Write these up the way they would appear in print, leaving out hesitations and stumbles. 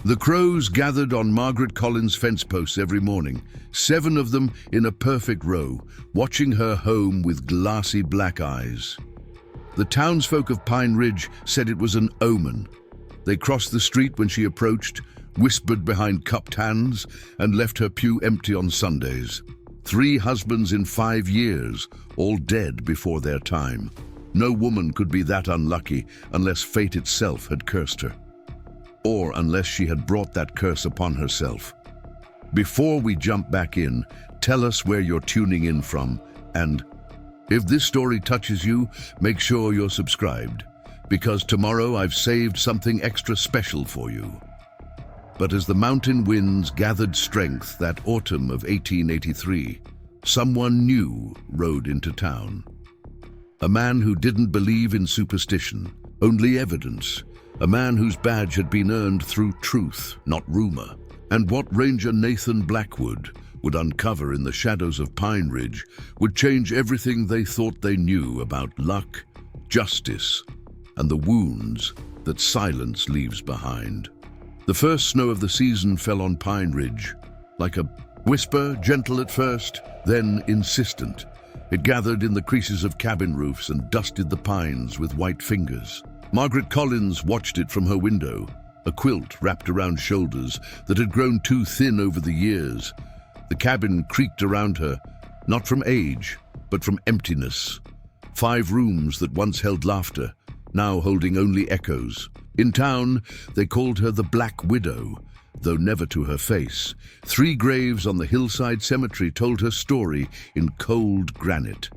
The crows gathered on Margaret Collins' fence posts every morning, 7 of them in a perfect row, watching her home with glassy black eyes. The townsfolk of Pine Ridge said it was an omen. They crossed the street when she approached, whispered behind cupped hands, and left her pew empty on Sundays. 3 husbands in 5 years, all dead before their time. No woman could be that unlucky unless fate itself had cursed her. Or unless she had brought that curse upon herself. Before we jump back in, tell us where you're tuning in from, and if this story touches you, make sure you're subscribed, because tomorrow I've saved something extra special for you. But as the mountain winds gathered strength that autumn of 1883, someone new rode into town. A man who didn't believe in superstition, only evidence. A man whose badge had been earned through truth, not rumor. And what Ranger Nathan Blackwood would uncover in the shadows of Pine Ridge would change everything they thought they knew about luck, justice, and the wounds that silence leaves behind. The first snow of the season fell on Pine Ridge, like a whisper, gentle at first, then insistent. It gathered in the creases of cabin roofs and dusted the pines with white fingers. Margaret Collins watched it from her window, a quilt wrapped around shoulders that had grown too thin over the years. The cabin creaked around her, not from age, but from emptiness. 5 rooms that once held laughter, now holding only echoes. In town, they called her the Black Widow, though never to her face. 3 graves on the hillside cemetery told her story in cold granite.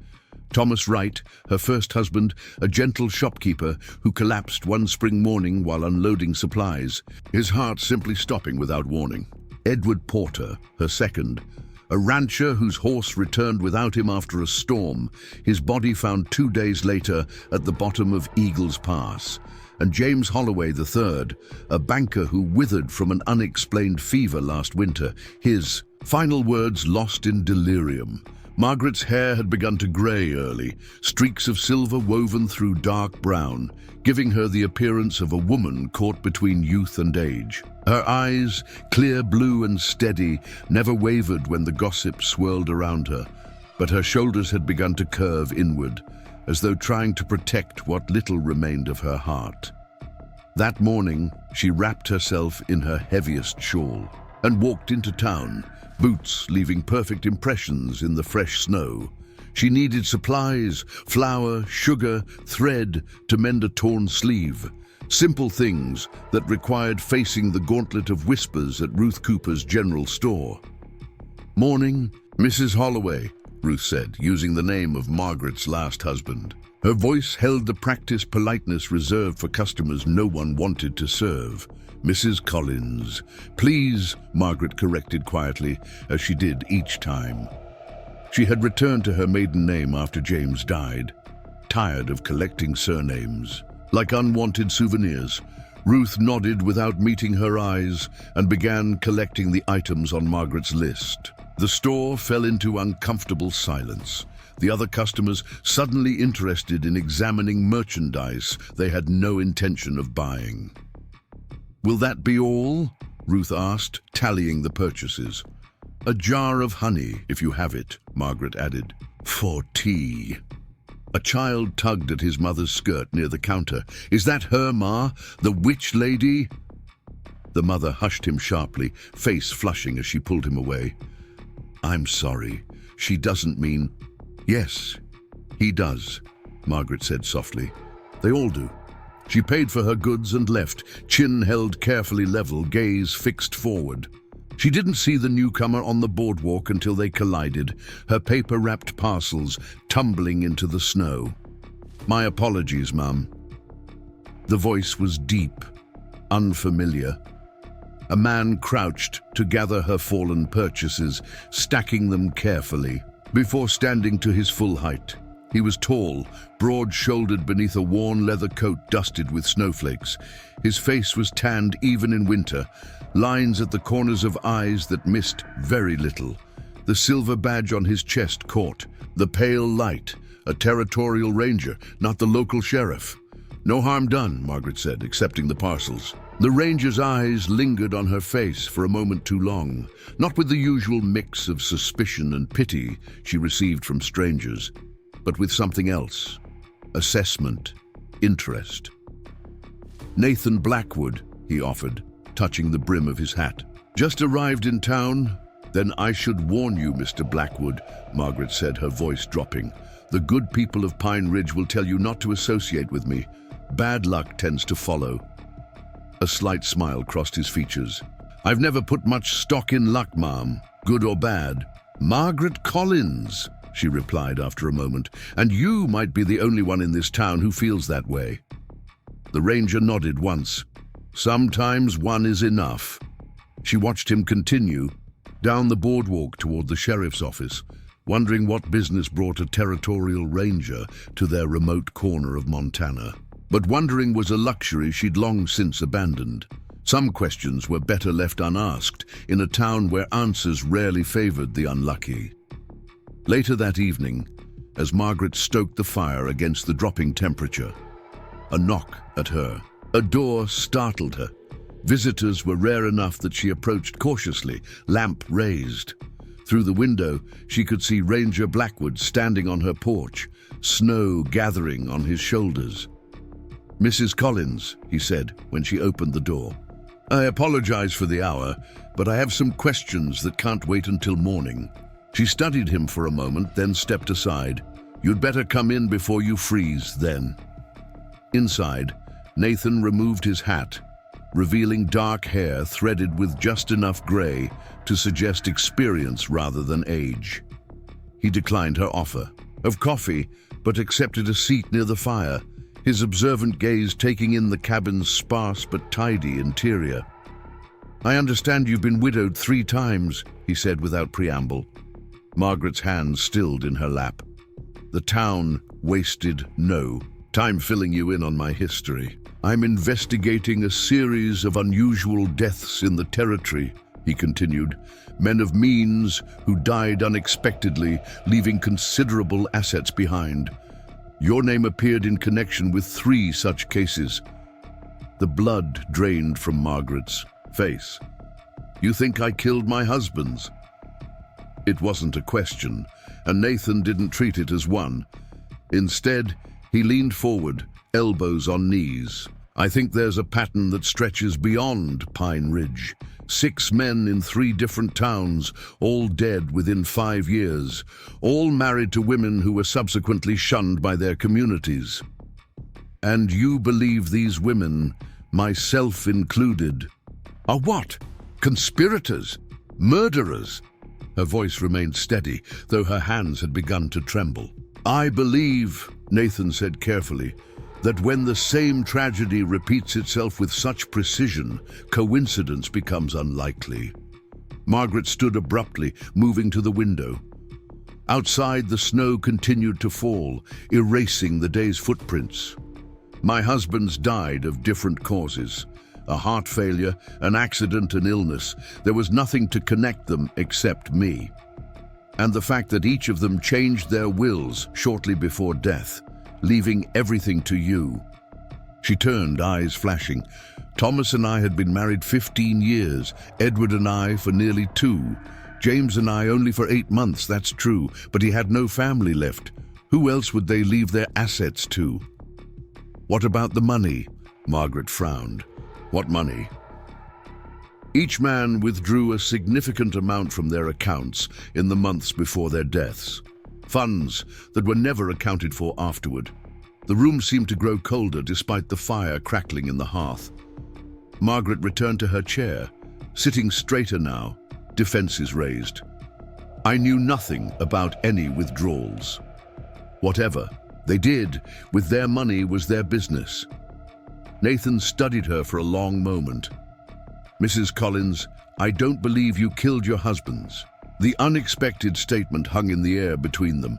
Thomas Wright, her first husband, a gentle shopkeeper who collapsed one spring morning while unloading supplies, his heart simply stopping without warning. Edward Porter, her second, a rancher whose horse returned without him after a storm, his body found 2 days later at the bottom of Eagle's Pass. And James Holloway the third, a banker who withered from an unexplained fever last winter, his final words lost in delirium. Margaret's hair had begun to grey early, streaks of silver woven through dark brown, giving her the appearance of a woman caught between youth and age. Her eyes, clear blue and steady, never wavered when the gossip swirled around her, but her shoulders had begun to curve inward, as though trying to protect what little remained of her heart. That morning, she wrapped herself in her heaviest shawl and walked into town, boots leaving perfect impressions in the fresh snow. She needed supplies, flour, sugar, thread to mend a torn sleeve. Simple things that required facing the gauntlet of whispers at Ruth Cooper's general store. "Morning, Mrs. Holloway," Ruth said, using the name of Margaret's last husband. Her voice held the practiced politeness reserved for customers no one wanted to serve. "Mrs. Collins." "Please," Margaret corrected quietly, as she did each time. She had returned to her maiden name after James died, tired of collecting surnames. Like unwanted souvenirs, Ruth nodded without meeting her eyes and began collecting the items on Margaret's list. The store fell into uncomfortable silence. The other customers suddenly interested in examining merchandise they had no intention of buying. "Will that be all?" Ruth asked, tallying the purchases. "A jar of honey, if you have it," Margaret added. "For tea." A child tugged at his mother's skirt near the counter. "Is that her, Ma? The witch lady?" The mother hushed him sharply, face flushing as she pulled him away. "I'm sorry. She doesn't mean—" "Yes, he does," Margaret said softly. "They all do." She paid for her goods and left, chin held carefully level, gaze fixed forward. She didn't see the newcomer on the boardwalk until they collided, her paper-wrapped parcels tumbling into the snow. "My apologies, Mum." The voice was deep, unfamiliar. A man crouched to gather her fallen purchases, stacking them carefully, before standing to his full height. He was tall, broad-shouldered beneath a worn leather coat dusted with snowflakes. His face was tanned even in winter, lines at the corners of eyes that missed very little. The silver badge on his chest caught. The pale light, a territorial ranger, not the local sheriff. "No harm done," Margaret said, accepting the parcels. The ranger's eyes lingered on her face for a moment too long, not with the usual mix of suspicion and pity she received from strangers, but with something else: assessment, interest. "Nathan Blackwood," he offered, touching the brim of his hat. "Just arrived in town? Then I should warn you, Mr. Blackwood," Margaret said, her voice dropping. "The good people of Pine Ridge will tell you not to associate with me. Bad luck tends to follow." A slight smile crossed his features. "I've never put much stock in luck, ma'am, good or bad." "Margaret Collins," she replied after a moment, "and you might be the only one in this town who feels that way." The ranger nodded once. "Sometimes one is enough." She watched him continue down the boardwalk toward the sheriff's office, wondering what business brought a territorial ranger to their remote corner of Montana. But wondering was a luxury she'd long since abandoned. Some questions were better left unasked in a town where answers rarely favored the unlucky. Later that evening, as Margaret stoked the fire against the dropping temperature, a knock at her. A door startled her. Visitors were rare enough that she approached cautiously, lamp raised. Through the window, she could see Ranger Blackwood standing on her porch, snow gathering on his shoulders. "Mrs. Collins," he said when she opened the door. "I apologize for the hour, but I have some questions that can't wait until morning." She studied him for a moment, then stepped aside. "You'd better come in before you freeze, then." Inside, Nathan removed his hat, revealing dark hair threaded with just enough gray to suggest experience rather than age. He declined her offer of coffee, but accepted a seat near the fire, his observant gaze taking in the cabin's sparse but tidy interior. "I understand you've been widowed 3 times, he said without preamble. Margaret's hand stilled in her lap. "The town wasted no time filling you in on my history. I'm investigating a series of unusual deaths in the territory," he continued. "Men of means who died unexpectedly, leaving considerable assets behind. Your name appeared in connection with 3 such cases." The blood drained from Margaret's face. "You think I killed my husbands?" It wasn't a question, and Nathan didn't treat it as one. Instead, he leaned forward, elbows on knees. "I think there's a pattern that stretches beyond Pine Ridge. 6 men in 3 different towns, all dead within 5 years, all married to women who were subsequently shunned by their communities. And you believe these women, myself included, are what? Conspirators? Murderers?" Her voice remained steady, though her hands had begun to tremble. "I believe," Nathan said carefully, "that when the same tragedy repeats itself with such precision, coincidence becomes unlikely." Margaret stood abruptly, moving to the window. Outside, the snow continued to fall, erasing the day's footprints. "My husbands died of different causes. A heart failure, an accident, an illness. There was nothing to connect them except me. And the fact that each of them changed their wills shortly before death, leaving everything to you." She turned, eyes flashing. "Thomas and I had been married 15 years, Edward and I for nearly 2. James and I only for 8 months, that's true, but he had no family left. Who else would they leave their assets to?" "What about the money?" Margaret frowned. "What money?" "Each man withdrew a significant amount from their accounts in the months before their deaths. Funds that were never accounted for afterward." The room seemed to grow colder despite the fire crackling in the hearth. Margaret returned to her chair, sitting straighter now, defenses raised. "I knew nothing about any withdrawals. Whatever they did with their money was their business." Nathan studied her for a long moment. "Mrs. Collins, I don't believe you killed your husbands." The unexpected statement hung in the air between them.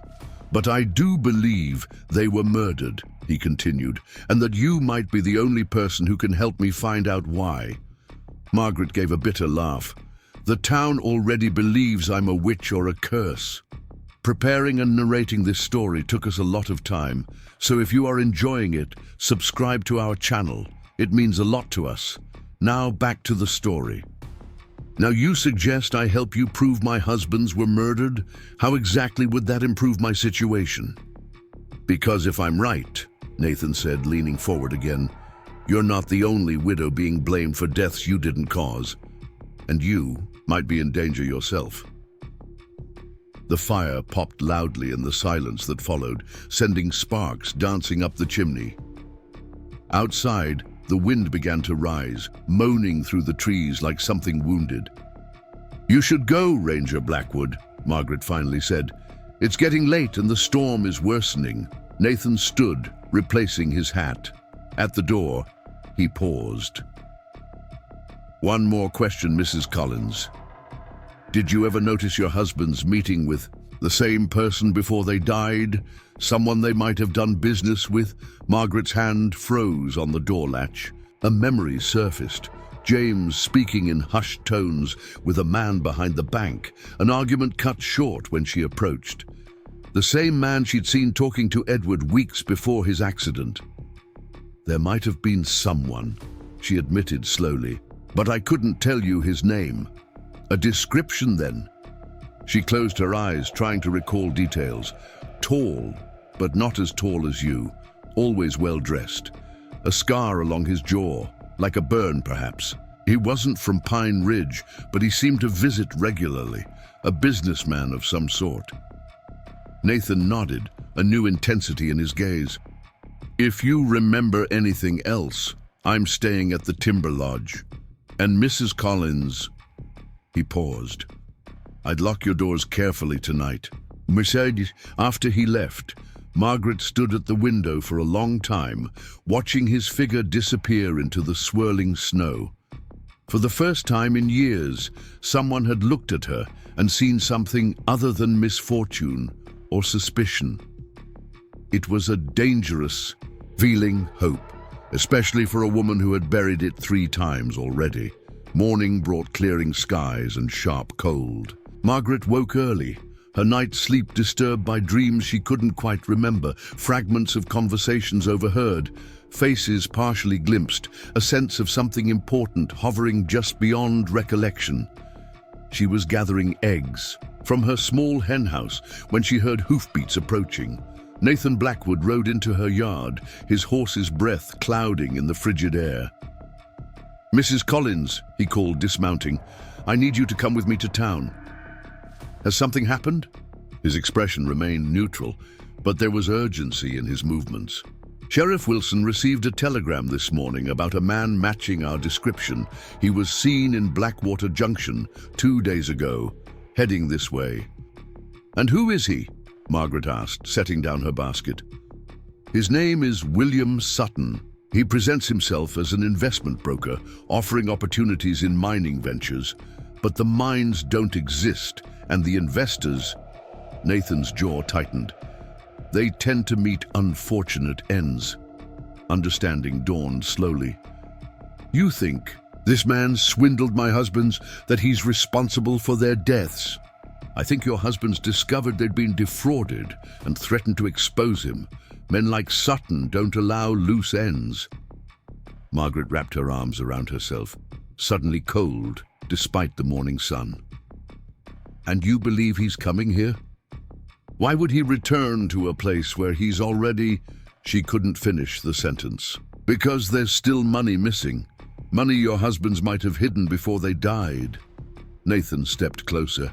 "But I do believe they were murdered," he continued, "and that you might be the only person who can help me find out why." Margaret gave a bitter laugh. "The town already believes I'm a witch or a curse." Preparing and narrating this story took us a lot of time, so if you are enjoying it, subscribe to our channel. It means a lot to us. Now back to the story. Now you suggest I help you prove my husbands were murdered? How exactly would that improve my situation? Because if I'm right, Nathan said, leaning forward again, you're not the only widow being blamed for deaths you didn't cause, and you might be in danger yourself. The fire popped loudly in the silence that followed, sending sparks dancing up the chimney. Outside, the wind began to rise, moaning through the trees like something wounded. You should go, Ranger Blackwood, Margaret finally said. It's getting late and the storm is worsening. Nathan stood, replacing his hat. At the door, he paused. One more question, Mrs. Collins. Did you ever notice your husbands meeting with the same person before they died? Someone they might have done business with? Margaret's hand froze on the door latch. A memory surfaced. James speaking in hushed tones with a man behind the bank. An argument cut short when she approached. The same man she'd seen talking to Edward weeks before his accident. There might have been someone, she admitted slowly, but I couldn't tell you his name. A description then? She closed her eyes, trying to recall details. Tall, but not as tall as you. Always well-dressed. A scar along his jaw, like a burn perhaps. He wasn't from Pine Ridge, but he seemed to visit regularly. A businessman of some sort. Nathan nodded, a new intensity in his gaze. If you remember anything else, I'm staying at the Timber Lodge. And Mrs. Collins... He paused. I'd lock your doors carefully tonight. Mercedes, after he left, Margaret stood at the window for a long time, watching his figure disappear into the swirling snow. For the first time in years, someone had looked at her and seen something other than misfortune or suspicion. It was a dangerous feeling, hope, especially for a woman who had buried it 3 times already. Morning brought clearing skies and sharp cold. Margaret woke early, her night's sleep disturbed by dreams she couldn't quite remember, fragments of conversations overheard, faces partially glimpsed, a sense of something important hovering just beyond recollection. She was gathering eggs from her small henhouse when she heard hoofbeats approaching. Nathan Blackwood rode into her yard, his horse's breath clouding in the frigid air. Mrs. Collins, he called, dismounting, I need you to come with me to town. Has something happened? His expression remained neutral, but there was urgency in his movements. Sheriff Wilson received a telegram this morning about a man matching our description. He was seen in Blackwater Junction 2 days ago, heading this way. And who is he? Margaret asked, setting down her basket. His name is William Sutton. He presents himself as an investment broker, offering opportunities in mining ventures. But the mines don't exist, and the investors... Nathan's jaw tightened. They tend to meet unfortunate ends. Understanding dawned slowly. You think this man swindled my husbands, that he's responsible for their deaths? I think your husbands discovered they'd been defrauded and threatened to expose him. Men like Sutton don't allow loose ends. Margaret wrapped her arms around herself, suddenly cold despite the morning sun. And you believe he's coming here? Why would he return to a place where he's already... She couldn't finish the sentence. Because there's still money missing. Money your husbands might have hidden before they died. Nathan stepped closer.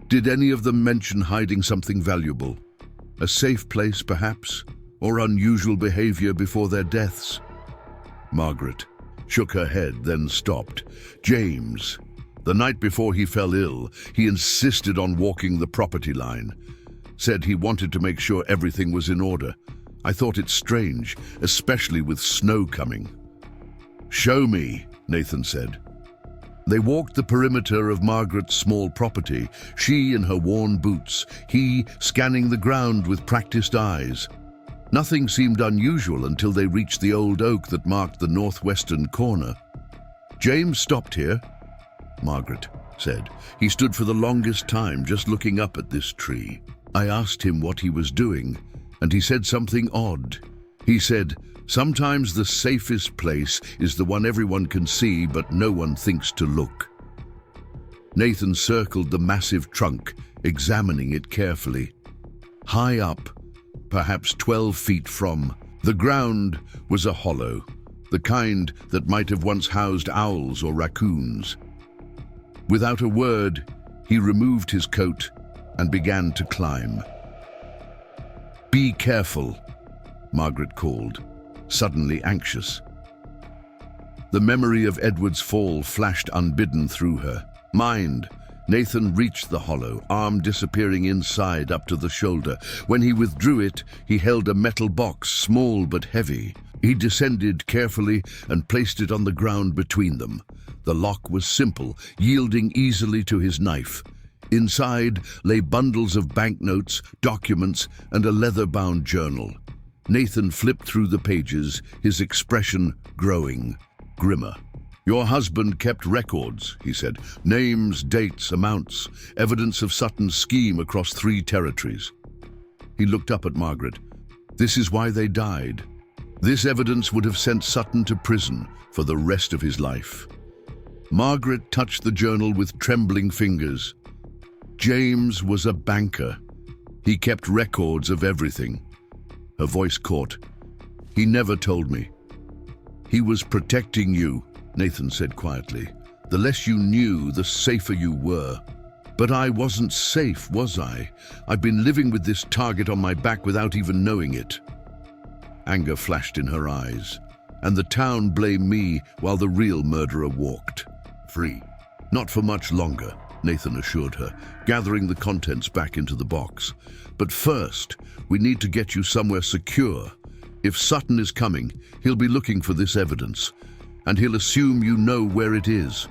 Did any of them mention hiding something valuable? A safe place, perhaps? Or unusual behavior before their deaths? Margaret shook her head, then stopped. James. The night before he fell ill, he insisted on walking the property line. Said he wanted to make sure everything was in order. I thought it strange, especially with snow coming. Show me, Nathan said. They walked the perimeter of Margaret's small property, she in her worn boots, he scanning the ground with practiced eyes. Nothing seemed unusual until they reached the old oak that marked the northwestern corner. James stopped here, Margaret said. He stood for the longest time just looking up at this tree. I asked him what he was doing, and he said something odd. He said, Sometimes the safest place is the one everyone can see, but no one thinks to look. Nathan circled the massive trunk, examining it carefully. High up, perhaps 12 feet from the ground, was a hollow, the kind that might have once housed owls or raccoons. Without a word, he removed his coat and began to climb. "Be careful," Margaret called, suddenly anxious. The memory of Edward's fall flashed unbidden through her mind. Nathan reached the hollow, arm disappearing inside up to the shoulder. When he withdrew it, he held a metal box, small but heavy. He descended carefully and placed it on the ground between them. The lock was simple, yielding easily to his knife. Inside lay bundles of banknotes, documents, and a leather-bound journal. Nathan flipped through the pages, his expression growing grimmer. "Your husband kept records," he said. "Names, dates, amounts, evidence of Sutton's scheme across 3 territories." He looked up at Margaret. "This is why they died. This evidence would have sent Sutton to prison for the rest of his life." Margaret touched the journal with trembling fingers. "James was a banker. He kept records of everything." Her voice caught. "He never told me." "He was protecting you," Nathan said quietly. "The less you knew, the safer you were." "But I wasn't safe, was I? I've been living with this target on my back without even knowing it." Anger flashed in her eyes. "And the town blamed me while the real murderer walked free." "Not for much longer," Nathan assured her, gathering the contents back into the box. "But first, we need to get you somewhere secure. If Sutton is coming, he'll be looking for this evidence, and he'll assume you know where it is."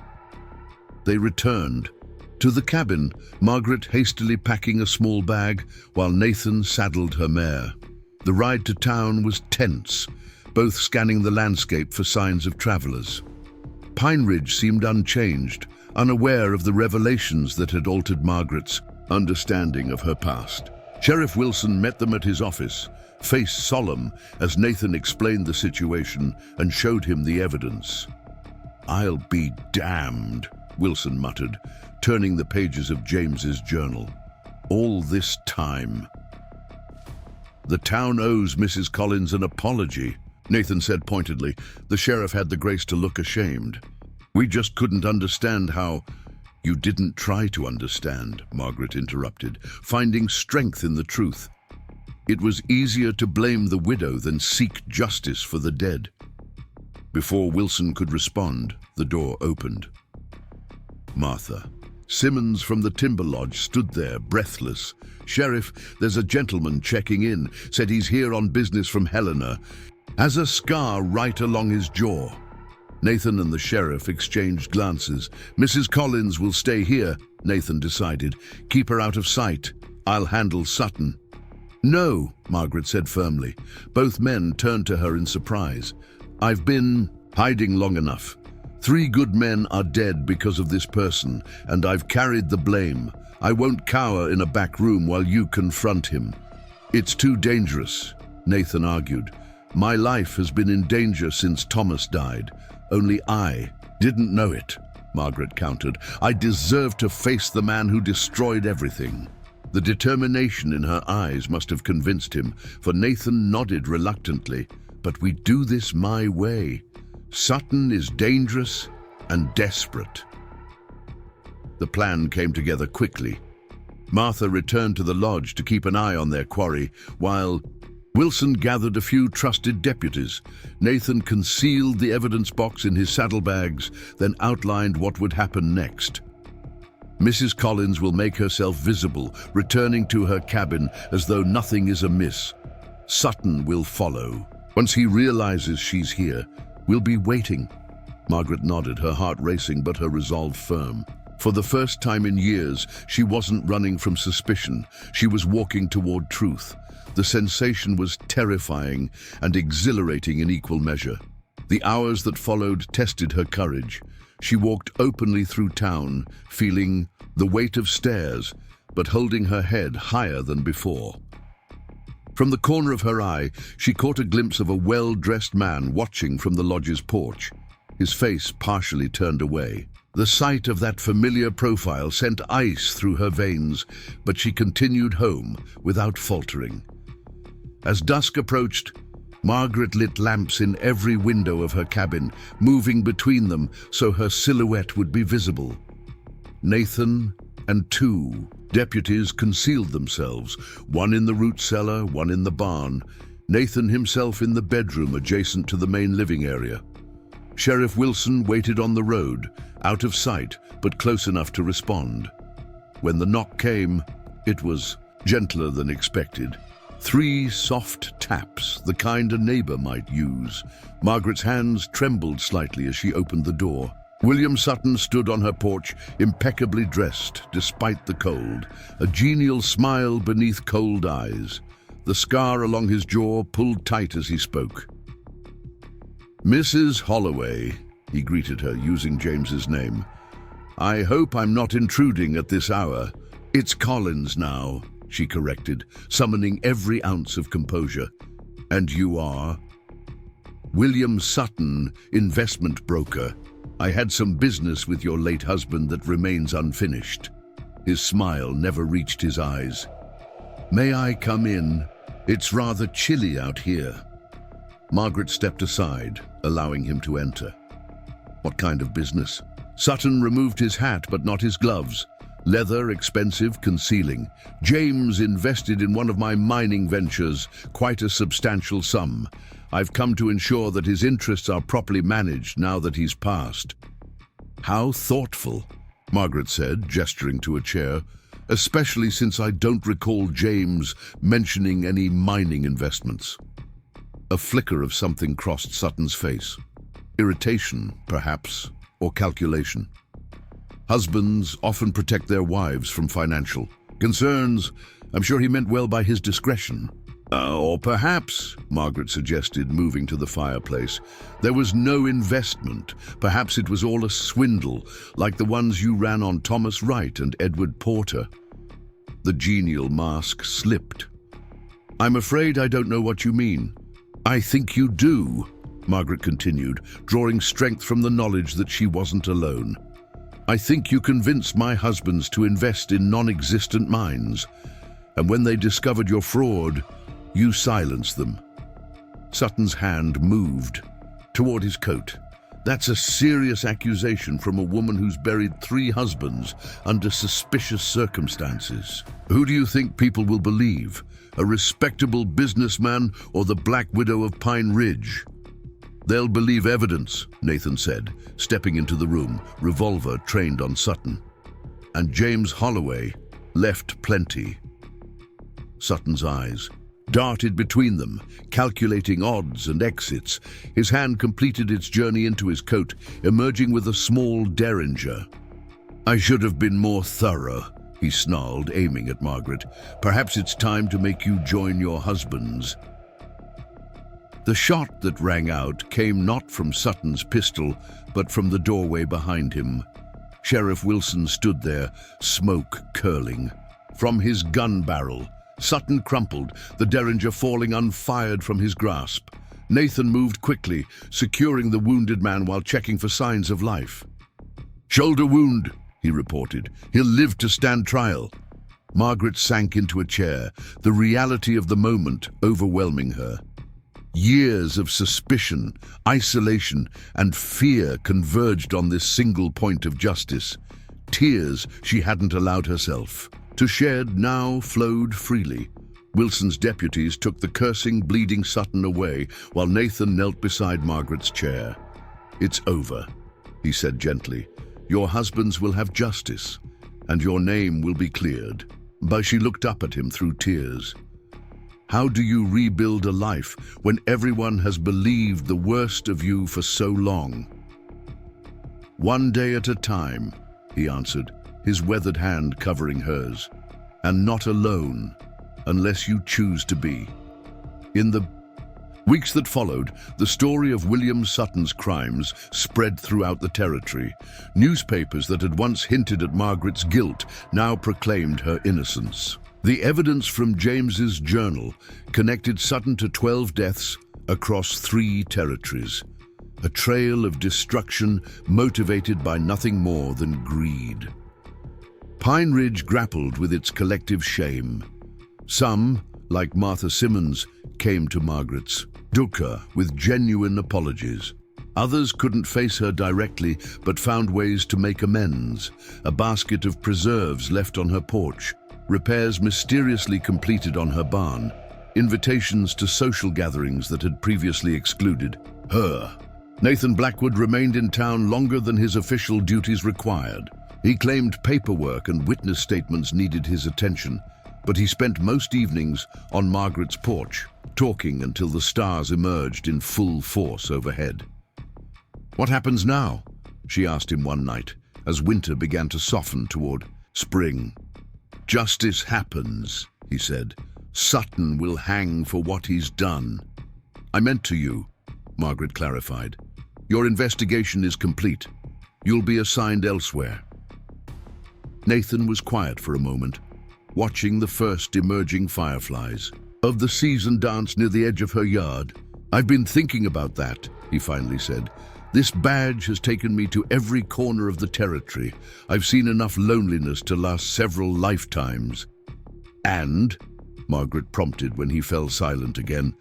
They returned to the cabin, Margaret hastily packing a small bag while Nathan saddled her mare. The ride to town was tense, both scanning the landscape for signs of travelers. Pine Ridge seemed unchanged, unaware of the revelations that had altered Margaret's understanding of her past. Sheriff Wilson met them at his office, face solemn as Nathan explained the situation and showed him the evidence. "I'll be damned," Wilson muttered, turning the pages of James's journal. "All this time." "The town owes Mrs. Collins an apology," Nathan said pointedly. The sheriff had the grace to look ashamed. "We just couldn't understand how—" "You didn't try to understand," Margaret interrupted, finding strength in the truth. "It was easier to blame the widow than seek justice for the dead." Before Wilson could respond, the door opened. Martha Simmons from the timber lodge stood there, breathless. "Sheriff, there's a gentleman checking in. Said he's here on business from Helena. Has a scar right along his jaw." Nathan and the sheriff exchanged glances. "Mrs. Collins will stay here," Nathan decided. "Keep her out of sight. I'll handle Sutton." "No," Margaret said firmly. Both men turned to her in surprise. "I've been hiding long enough. 3 good men are dead because of this person, and I've carried the blame. I won't cower in a back room while you confront him." "It's too dangerous," Nathan argued. "My life has been in danger since Thomas died. Only I didn't know it," Margaret countered. "I deserve to face the man who destroyed everything." The determination in her eyes must have convinced him, for Nathan nodded reluctantly. "But we do this my way. Sutton is dangerous and desperate." The plan came together quickly. Martha returned to the lodge to keep an eye on their quarry, while Wilson gathered a few trusted deputies. Nathan concealed the evidence box in his saddlebags, then outlined what would happen next. Mrs. Collins will make herself visible, returning to her cabin as though nothing is amiss. Sutton will follow. Once he realizes she's here, we'll be waiting. Margaret nodded, her heart racing but her resolve firm. For the first time in years, she wasn't running from suspicion. She was walking toward truth. The sensation was terrifying and exhilarating in equal measure. The hours that followed tested her courage. She walked openly through town, feeling the weight of stairs, but holding her head higher than before. From the corner of her eye, she caught a glimpse of a well-dressed man watching from the lodge's porch, his face partially turned away. The sight of that familiar profile sent ice through her veins, but she continued home without faltering. As dusk approached, Margaret lit lamps in every window of her cabin, moving between them so her silhouette would be visible. Nathan and two deputies concealed themselves, one in the root cellar, one in the barn, Nathan himself in the bedroom adjacent to the main living area. Sheriff Wilson waited on the road, out of sight, but close enough to respond. When the knock came, it was gentler than expected. 3 soft taps, the kind a neighbor might use. Margaret's hands trembled slightly as she opened the door. William Sutton stood on her porch, impeccably dressed, despite the cold, a genial smile beneath cold eyes. The scar along his jaw pulled tight as he spoke. "Mrs. Holloway," he greeted her, using James's name. "I hope I'm not intruding at this hour." "It's Collins now," she corrected, summoning every ounce of composure. "And you are?" "William Sutton, investment broker. I had some business with your late husband that remains unfinished." His smile never reached his eyes. "May I come in? It's rather chilly out here." Margaret stepped aside, allowing him to enter. "What kind of business?" Sutton removed his hat but not his gloves. "Leather, expensive, concealing. James invested in one of my mining ventures, quite a substantial sum. I've come to ensure that his interests are properly managed now that he's passed." "How thoughtful," Margaret said, gesturing to a chair, "especially since I don't recall James mentioning any mining investments." A flicker of something crossed Sutton's face. Irritation, perhaps, or calculation. Husbands often protect their wives from financial concerns. I'm sure he meant well by his discretion. Or perhaps, Margaret suggested, moving to the fireplace, there was no investment. Perhaps it was all a swindle, like the ones you ran on Thomas Wright and Edward Porter. The genial mask slipped. "I'm afraid I don't know what you mean." "I think you do," Margaret continued, drawing strength from the knowledge that she wasn't alone. "I think you convinced my husbands to invest in non-existent mines, and when they discovered your fraud, you silenced them." Sutton's hand moved toward his coat. "That's a serious accusation from a woman who's buried 3 husbands under suspicious circumstances. Who do you think people will believe? A respectable businessman or the Black Widow of Pine Ridge?" "They'll believe evidence," Nathan said, stepping into the room, revolver trained on Sutton. "And James Holloway left plenty." Sutton's eyes darted between them, calculating odds and exits. His hand completed its journey into his coat, emerging with a small derringer. "I should have been more thorough," he snarled, aiming at Margaret. "Perhaps it's time to make you join your husbands." The shot that rang out came not from Sutton's pistol, but from the doorway behind him. Sheriff Wilson stood there, smoke curling. From his gun barrel, Sutton crumpled, the derringer falling unfired from his grasp. Nathan moved quickly, securing the wounded man while checking for signs of life. "Shoulder wound," he reported. "He'll live to stand trial." Margaret sank into a chair, the reality of the moment overwhelming her. Years of suspicion, isolation, and fear converged on this single point of justice. Tears she hadn't allowed herself to shed now flowed freely. Wilson's deputies took the cursing, bleeding Sutton away while Nathan knelt beside Margaret's chair. "It's over," he said gently. "Your husbands will have justice, and your name will be cleared." But she looked up at him through tears. "How do you rebuild a life when everyone has believed the worst of you for so long?" "One day at a time," he answered, his weathered hand covering hers. "And not alone, unless you choose to be." In the weeks that followed, the story of William Sutton's crimes spread throughout the territory. Newspapers that had once hinted at Margaret's guilt now proclaimed her innocence. The evidence from James's journal connected Sutton to 12 deaths across 3 territories, a trail of destruction motivated by nothing more than greed. Pine Ridge grappled with its collective shame. Some, like Martha Simmons, came to Margaret's dukkha with genuine apologies. Others couldn't face her directly, but found ways to make amends. A basket of preserves left on her porch, repairs mysteriously completed on her barn, invitations to social gatherings that had previously excluded her. Nathan Blackwood remained in town longer than his official duties required. He claimed paperwork and witness statements needed his attention, but he spent most evenings on Margaret's porch, talking until the stars emerged in full force overhead. "What happens now?" she asked him one night, as winter began to soften toward spring. "Justice happens," he said. "Sutton will hang for what he's done." "I meant to you," Margaret clarified. "Your investigation is complete. You'll be assigned elsewhere." Nathan was quiet for a moment, watching the first emerging fireflies of the season dance near the edge of her yard. "I've been thinking about that," he finally said. "This badge has taken me to every corner of the territory. I've seen enough loneliness to last several lifetimes." "And," Margaret prompted when he fell silent again,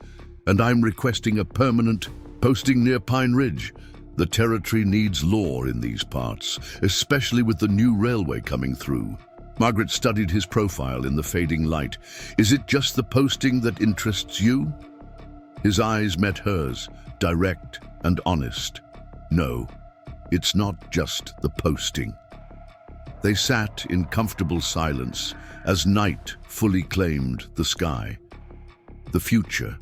"and I'm requesting a permanent posting near Pine Ridge. The territory needs law in these parts, especially with the new railway coming through." Margaret studied his profile in the fading light. "Is it just the posting that interests you?" His eyes met hers, direct and honest. "No, it's not just the posting." They sat in comfortable silence as night fully claimed the sky. The future,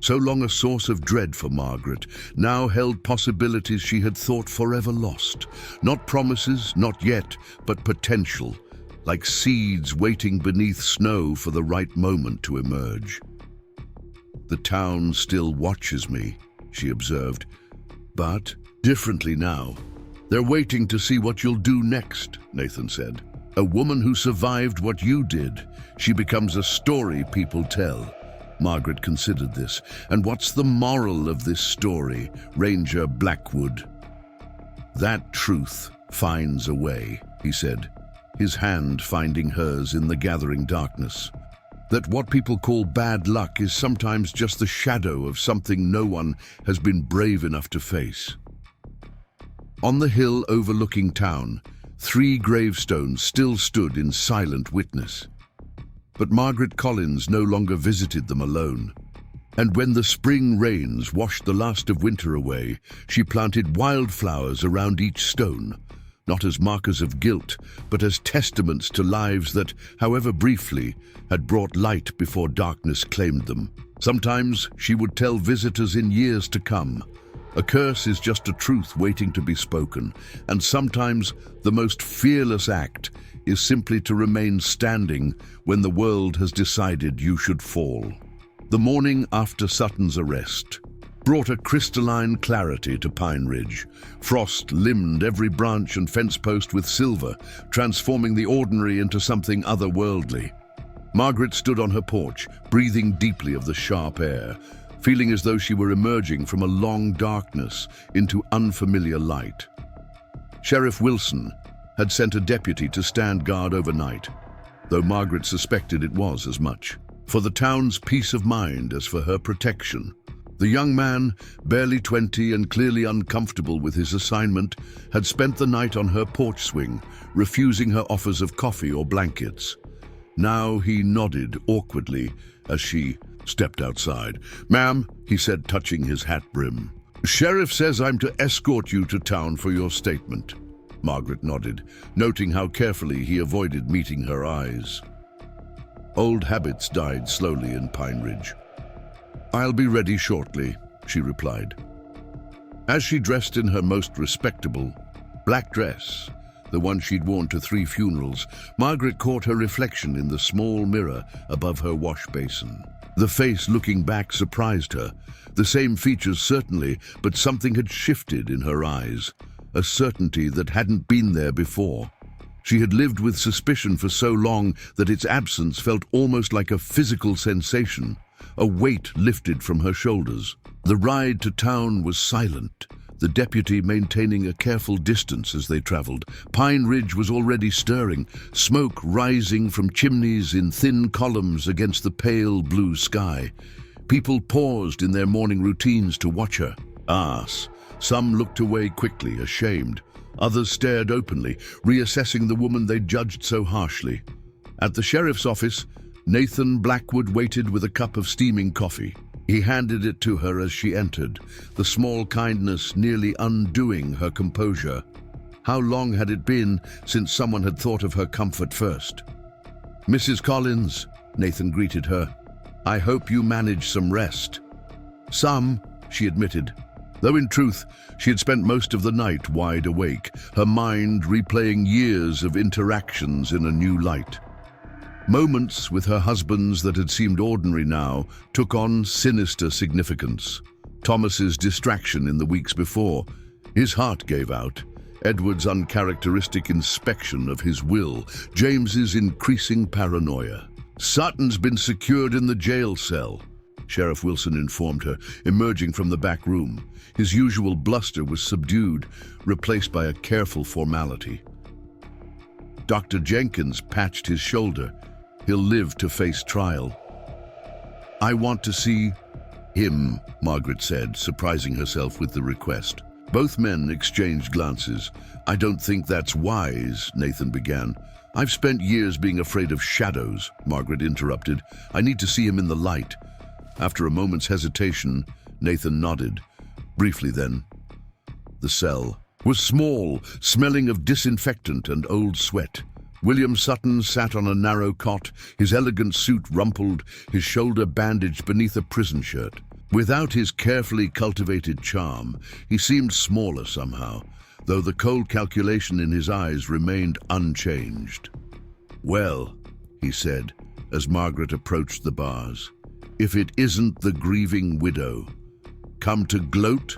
so long a source of dread for Margaret, now held possibilities she had thought forever lost. Not promises, not yet, but potential, like seeds waiting beneath snow for the right moment to emerge. "The town still watches me," she observed, "but differently now. They're waiting to see what you'll do next," Nathan said. "A woman who survived what you did, she becomes a story people tell." Margaret considered this. "And what's the moral of this story, Ranger Blackwood?" "That truth finds a way," he said, his hand finding hers in the gathering darkness. "That what people call bad luck is sometimes just the shadow of something no one has been brave enough to face." On the hill overlooking town, 3 gravestones still stood in silent witness. But Margaret Collins no longer visited them alone. And when the spring rains washed the last of winter away, she planted wildflowers around each stone, not as markers of guilt, but as testaments to lives that, however briefly, had brought light before darkness claimed them. Sometimes she would tell visitors in years to come, a curse is just a truth waiting to be spoken, and sometimes the most fearless act is simply to remain standing when the world has decided you should fall. The morning after Sutton's arrest brought a crystalline clarity to Pine Ridge. Frost limned every branch and fence post with silver, transforming the ordinary into something otherworldly. Margaret stood on her porch, breathing deeply of the sharp air, feeling as though she were emerging from a long darkness into unfamiliar light. Sheriff Wilson had sent a deputy to stand guard overnight, though Margaret suspected it was as much, for the town's peace of mind as for her protection. The young man, barely 20 and clearly uncomfortable with his assignment, had spent the night on her porch swing, refusing her offers of coffee or blankets. Now he nodded awkwardly as she stepped outside. "Ma'am," he said, touching his hat brim. "Sheriff says I'm to escort you to town for your statement." Margaret nodded, noting how carefully he avoided meeting her eyes. Old habits died slowly in Pine Ridge. "I'll be ready shortly," she replied. As she dressed in her most respectable black dress, the one she'd worn to 3 funerals, Margaret caught her reflection in the small mirror above her wash basin. The face looking back surprised her. The same features certainly, but something had shifted in her eyes, a certainty that hadn't been there before. She had lived with suspicion for so long that its absence felt almost like a physical sensation. A weight lifted from her shoulders. The ride to town was silent, the deputy maintaining a careful distance as they traveled. Pine Ridge was already stirring, smoke rising from chimneys in thin columns against the pale blue sky. People paused in their morning routines to watch her. Some looked away quickly, ashamed. Others stared openly, reassessing the woman they judged so harshly. At the sheriff's office, Nathan Blackwood waited with a cup of steaming coffee. He handed it to her as she entered, the small kindness nearly undoing her composure. How long had it been since someone had thought of her comfort first? "Mrs. Collins," Nathan greeted her, "I hope you managed some rest." "Some," she admitted, though in truth she had spent most of the night wide awake, her mind replaying years of interactions in a new light. Moments with her husbands that had seemed ordinary now took on sinister significance. Thomas's distraction in the weeks before, his heart gave out, Edward's uncharacteristic inspection of his will, James's increasing paranoia. "Sutton's been secured in the jail cell," Sheriff Wilson informed her, emerging from the back room. His usual bluster was subdued, replaced by a careful formality. Dr. Jenkins patched his shoulder. "He'll live to face trial." "I want to see him," Margaret said, surprising herself with the request. Both men exchanged glances. "I don't think that's wise," Nathan began. "I've spent years being afraid of shadows," Margaret interrupted. "I need to see him in the light." After a moment's hesitation, Nathan nodded. Briefly then. The cell was small, smelling of disinfectant and old sweat. William Sutton sat on a narrow cot, his elegant suit rumpled, his shoulder bandaged beneath a prison shirt. Without his carefully cultivated charm, he seemed smaller somehow, though the cold calculation in his eyes remained unchanged. "Well," he said, as Margaret approached the bars, "if it isn't the grieving widow. Come to gloat?"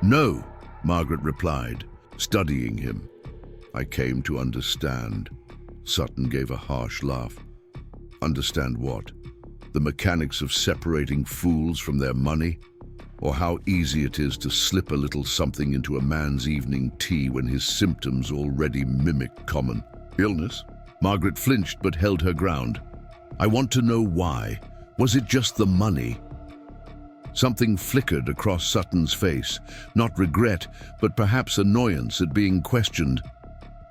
"No," Margaret replied, studying him. "I came to understand." Sutton gave a harsh laugh. "Understand what? The mechanics of separating fools from their money? Or how easy it is to slip a little something into a man's evening tea when his symptoms already mimic common illness?" Margaret flinched but held her ground. "I want to know why. Was it just the money?" Something flickered across Sutton's face, not regret, but perhaps annoyance at being questioned.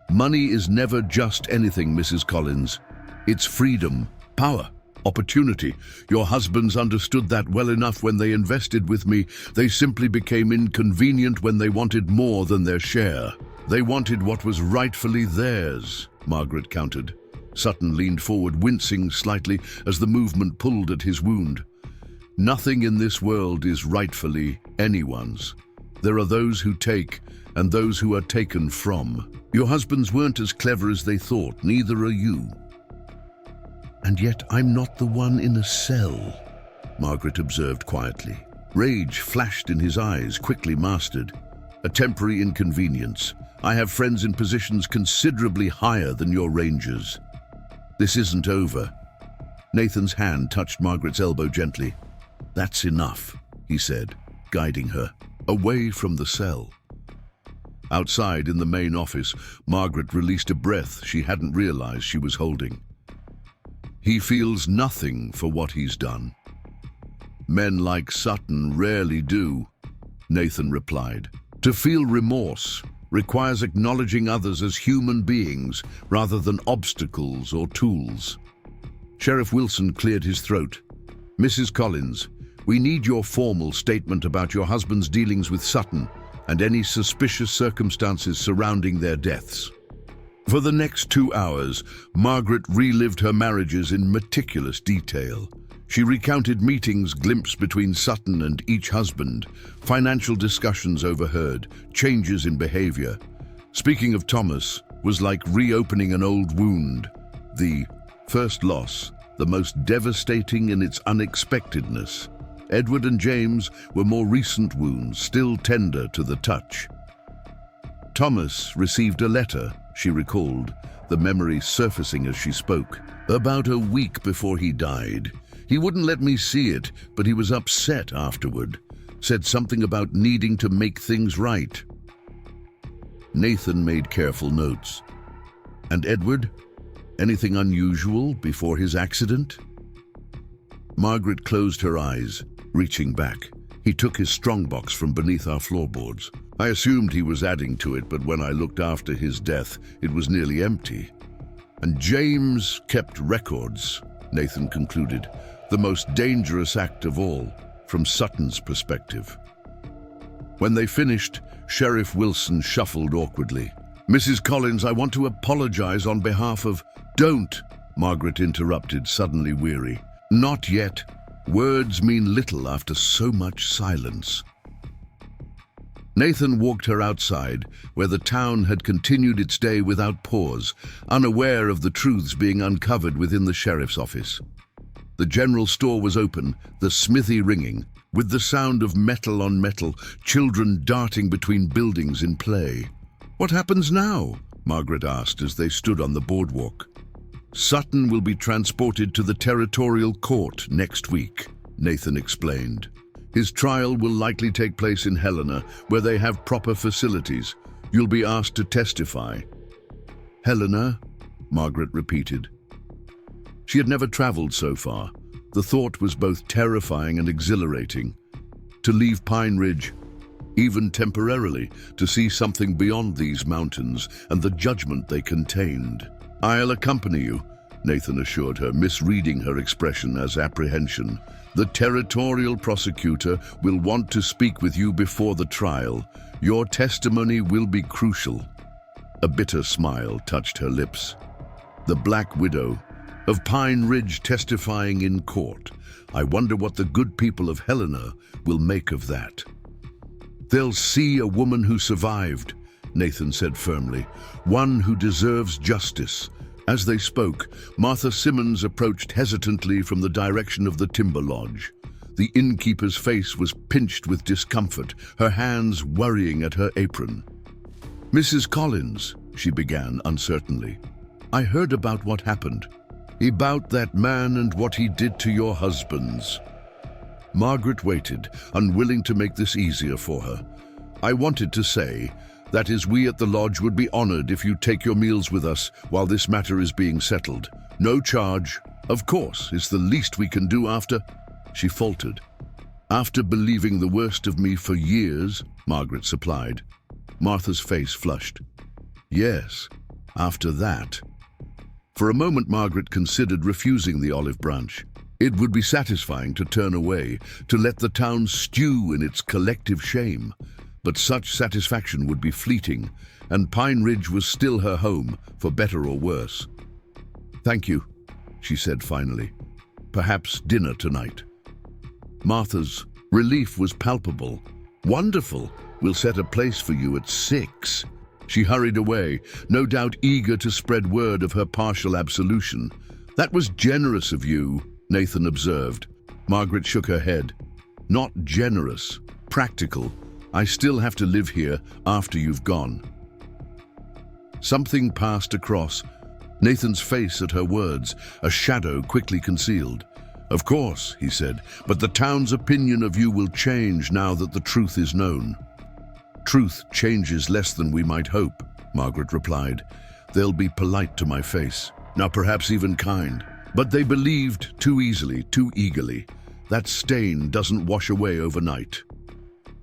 "Money is never just anything, Mrs. Collins. It's freedom, power, opportunity. Your husbands understood that well enough when they invested with me. They simply became inconvenient when they wanted more than their share. They wanted what was rightfully theirs," Margaret countered. Sutton leaned forward, wincing slightly as the movement pulled at his wound. "Nothing in this world is rightfully anyone's. There are those who take and those who are taken from. Your husbands weren't as clever as they thought, neither are you." "And yet I'm not the one in a cell," Margaret observed quietly. Rage flashed in his eyes, quickly mastered. "A temporary inconvenience. I have friends in positions considerably higher than your Rangers. This isn't over." Nathan's hand touched Margaret's elbow gently. "That's enough," he said, guiding her away from the cell. Outside in the main office, Margaret released a breath she hadn't realized she was holding. "He feels nothing for what he's done." "Men like Sutton rarely do," Nathan replied. "To feel remorse requires acknowledging others as human beings rather than obstacles or tools." Sheriff Wilson cleared his throat. "Mrs. Collins, we need your formal statement about your husband's dealings with Sutton and any suspicious circumstances surrounding their deaths." For the next 2 hours, Margaret relived her marriages in meticulous detail. She recounted meetings glimpsed between Sutton and each husband, financial discussions overheard, changes in behavior. Speaking of Thomas was like reopening an old wound. The first loss, the most devastating in its unexpectedness. Edward and James were more recent wounds, still tender to the touch. Thomas received a letter she recalled, the memory surfacing as she spoke. About a week before he died. He wouldn't let me see it, but he was upset afterward. Said something about needing to make things right. Nathan made careful notes. And Edward? Anything unusual before his accident? Margaret closed her eyes, reaching back. He took his strongbox from beneath our floorboards. I assumed he was adding to it, but when I looked after his death, it was nearly empty. And James kept records, Nathan concluded. The most dangerous act of all, from Sutton's perspective. When they finished, Sheriff Wilson shuffled awkwardly. Mrs. Collins, I want to apologize on behalf of... Don't, Margaret interrupted, suddenly weary. Not yet. Words mean little after so much silence. Nathan walked her outside, where the town had continued its day without pause, unaware of the truths being uncovered within the sheriff's office. The general store was open, the smithy ringing, with the sound of metal on metal, children darting between buildings in play. What happens now? Margaret asked as they stood on the boardwalk. Sutton will be transported to the territorial court next week, Nathan explained. His trial will likely take place in Helena, where they have proper facilities. You'll be asked to testify. Helena? Margaret repeated. She had never traveled so far. The thought was both terrifying and exhilarating. To leave Pine Ridge, even temporarily, to see something beyond these mountains and the judgment they contained. I'll accompany you, Nathan assured her, misreading her expression as apprehension. The territorial prosecutor will want to speak with you before the trial. Your testimony will be crucial. A bitter smile touched her lips. The Black Widow of Pine Ridge testifying in court. I wonder what the good people of Helena will make of that. They'll see a woman who survived, Nathan said firmly, one who deserves justice. As they spoke, Martha Simmons approached hesitantly from the direction of the timber lodge. The innkeeper's face was pinched with discomfort, her hands worrying at her apron. Mrs. Collins, she began uncertainly, I heard about what happened. About that man and what he did to your husbands. Margaret waited, unwilling to make this easier for her. I wanted to say, that is, we at the lodge would be honored if you take your meals with us while this matter is being settled. No charge. Of course, it's the least we can do after... She faltered. After believing the worst of me for years, Margaret supplied. Martha's face flushed. Yes, after that. For a moment, Margaret considered refusing the olive branch. It would be satisfying to turn away, to let the town stew in its collective shame. But such satisfaction would be fleeting, and Pine Ridge was still her home, for better or worse. Thank you, she said finally. Perhaps dinner tonight. Martha's relief was palpable. Wonderful. We'll set a place for you at 6. She hurried away, no doubt eager to spread word of her partial absolution. That was generous of you, Nathan observed. Margaret shook her head. Not generous, practical. I still have to live here after you've gone. Something passed across Nathan's face at her words, a shadow quickly concealed. Of course, he said, but the town's opinion of you will change now that the truth is known. Truth changes less than we might hope, Margaret replied. They'll be polite to my face, now perhaps even kind. But they believed too easily, too eagerly. That stain doesn't wash away overnight.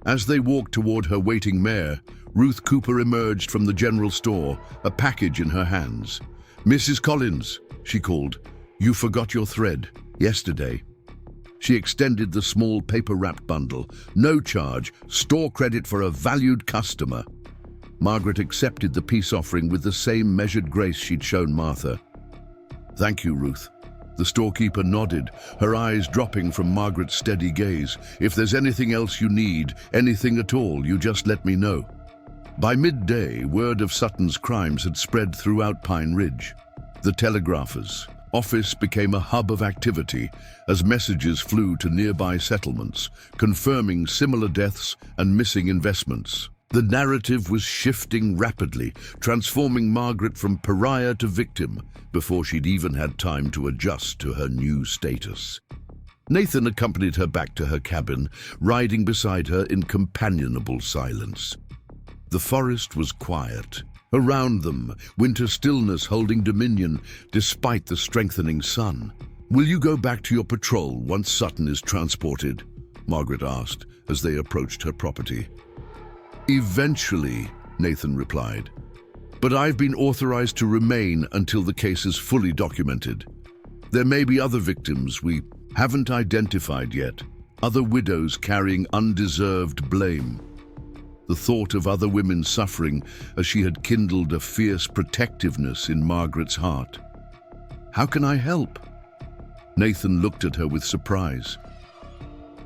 As they walked toward her waiting mare, Ruth Cooper emerged from the general store, a package in her hands. Mrs. Collins, she called, you forgot your thread yesterday. She extended the small paper-wrapped bundle. No charge, store credit for a valued customer. Margaret accepted the peace offering with the same measured grace she'd shown Martha. Thank you, Ruth. The storekeeper nodded, her eyes dropping from Margaret's steady gaze. If there's anything else you need, anything at all, you just let me know. By midday, word of Sutton's crimes had spread throughout Pine Ridge. The telegrapher's office became a hub of activity as messages flew to nearby settlements, confirming similar deaths and missing investments. The narrative was shifting rapidly, transforming Margaret from pariah to victim before she'd even had time to adjust to her new status. Nathan accompanied her back to her cabin, riding beside her in companionable silence. The forest was quiet. Around them, winter stillness holding dominion despite the strengthening sun. "Will you go back to your patrol once Sutton is transported?" Margaret asked as they approached her property. "Eventually," Nathan replied. "But I've been authorized to remain until the case is fully documented. There may be other victims we haven't identified yet, other widows carrying undeserved blame." The thought of other women suffering as she had kindled a fierce protectiveness in Margaret's heart. "How can I help?" Nathan looked at her with surprise.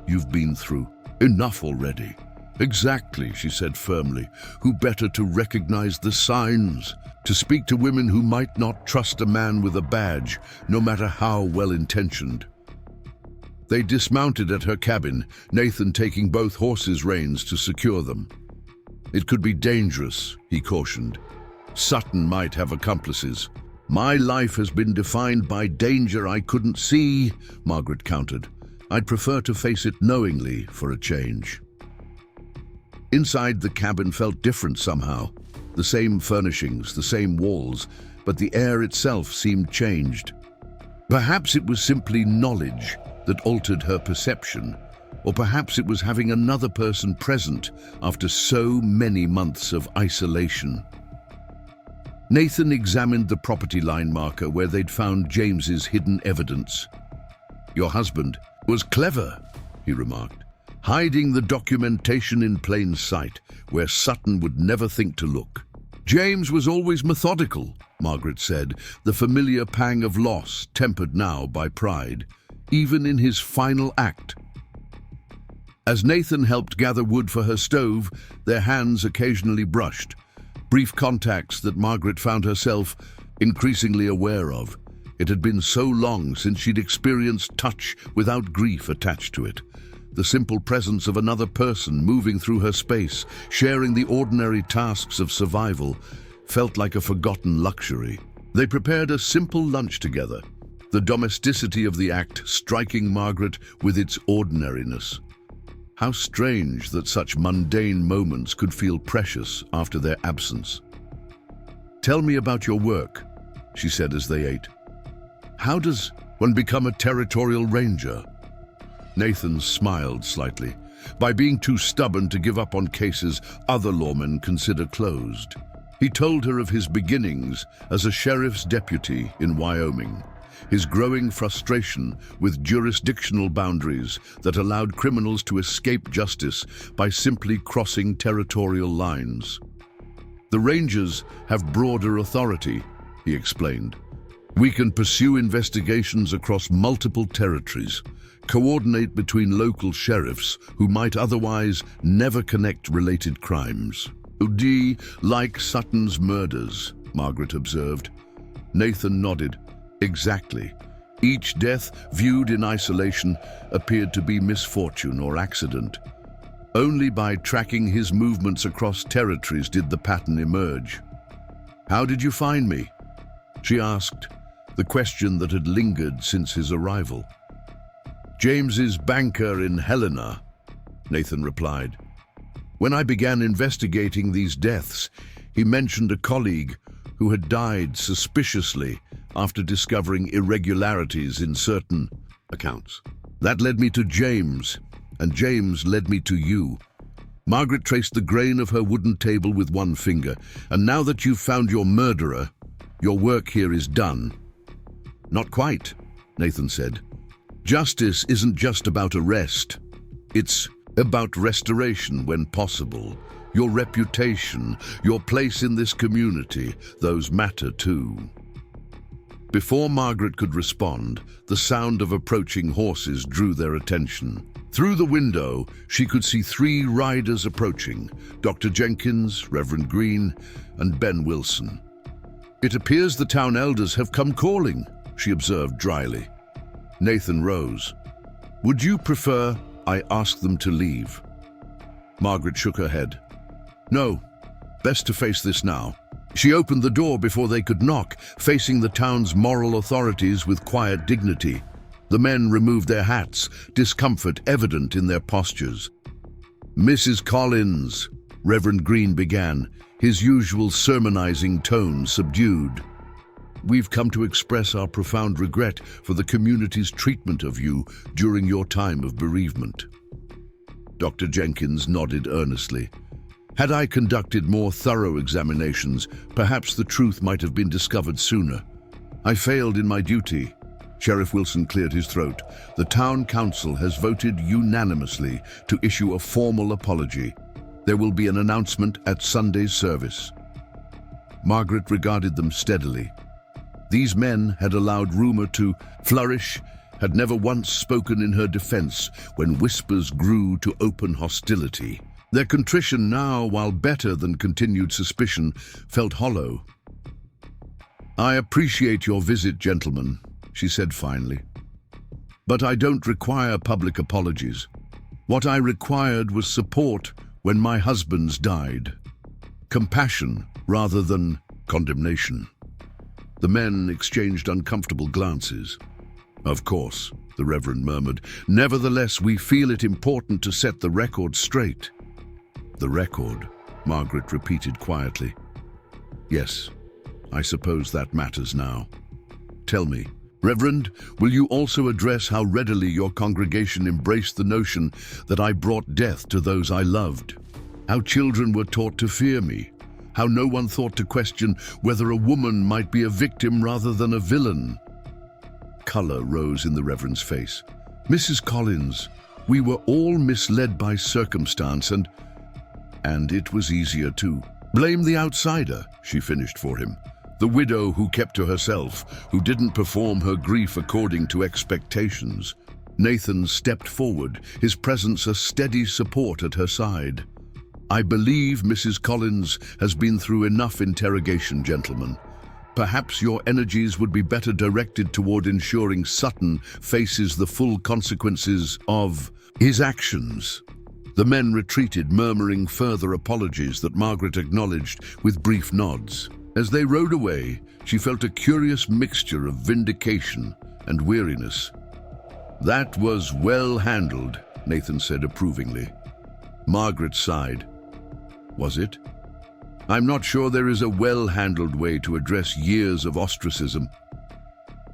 "You've been through enough already." "Exactly," she said firmly. "Who better to recognize the signs, to speak to women who might not trust a man with a badge, no matter how well-intentioned." They dismounted at her cabin, Nathan taking both horses' reins to secure them. "It could be dangerous," he cautioned. "Sutton might have accomplices." "My life has been defined by danger I couldn't see," Margaret countered. "I'd prefer to face it knowingly for a change." Inside, the cabin felt different somehow. The same furnishings, the same walls, but the air itself seemed changed. Perhaps it was simply knowledge that altered her perception, or perhaps it was having another person present after so many months of isolation. Nathan examined the property line marker where they'd found James's hidden evidence. "Your husband was clever," he remarked, "hiding the documentation in plain sight, where Sutton would never think to look." "James was always methodical," Margaret said, the familiar pang of loss tempered now by pride, even in his final act. As Nathan helped gather wood for her stove, their hands occasionally brushed, brief contacts that Margaret found herself increasingly aware of. It had been so long since she'd experienced touch without grief attached to it. The simple presence of another person moving through her space, sharing the ordinary tasks of survival, felt like a forgotten luxury. They prepared a simple lunch together, the domesticity of the act striking Margaret with its ordinariness. How strange that such mundane moments could feel precious after their absence. "Tell me about your work," she said as they ate. "How does one become a territorial ranger?" Nathan smiled slightly. "By being too stubborn to give up on cases other lawmen consider closed." He told her of his beginnings as a sheriff's deputy in Wyoming, his growing frustration with jurisdictional boundaries that allowed criminals to escape justice by simply crossing territorial lines. "The Rangers have broader authority," he explained. "We can pursue investigations across multiple territories, coordinate between local sheriffs who might otherwise never connect related crimes." Like Sutton's murders," Margaret observed. Nathan nodded. "Exactly. Each death, viewed in isolation, appeared to be misfortune or accident. Only by tracking his movements across territories did the pattern emerge." "How did you find me?" she asked, the question that had lingered since his arrival. "James's banker in Helena," Nathan replied. "When I began investigating these deaths, he mentioned a colleague who had died suspiciously after discovering irregularities in certain accounts. That led me to James, and James led me to you." Margaret traced the grain of her wooden table with one finger. "And now that you've found your murderer, your work here is done." "Not quite," Nathan said. "Justice isn't just about arrest. It's about restoration when possible. Your reputation, your place in this community, those matter too." Before Margaret could respond, the sound of approaching horses drew their attention. Through the window, she could see 3 riders approaching, Dr. Jenkins, Reverend Green, and Ben Wilson. "It appears the town elders have come calling," she observed dryly. Nathan rose. "Would you prefer I ask them to leave?" Margaret shook her head. No, best to face this now. She opened the door before they could knock, facing the town's moral authorities with quiet dignity. The men removed their hats, discomfort evident in their postures. "Mrs. Collins," Reverend Green began, his usual sermonizing tone subdued. "We've come to express our profound regret for the community's treatment of you during your time of bereavement." Dr. Jenkins nodded earnestly. "Had I conducted more thorough examinations, perhaps the truth might have been discovered sooner. I failed in my duty." Sheriff Wilson cleared his throat. "The town council has voted unanimously to issue a formal apology. There will be an announcement at Sunday's service." Margaret regarded them steadily. These men had allowed rumor to flourish, had never once spoken in her defense when whispers grew to open hostility. Their contrition now, while better than continued suspicion, felt hollow. "I appreciate your visit, gentlemen," she said finally. "But I don't require public apologies. What I required was support when my husbands died. Compassion rather than condemnation." The men exchanged uncomfortable glances. "Of course," the Reverend murmured. "Nevertheless, we feel it important to set the record straight." "The record," Margaret repeated quietly. "Yes, I suppose that matters now. Tell me, Reverend, will you also address how readily your congregation embraced the notion that I brought death to those I loved? How children were taught to fear me? How no one thought to question whether a woman might be a victim rather than a villain?" Color rose in the Reverend's face. "Mrs. Collins, we were all misled by circumstance and it was easier to blame the outsider," she finished for him. "The widow who kept to herself, who didn't perform her grief according to expectations." Nathan stepped forward, his presence a steady support at her side. "I believe Mrs. Collins has been through enough interrogation, gentlemen. Perhaps your energies would be better directed toward ensuring Sutton faces the full consequences of his actions." The men retreated, murmuring further apologies that Margaret acknowledged with brief nods. As they rode away, she felt a curious mixture of vindication and weariness. "That was well handled," Nathan said approvingly. Margaret sighed. "Was it? I'm not sure there is a well-handled way to address years of ostracism."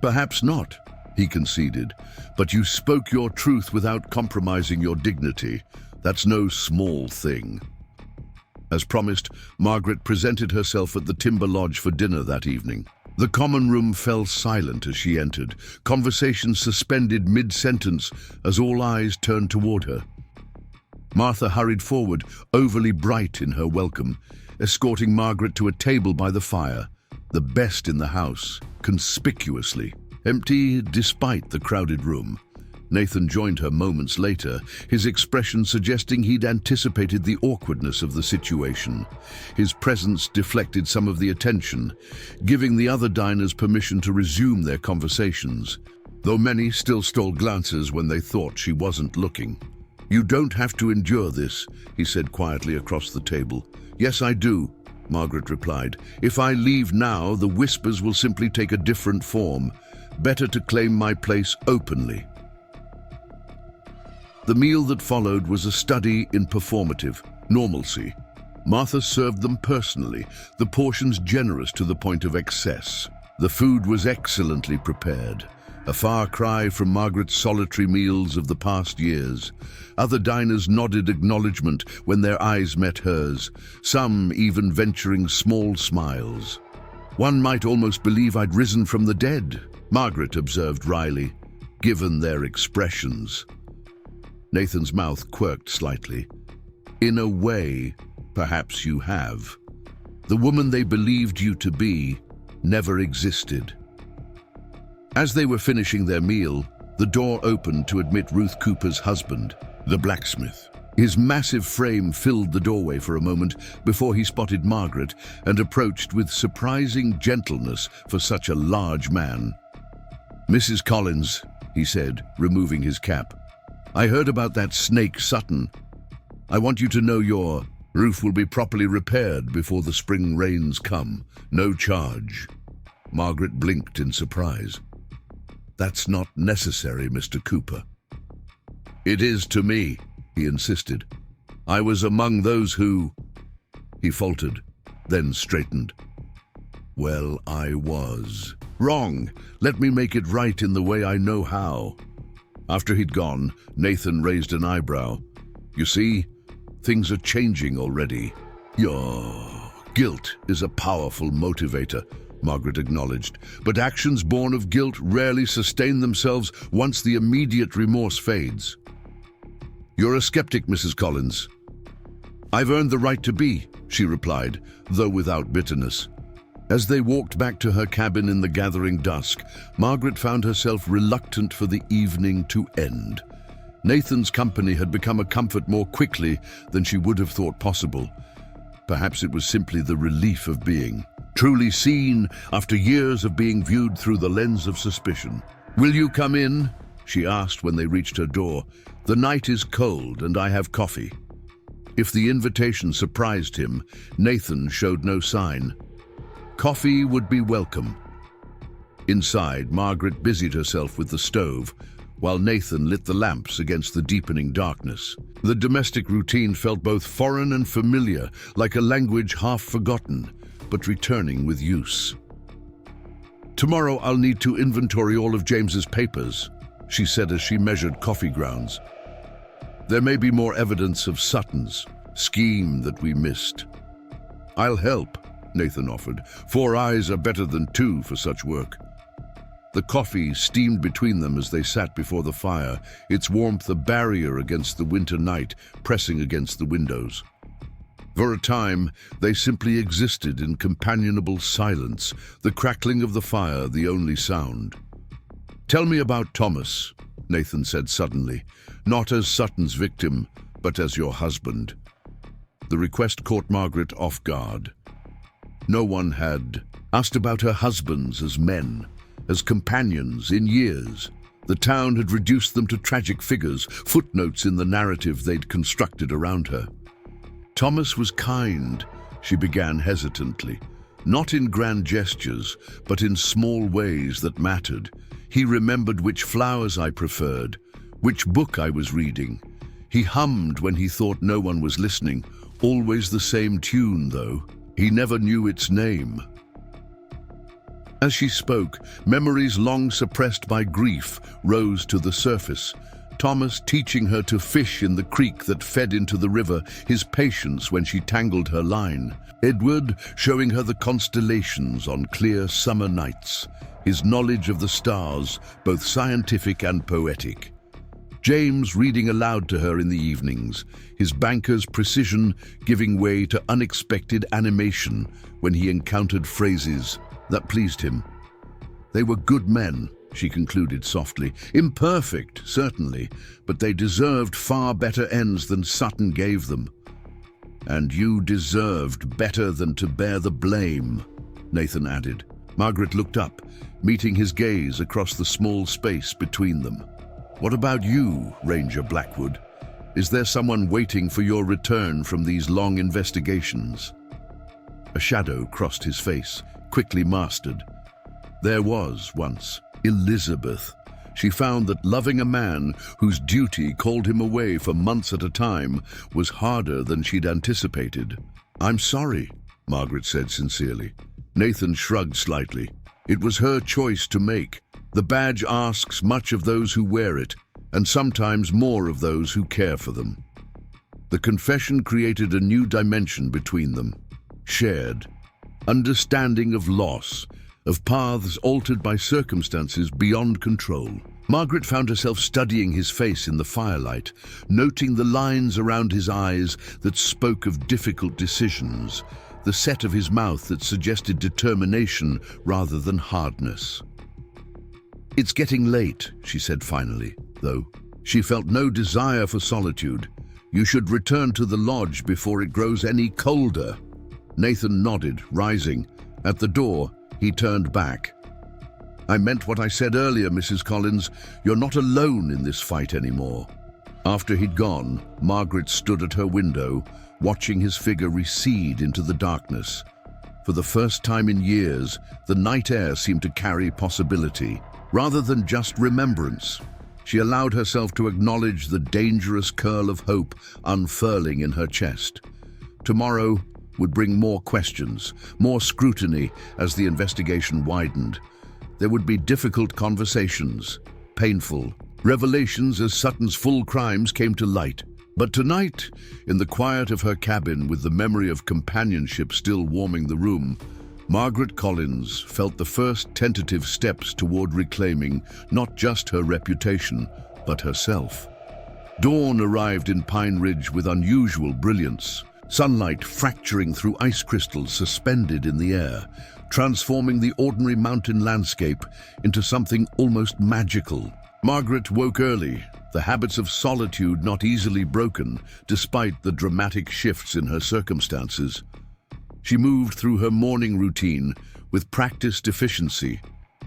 "Perhaps not," he conceded, "but you spoke your truth without compromising your dignity. That's no small thing." As promised, Margaret presented herself at the Timber Lodge for dinner that evening. The common room fell silent as she entered, conversation suspended mid-sentence as all eyes turned toward her. Martha hurried forward, overly bright in her welcome, escorting Margaret to a table by the fire, the best in the house, conspicuously empty despite the crowded room. Nathan joined her moments later, his expression suggesting he'd anticipated the awkwardness of the situation. His presence deflected some of the attention, giving the other diners permission to resume their conversations, though many still stole glances when they thought she wasn't looking. "You don't have to endure this," he said quietly across the table. "Yes, I do," Margaret replied. "If I leave now, the whispers will simply take a different form. Better to claim my place openly." The meal that followed was a study in performative normalcy. Martha served them personally, the portions generous to the point of excess. The food was excellently prepared, a far cry from Margaret's solitary meals of the past years. Other diners nodded acknowledgement when their eyes met hers, some even venturing small smiles. "One might almost believe I'd risen from the dead," Margaret observed wryly, given their expressions. Nathan's mouth quirked slightly. "In a way, perhaps you have. The woman they believed you to be never existed." As they were finishing their meal, the door opened to admit Ruth Cooper's husband, the blacksmith. His massive frame filled the doorway for a moment before he spotted Margaret and approached with surprising gentleness for such a large man. "Mrs. Collins," he said, removing his cap, "I heard about that snake Sutton. I want you to know you're Roof will be properly repaired before the spring rains come. No charge. Margaret blinked in surprise. That's not necessary, Mr. Cooper. It is to me, he insisted. I was among those who... He faltered, then straightened. Well, I was. Wrong. Let me make it right in the way I know how. After he'd gone, Nathan raised an eyebrow. You see, things are changing already. Your guilt is a powerful motivator, Margaret acknowledged, but actions born of guilt rarely sustain themselves once the immediate remorse fades. You're a skeptic, Mrs. Collins. I've earned the right to be, she replied, though without bitterness. As they walked back to her cabin in the gathering dusk, Margaret found herself reluctant for the evening to end. Nathan's company had become a comfort more quickly than she would have thought possible. Perhaps it was simply the relief of being truly seen after years of being viewed through the lens of suspicion. "Will you come in?" she asked when they reached her door. "The night is cold and I have coffee." If the invitation surprised him, Nathan showed no sign. Coffee would be welcome. Inside, Margaret busied herself with the stove, while Nathan lit the lamps against the deepening darkness. The domestic routine felt both foreign and familiar, like a language half forgotten, but returning with use. "Tomorrow I'll need to inventory all of James's papers," she said as she measured coffee grounds. "There may be more evidence of Sutton's scheme that we missed." "I'll help," Nathan offered. "4 eyes are better than 2 for such work." The coffee steamed between them as they sat before the fire, its warmth a barrier against the winter night pressing against the windows. For a time, they simply existed in companionable silence, the crackling of the fire the only sound. "Tell me about Thomas," Nathan said suddenly, "not as Sutton's victim, but as your husband." The request caught Margaret off guard. No one had asked about her husbands as men, as companions in years. The town had reduced them to tragic figures, footnotes in the narrative they'd constructed around her. "Thomas was kind," she began hesitantly, "not in grand gestures, but in small ways that mattered. He remembered which flowers I preferred, which book I was reading. He hummed when he thought no one was listening, always the same tune, though. He never knew its name." As she spoke, memories long suppressed by grief rose to the surface. Thomas teaching her to fish in the creek that fed into the river, his patience when she tangled her line. Edward showing her the constellations on clear summer nights, his knowledge of the stars, both scientific and poetic. James reading aloud to her in the evenings, his banker's precision giving way to unexpected animation when he encountered phrases that pleased him. They were good men, she concluded softly. Imperfect, certainly, but they deserved far better ends than Sutton gave them. "And you deserved better than to bear the blame," Nathan added. Margaret looked up, meeting his gaze across the small space between them. "What about you, Ranger Blackwood? Is there someone waiting for your return from these long investigations?" A shadow crossed his face, quickly mastered. There was, once, Elizabeth. She found that loving a man whose duty called him away for months at a time was harder than she'd anticipated. "I'm sorry," Margaret said sincerely. Nathan shrugged slightly. It was her choice to make. The badge asks much of those who wear it, and sometimes more of those who care for them. The confession created a new dimension between them. Shared understanding of loss, of paths altered by circumstances beyond control. Margaret found herself studying his face in the firelight, noting the lines around his eyes that spoke of difficult decisions, the set of his mouth that suggested determination rather than hardness. "It's getting late," she said finally, though. She felt no desire for solitude. "You should return to the lodge before it grows any colder." Nathan nodded, rising. At the door, he turned back. "I meant what I said earlier, Mrs. Collins. You're not alone in this fight anymore." After he'd gone, Margaret stood at her window, watching his figure recede into the darkness. For the first time in years, the night air seemed to carry possibility, rather than just remembrance. She allowed herself to acknowledge the dangerous curl of hope unfurling in her chest. Tomorrow would bring more questions, more scrutiny as the investigation widened. There would be difficult conversations, painful revelations as Sutton's full crimes came to light. But tonight, in the quiet of her cabin with the memory of companionship still warming the room, Margaret Collins felt the first tentative steps toward reclaiming not just her reputation, but herself. Dawn arrived in Pine Ridge with unusual brilliance, sunlight fracturing through ice crystals suspended in the air, transforming the ordinary mountain landscape into something almost magical. Margaret woke early, the habits of solitude not easily broken despite the dramatic shifts in her circumstances. She moved through her morning routine with practiced efficiency,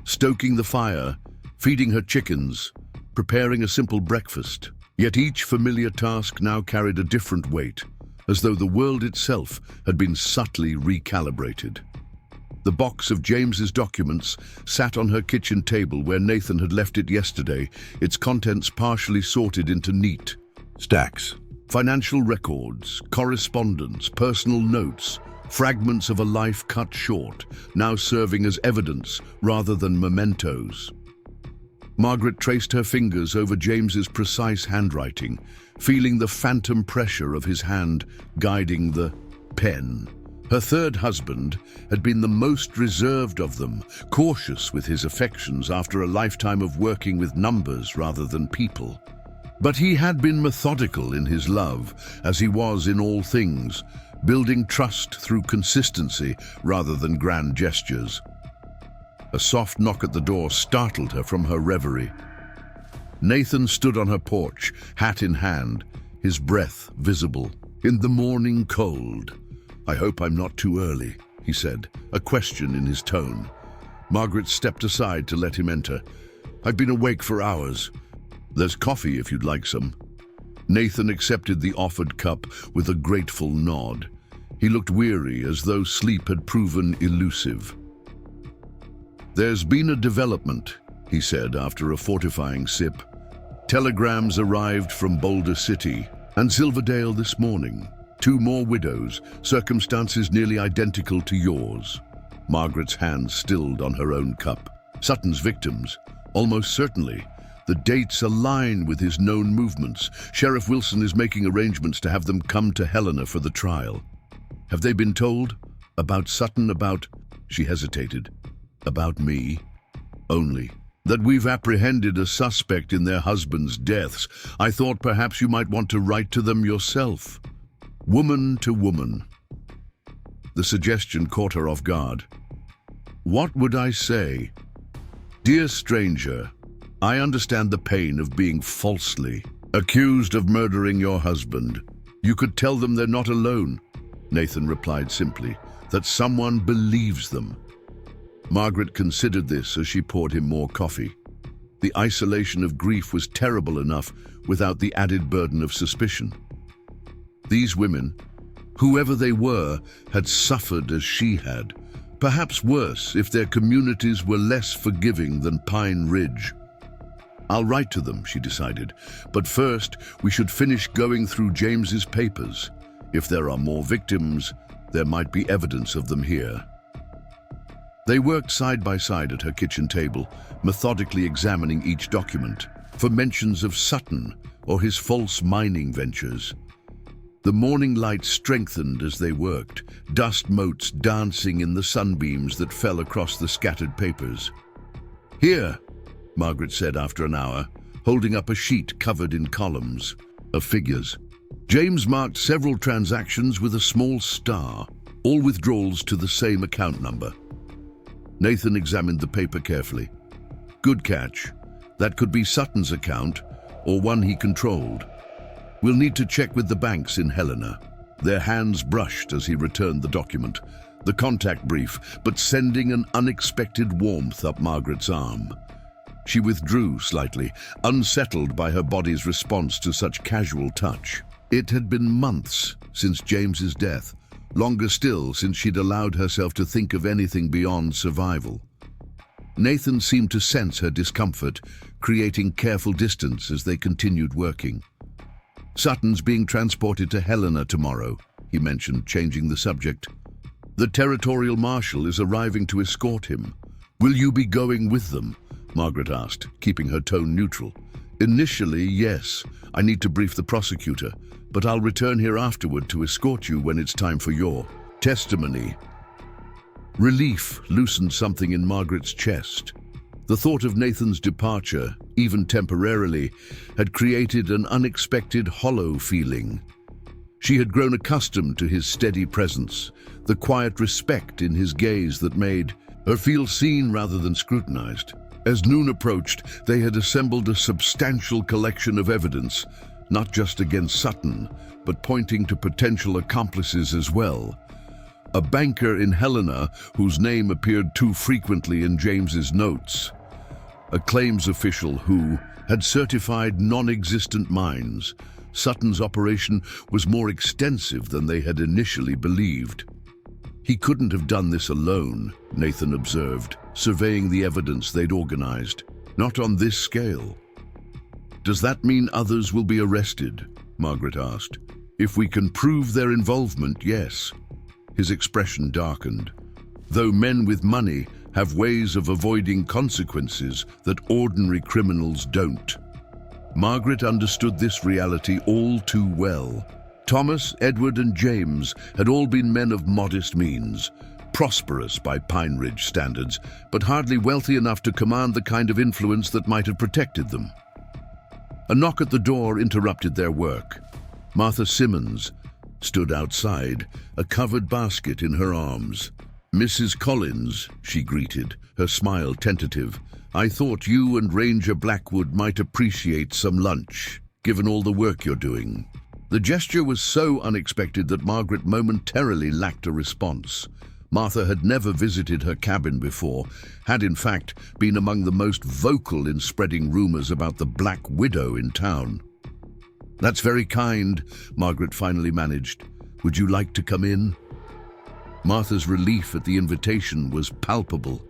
stoking the fire, feeding her chickens, preparing a simple breakfast. Yet each familiar task now carried a different weight, as though the world itself had been subtly recalibrated. The box of James's documents sat on her kitchen table where Nathan had left it yesterday, its contents partially sorted into neat stacks. Financial records, correspondence, personal notes, fragments of a life cut short, now serving as evidence rather than mementos. Margaret traced her fingers over James's precise handwriting, feeling the phantom pressure of his hand guiding the pen. Her third husband had been the most reserved of them, cautious with his affections after a lifetime of working with numbers rather than people. But he had been methodical in his love, as he was in all things, building trust through consistency rather than grand gestures. A soft knock at the door startled her from her reverie. Nathan stood on her porch, hat in hand, his breath visible. "In the morning cold. I hope I'm not too early," he said, a question in his tone. Margaret stepped aside to let him enter. "I've been awake for hours. There's coffee if you'd like some." Nathan accepted the offered cup with a grateful nod. He looked weary, as though sleep had proven elusive. "There's been a development," he said after a fortifying sip. "Telegrams arrived from Boulder City and Silverdale this morning. 2 more widows, circumstances nearly identical to yours." Margaret's hand stilled on her own cup. "Sutton's victims, almost certainly. The dates align with his known movements. Sheriff Wilson is making arrangements to have them come to Helena for the trial." "Have they been told? About Sutton, about—" She hesitated. "About me? Only. That we've apprehended a suspect in their husbands' deaths. I thought perhaps you might want to write to them yourself." Woman to woman. The suggestion caught her off guard. "What would I say? Dear stranger, I understand the pain of being falsely accused of murdering your husband. You could tell them they're not alone," Nathan replied simply, "that someone believes them." Margaret considered this as she poured him more coffee. The isolation of grief was terrible enough without the added burden of suspicion. These women, whoever they were, had suffered as she had, perhaps worse if their communities were less forgiving than Pine Ridge. "I'll write to them," she decided, "but first we should finish going through James's papers. If there are more victims, there might be evidence of them here." They worked side by side at her kitchen table, methodically examining each document for mentions of Sutton or his false mining ventures. The morning light strengthened as they worked, dust motes dancing in the sunbeams that fell across the scattered papers. "Here," Margaret said after an hour, holding up a sheet covered in columns of figures. James marked several transactions with a small star, all withdrawals to the same account number. Nathan examined the paper carefully. "Good catch. That could be Sutton's account, or one he controlled. We'll need to check with the banks in Helena." Their hands brushed as he returned the document, the contact brief, but sending an unexpected warmth up Margaret's arm. She withdrew slightly, unsettled by her body's response to such casual touch. It had been months since James's death, longer still since she'd allowed herself to think of anything beyond survival. Nathan seemed to sense her discomfort, creating careful distance as they continued working. "Sutton's being transported to Helena tomorrow," he mentioned, changing the subject. "The territorial marshal is arriving to escort him. Will you be going with them?" Margaret asked, keeping her tone neutral. "Initially, yes. I need to brief the prosecutor, but I'll return here afterward to escort you when it's time for your testimony." Relief loosened something in Margaret's chest. The thought of Nathan's departure, even temporarily, had created an unexpected hollow feeling. She had grown accustomed to his steady presence, the quiet respect in his gaze that made her feel seen rather than scrutinized. As noon approached, they had assembled a substantial collection of evidence, not just against Sutton, but pointing to potential accomplices as well. A banker in Helena whose name appeared too frequently in James's notes. A claims official who had certified non-existent mines. Sutton's operation was more extensive than they had initially believed. "He couldn't have done this alone," Nathan observed, surveying the evidence they'd organized. "Not on this scale." "Does that mean others will be arrested?" Margaret asked. "If we can prove their involvement, yes." His expression darkened. "Though men with money have ways of avoiding consequences that ordinary criminals don't." Margaret understood this reality all too well. Thomas, Edward, and James had all been men of modest means, prosperous by Pine Ridge standards, but hardly wealthy enough to command the kind of influence that might have protected them. A knock at the door interrupted their work. Martha Simmons stood outside, a covered basket in her arms. "Mrs. Collins," she greeted, her smile tentative. "I thought you and Ranger Blackwood might appreciate some lunch, given all the work you're doing." The gesture was so unexpected that Margaret momentarily lacked a response. Martha had never visited her cabin before, had in fact been among the most vocal in spreading rumors about the Black Widow in town. "That's very kind," Margaret finally managed. "Would you like to come in?" Martha's relief at the invitation was palpable.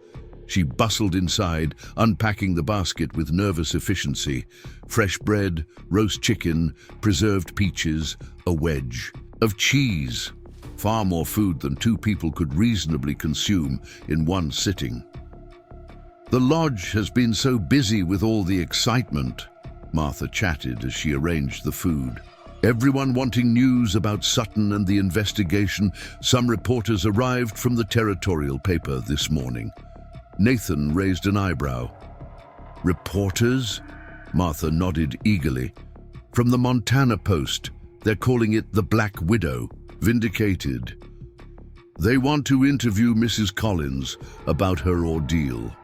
She bustled inside, unpacking the basket with nervous efficiency. Fresh bread, roast chicken, preserved peaches, a wedge of cheese. Far more food than two people could reasonably consume in one sitting. "The lodge has been so busy with all the excitement," Martha chatted as she arranged the food. "Everyone wanting news about Sutton and the investigation. Some reporters arrived from the territorial paper this morning." Nathan raised an eyebrow. "Reporters?" Martha nodded eagerly. "From the Montana Post. They're calling it the Black Widow. Vindicated. They want to interview Mrs. Collins about her ordeal."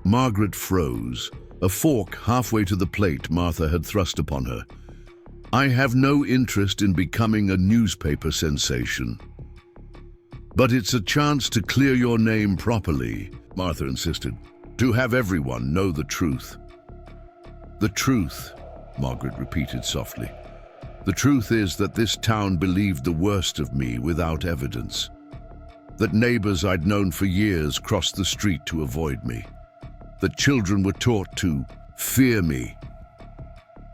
Margaret froze, a fork halfway to the plate Martha had thrust upon her. "I have no interest in becoming a newspaper sensation." "But it's a chance to clear your name properly," Martha insisted, "to have everyone know the truth." "The truth," Margaret repeated softly. "The truth is that this town believed the worst of me without evidence. That neighbors I'd known for years crossed the street to avoid me. That children were taught to fear me."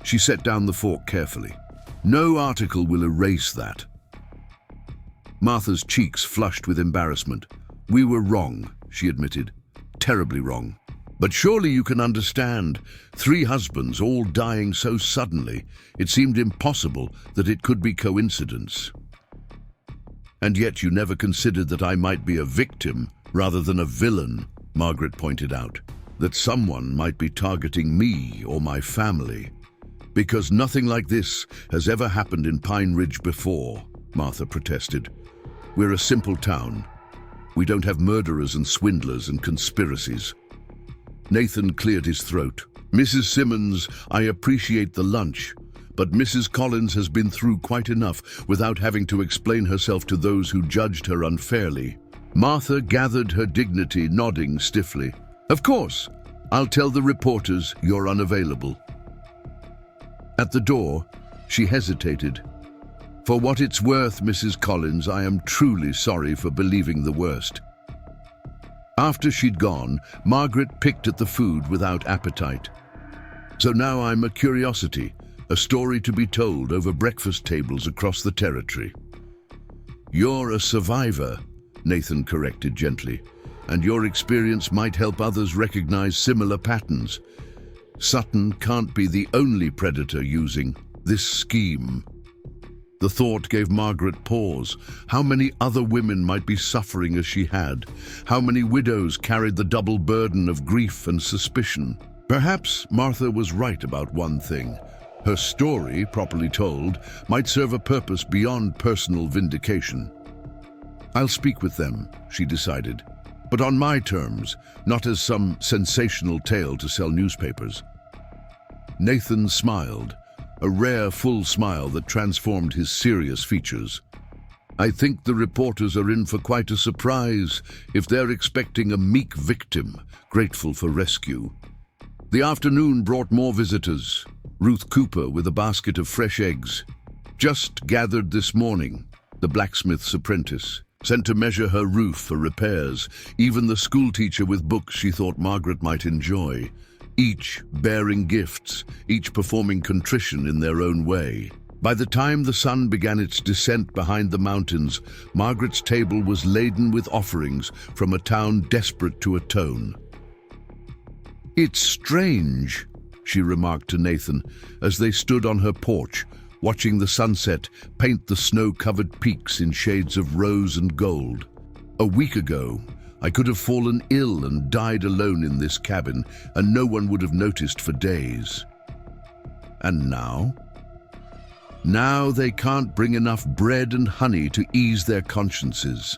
She set down the fork carefully. "No article will erase that." Martha's cheeks flushed with embarrassment. "We were wrong," she admitted. "Terribly wrong. But surely you can understand. 3 husbands all dying so suddenly, it seemed impossible that it could be coincidence." "And yet you never considered that I might be a victim rather than a villain," Margaret pointed out. "That someone might be targeting me or my family." "Because nothing like this has ever happened in Pine Ridge before," Martha protested. "We're a simple town. We don't have murderers and swindlers and conspiracies." Nathan cleared his throat. "Mrs. Simmons, I appreciate the lunch, but Mrs. Collins has been through quite enough without having to explain herself to those who judged her unfairly." Martha gathered her dignity, nodding stiffly. "Of course, I'll tell the reporters you're unavailable." At the door, She hesitated. "For what it's worth, Mrs. Collins, I am truly sorry for believing the worst." After she'd gone, Margaret picked at the food without appetite. "So now I'm a curiosity, a story to be told over breakfast tables across the territory." "You're a survivor," Nathan corrected gently, "and your experience might help others recognize similar patterns. Sutton can't be the only predator using this scheme." The thought gave Margaret pause. How many other women might be suffering as she had? How many widows carried the double burden of grief and suspicion? Perhaps Martha was right about one thing. Her story, properly told, might serve a purpose beyond personal vindication. "I'll speak with them," she decided, "but on my terms, not as some sensational tale to sell newspapers." Nathan smiled, a rare full smile that transformed his serious features. "I think the reporters are in for quite a surprise if they're expecting a meek victim, grateful for rescue." The afternoon brought more visitors. Ruth Cooper with a basket of fresh eggs. "Just gathered this morning," the blacksmith's apprentice, sent to measure her roof for repairs, even the schoolteacher with books she thought Margaret might enjoy. Each bearing gifts, each performing contrition in their own way. By the time the sun began its descent behind the mountains, Margaret's table was laden with offerings from a town desperate to atone. "It's strange," she remarked to Nathan as they stood on her porch, watching the sunset paint the snow-covered peaks in shades of rose and gold. "A week ago, I could have fallen ill and died alone in this cabin, and no one would have noticed for days. And now? Now they can't bring enough bread and honey to ease their consciences."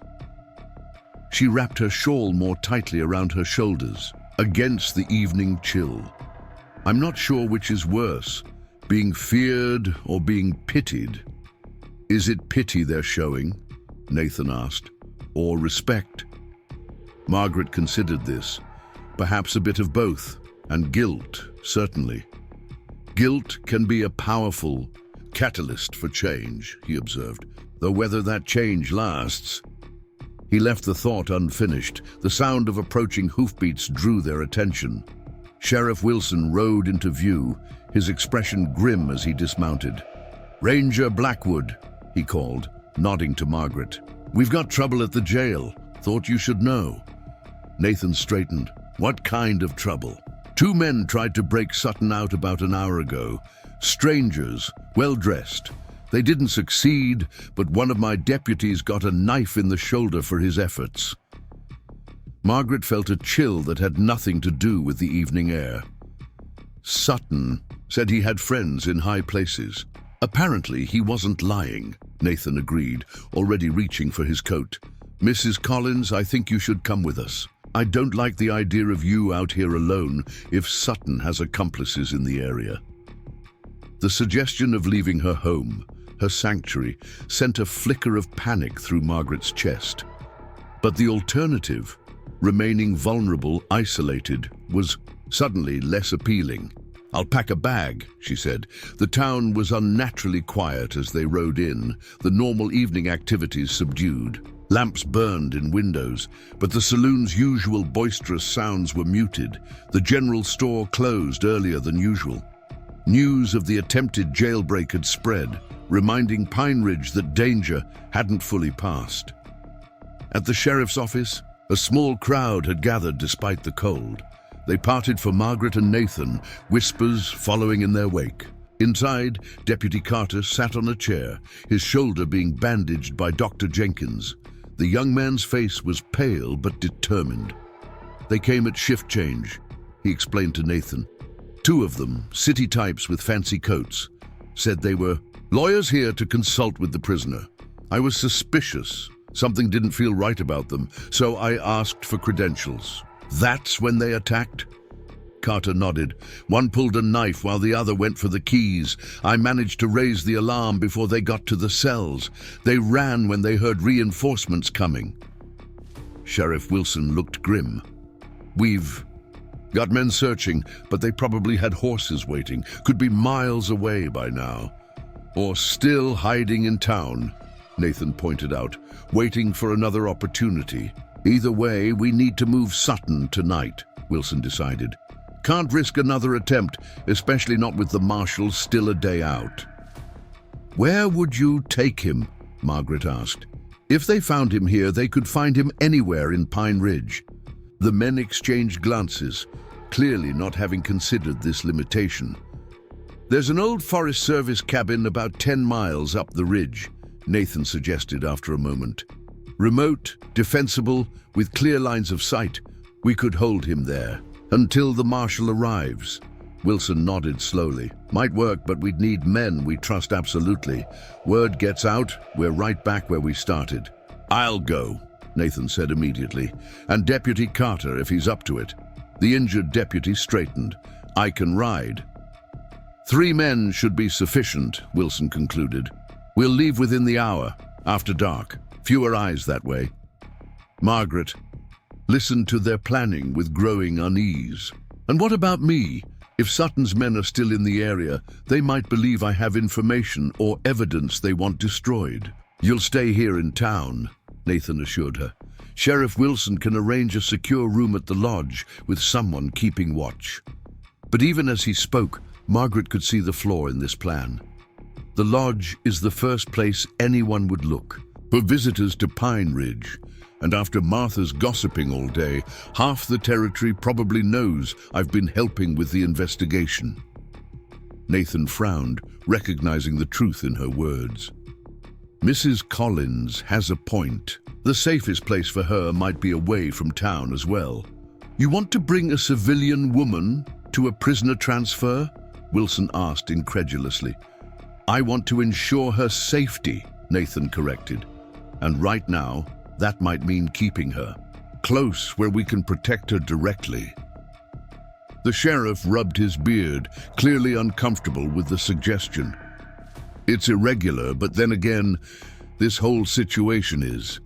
She wrapped her shawl more tightly around her shoulders, against the evening chill. "I'm not sure which is worse, being feared or being pitied." "Is it pity they're showing?" Nathan asked. "Or respect?" Margaret considered this. Perhaps a bit of both, and guilt, certainly. "Guilt can be a powerful catalyst for change," he observed, "though whether that change lasts." He left the thought unfinished. The sound of approaching hoofbeats drew their attention. Sheriff Wilson rode into view, his expression grim as he dismounted. "Ranger Blackwood," he called, nodding to Margaret. "We've got trouble at the jail. Thought you should know." Nathan straightened. "What kind of trouble?" "Two men tried to break Sutton out about an hour ago. Strangers, well-dressed. They didn't succeed, but one of my deputies got a knife in the shoulder for his efforts." Margaret felt a chill that had nothing to do with the evening air. "Sutton said he had friends in high places. Apparently he wasn't lying," Nathan agreed, already reaching for his coat. "Mrs. Collins, I think you should come with us. I don't like the idea of you out here alone if Sutton has accomplices in the area." The suggestion of leaving her home, her sanctuary, sent a flicker of panic through Margaret's chest. But the alternative, remaining vulnerable, isolated, was suddenly less appealing. "I'll pack a bag," she said. The town was unnaturally quiet as they rode in, the normal evening activities subdued. Lamps burned in windows, but the saloon's usual boisterous sounds were muted. The general store closed earlier than usual. News of the attempted jailbreak had spread, reminding Pine Ridge that danger hadn't fully passed. At the sheriff's office, a small crowd had gathered despite the cold. They parted for Margaret and Nathan, whispers following in their wake. Inside, Deputy Carter sat on a chair, his shoulder being bandaged by Dr. Jenkins. The young man's face was pale but determined. "They came at shift change," he explained to Nathan. "Two of them, city types with fancy coats, said they were lawyers here to consult with the prisoner. I was suspicious. Something didn't feel right about them, so I asked for credentials." "That's when they attacked?" Carter nodded. "One pulled a knife while the other went for the keys. I managed to raise the alarm before they got to the cells. They ran when they heard reinforcements coming." Sheriff Wilson looked grim. "We've got men searching, but they probably had horses waiting. Could be miles away by now." Or still hiding in town, Nathan pointed out, waiting for another opportunity. Either way, we need to move Sutton tonight, Wilson decided. Can't risk another attempt, especially not with the marshals still a day out. Where would you take him? Margaret asked. If they found him here, they could find him anywhere in Pine Ridge. The men exchanged glances, clearly not having considered this limitation. There's an old Forest Service cabin about 10 miles up the ridge, Nathan suggested after a moment. Remote, defensible, with clear lines of sight, we could hold him there until the marshal arrives. Wilson nodded slowly. Might work, but we'd need men we trust absolutely. Word gets out, we're right back where we started. I'll go, Nathan said immediately, and Deputy Carter if he's up to it. The injured deputy straightened. I can ride. 3 men should be sufficient, Wilson concluded. We'll leave within the hour, after dark. Fewer eyes that way. Margaret listened to their planning with growing unease. And what about me? If Sutton's men are still in the area, they might believe I have information or evidence they want destroyed. You'll stay here in town, Nathan assured her. Sheriff Wilson can arrange a secure room at the lodge with someone keeping watch. But even as he spoke, Margaret could see the flaw in this plan. The lodge is the first place anyone would look for visitors to Pine Ridge, and after Martha's gossiping all day, half the territory probably knows I've been helping with the investigation. Nathan frowned, recognizing the truth in her words. Mrs. Collins has a point. The safest place for her might be away from town as well. You want to bring a civilian woman to a prisoner transfer? Wilson asked incredulously. I want to ensure her safety, Nathan corrected. And right now, that might mean keeping her close where we can protect her directly. The sheriff rubbed his beard, clearly uncomfortable with the suggestion. It's irregular, but then again, this whole situation is.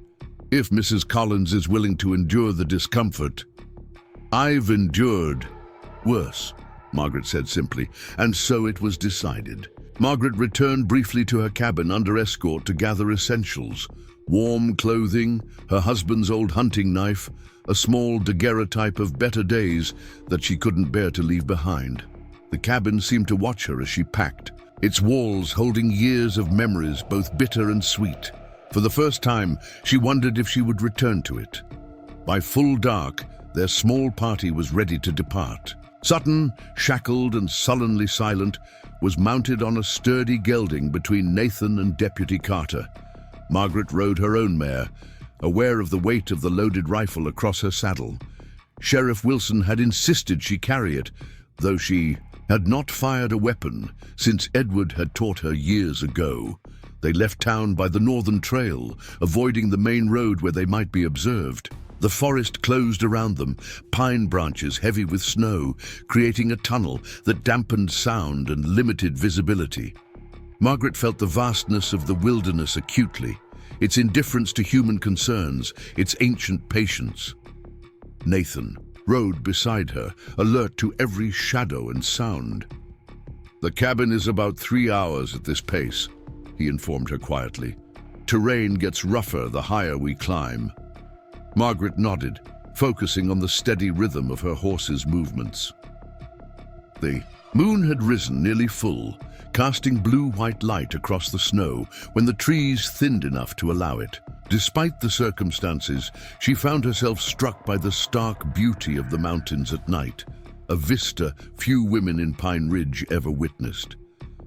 If Mrs. Collins is willing to endure the discomfort, I've endured worse, Margaret said simply, and so it was decided. Margaret returned briefly to her cabin under escort to gather essentials. Warm clothing, her husband's old hunting knife, a small daguerreotype of better days that she couldn't bear to leave behind. The cabin seemed to watch her as she packed, its walls holding years of memories, both bitter and sweet. For the first time, she wondered if she would return to it. By full dark, their small party was ready to depart. Sutton, shackled and sullenly silent, was mounted on a sturdy gelding between Nathan and Deputy Carter. Margaret rode her own mare, aware of the weight of the loaded rifle across her saddle. Sheriff Wilson had insisted she carry it, though she had not fired a weapon since Edward had taught her years ago. They left town by the northern trail, avoiding the main road where they might be observed. The forest closed around them, pine branches heavy with snow, creating a tunnel that dampened sound and limited visibility. Margaret felt the vastness of the wilderness acutely, its indifference to human concerns, its ancient patience. Nathan rode beside her, alert to every shadow and sound. The cabin is about 3 hours at this pace, he informed her quietly. Terrain gets rougher the higher we climb. Margaret nodded, focusing on the steady rhythm of her horse's movements. The moon had risen nearly full, casting blue-white light across the snow when the trees thinned enough to allow it. Despite the circumstances, she found herself struck by the stark beauty of the mountains at night, a vista few women in Pine Ridge ever witnessed.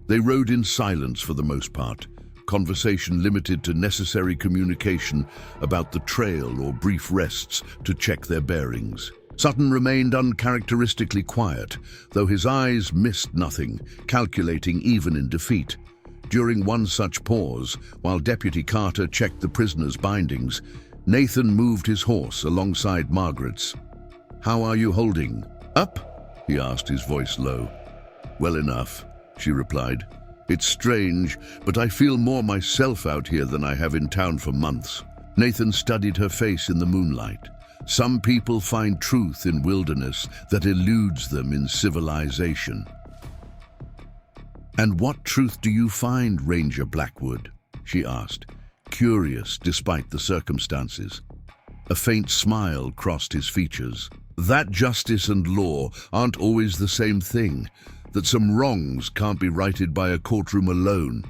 They rode in silence for the most part, conversation limited to necessary communication about the trail or brief rests to check their bearings. Sutton remained uncharacteristically quiet, though his eyes missed nothing, calculating even in defeat. During one such pause, while Deputy Carter checked the prisoner's bindings, Nathan moved his horse alongside Margaret's. "How are you holding? Up?" he asked, his voice low. "Well enough," she replied. "It's strange, but I feel more myself out here than I have in town for months." Nathan studied her face in the moonlight. Some people find truth in wilderness that eludes them in civilization. "And what truth do you find, Ranger Blackwood?" she asked, curious despite the circumstances. A faint smile crossed his features. "That justice and law aren't always the same thing, that some wrongs can't be righted by a courtroom alone."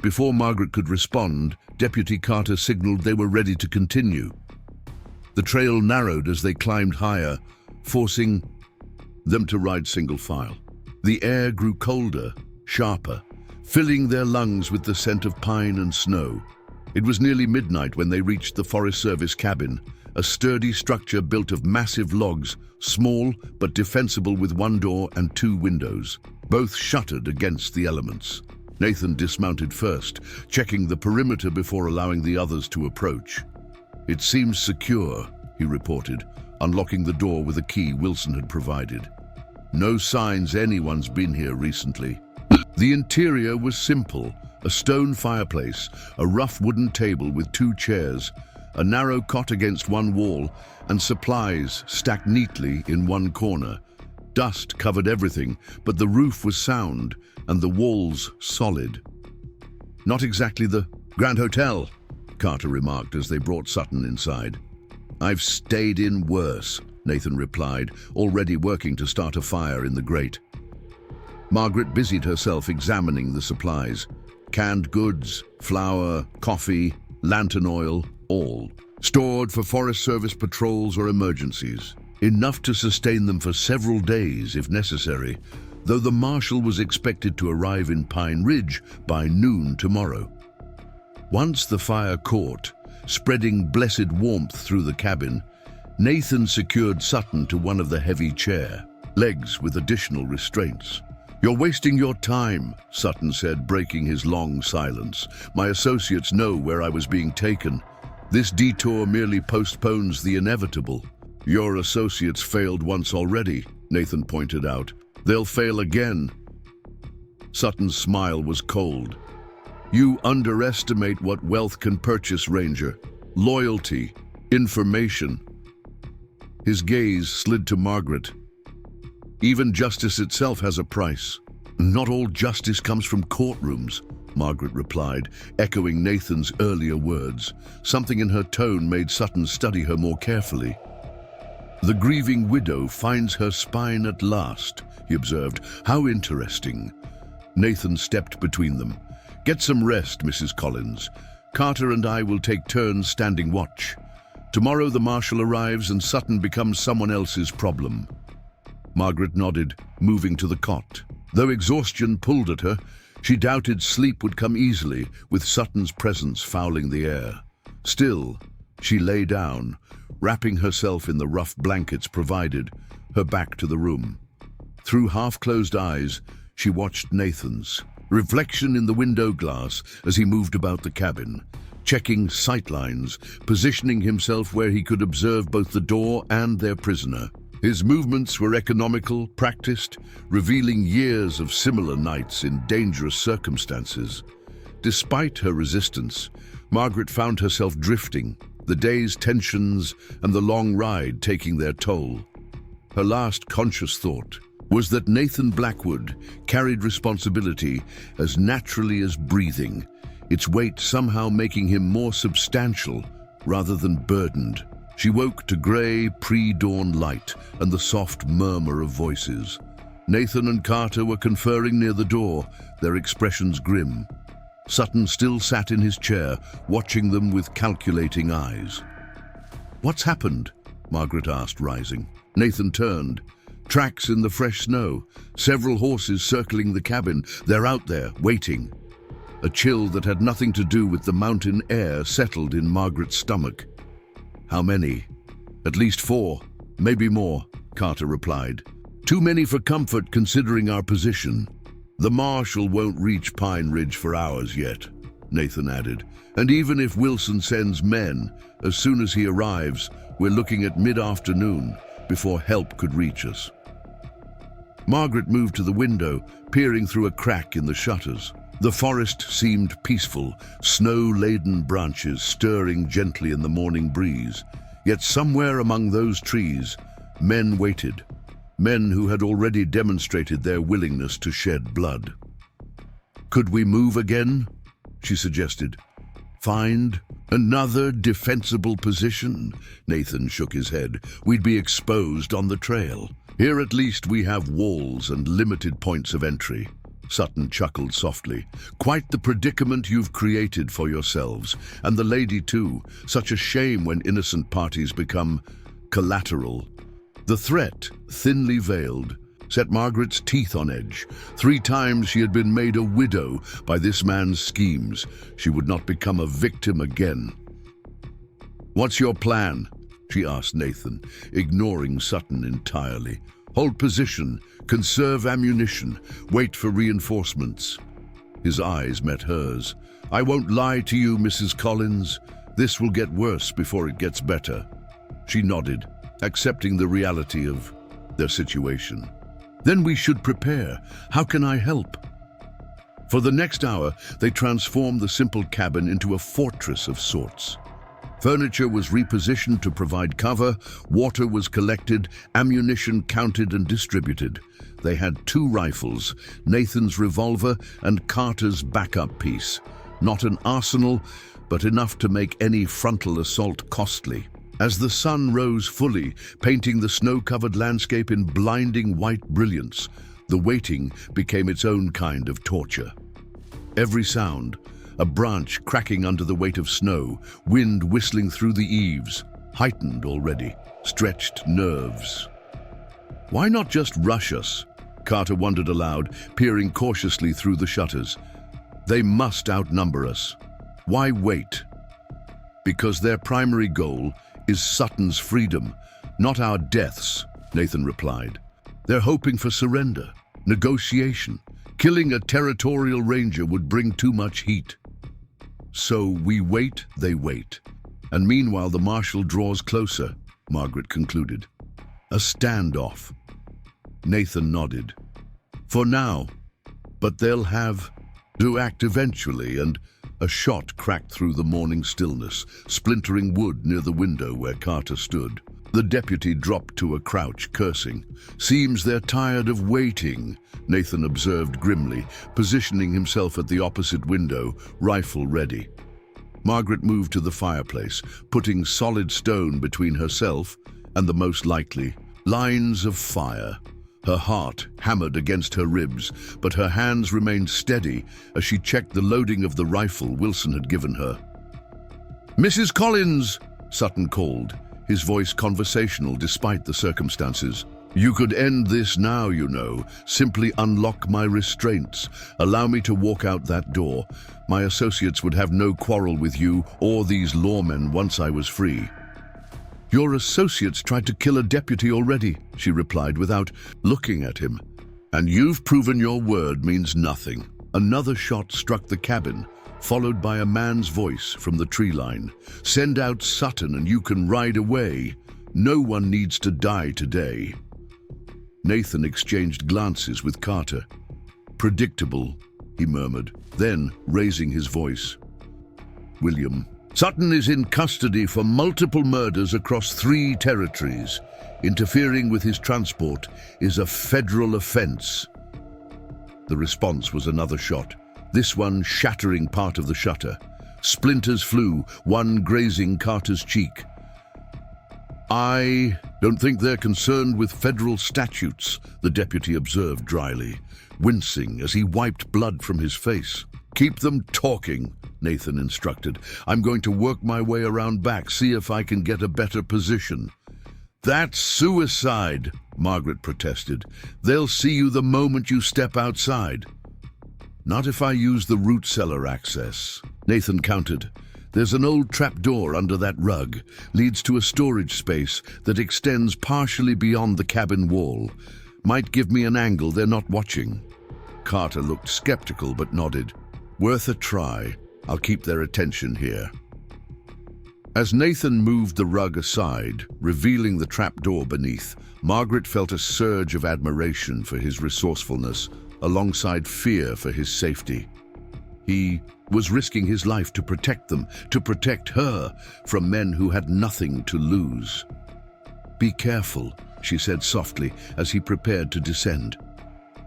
Before Margaret could respond, Deputy Carter signaled they were ready to continue. The trail narrowed as they climbed higher, forcing them to ride single file. The air grew colder, sharper, filling their lungs with the scent of pine and snow. It was nearly midnight when they reached the Forest Service cabin, a sturdy structure built of massive logs, small but defensible, with one door and two windows, both shuttered against the elements. Nathan dismounted first, checking the perimeter before allowing the others to approach. "It seems secure," he reported, unlocking the door with a key Wilson had provided. "No signs anyone's been here recently." The interior was simple: a stone fireplace, a rough wooden table with two chairs, a narrow cot against one wall, and supplies stacked neatly in one corner. Dust covered everything, but the roof was sound and the walls solid. "Not exactly the Grand Hotel," Carter remarked as they brought Sutton inside. "I've stayed in worse," Nathan replied, already working to start a fire in the grate. Margaret busied herself examining the supplies. Canned goods, flour, coffee, lantern oil, all stored for Forest Service patrols or emergencies. Enough to sustain them for several days if necessary, though the marshal was expected to arrive in Pine Ridge by noon tomorrow. Once the fire caught, spreading blessed warmth through the cabin, Nathan secured Sutton to one of the heavy chair legs with additional restraints. "You're wasting your time," Sutton said, breaking his long silence. "My associates know where I was being taken. This detour merely postpones the inevitable." "Your associates failed once already," Nathan pointed out. "They'll fail again." Sutton's smile was cold. "You underestimate what wealth can purchase, Ranger. Loyalty, information." His gaze slid to Margaret. "Even justice itself has a price." "Not all justice comes from courtrooms," Margaret replied, echoing Nathan's earlier words. Something in her tone made Sutton study her more carefully. "The grieving widow finds her spine at last," he observed. "How interesting." Nathan stepped between them. "Get some rest, Mrs. Collins. Carter and I will take turns standing watch. Tomorrow the marshal arrives and Sutton becomes someone else's problem." Margaret nodded, moving to the cot. Though exhaustion pulled at her, she doubted sleep would come easily with Sutton's presence fouling the air. Still, she lay down, wrapping herself in the rough blankets provided, her back to the room. Through half-closed eyes, she watched Nathan's reflection in the window glass as he moved about the cabin, checking sightlines, positioning himself where he could observe both the door and their prisoner. His movements were economical, practiced, revealing years of similar nights in dangerous circumstances. Despite her resistance, Margaret found herself drifting, the day's tensions and the long ride taking their toll. Her last conscious thought was that Nathan Blackwood carried responsibility as naturally as breathing, its weight somehow making him more substantial rather than burdened. She woke to grey, pre-dawn light and the soft murmur of voices. Nathan and Carter were conferring near the door, their expressions grim. Sutton still sat in his chair, watching them with calculating eyes. "What's happened?" Margaret asked, rising. Nathan turned. "Tracks in the fresh snow, several horses circling the cabin. They're out there, waiting." A chill that had nothing to do with the mountain air settled in Margaret's stomach. "How many?" "At least 4, maybe more," Carter replied. "Too many for comfort considering our position." "The marshal won't reach Pine Ridge for hours yet," Nathan added. "And even if Wilson sends men, as soon as he arrives, we're looking at mid-afternoon before help could reach us." Margaret moved to the window, peering through a crack in the shutters. The forest seemed peaceful, snow-laden branches stirring gently in the morning breeze. Yet somewhere among those trees, men waited. Men who had already demonstrated their willingness to shed blood. Could we move again? She suggested. Find another defensible position? Nathan shook his head. We'd be exposed on the trail. Here at least we have walls and limited points of entry. Sutton chuckled softly. Quite the predicament you've created for yourselves. And the lady too. Such a shame when innocent parties become collateral. The threat, thinly veiled, set Margaret's teeth on edge. 3 times she had been made a widow by this man's schemes. She would not become a victim again. What's your plan? She asked Nathan, ignoring Sutton entirely. Hold position, conserve ammunition, wait for reinforcements. His eyes met hers. I won't lie to you, Mrs. Collins. This will get worse before it gets better. She nodded, accepting the reality of their situation. Then we should prepare. How can I help? For the next hour, they transformed the simple cabin into a fortress of sorts. Furniture was repositioned to provide cover, water was collected, ammunition counted and distributed. They had 2 rifles, Nathan's revolver and Carter's backup piece. Not an arsenal, but enough to make any frontal assault costly. As the sun rose fully, painting the snow-covered landscape in blinding white brilliance, the waiting became its own kind of torture. Every sound, a branch cracking under the weight of snow, wind whistling through the eaves, heightened already, stretched nerves. Why not just rush us? Carter wondered aloud, peering cautiously through the shutters. They must outnumber us. Why wait? Because their primary goal is Sutton's freedom, not our deaths, Nathan replied. They're hoping for surrender, negotiation. Killing a territorial ranger would bring too much heat. So we wait, they wait. And meanwhile the marshal draws closer, Margaret concluded. A standoff. Nathan nodded. For now, but they'll have to act eventually, and a shot cracked through the morning stillness, splintering wood near the window where Carter stood. The deputy dropped to a crouch, cursing. Seems they're tired of waiting, Nathan observed grimly, positioning himself at the opposite window, rifle ready. Margaret moved to the fireplace, putting solid stone between herself and the most likely lines of fire. Her heart hammered against her ribs, but her hands remained steady as she checked the loading of the rifle Wilson had given her. Mrs. Collins, Sutton called, his voice conversational despite the circumstances. You could end this now, you know. Simply unlock my restraints. Allow me to walk out that door. My associates would have no quarrel with you or these lawmen once I was free. Your associates tried to kill a deputy already, she replied without looking at him. And you've proven your word means nothing. Another shot struck the cabin, followed by a man's voice from the tree line. Send out Sutton and you can ride away. No one needs to die today. Nathan exchanged glances with Carter. Predictable, he murmured, then raising his voice. William, Sutton is in custody for multiple murders across 3 territories. Interfering with his transport is a federal offense. The response was another shot, this one shattering part of the shutter. Splinters flew, one grazing Carter's cheek. I don't think they're concerned with federal statutes, the deputy observed dryly, wincing as he wiped blood from his face. Keep them talking, Nathan instructed. I'm going to work my way around back, see if I can get a better position. That's suicide, Margaret protested. They'll see you the moment you step outside. Not if I use the root cellar access, Nathan countered. There's an old trapdoor under that rug, leads to a storage space that extends partially beyond the cabin wall. Might give me an angle they're not watching. Carter looked skeptical but nodded. Worth a try. I'll keep their attention here. As Nathan moved the rug aside, revealing the trapdoor beneath, Margaret felt a surge of admiration for his resourcefulness, alongside fear for his safety. He was risking his life to protect them, to protect her from men who had nothing to lose. Be careful, she said softly as he prepared to descend.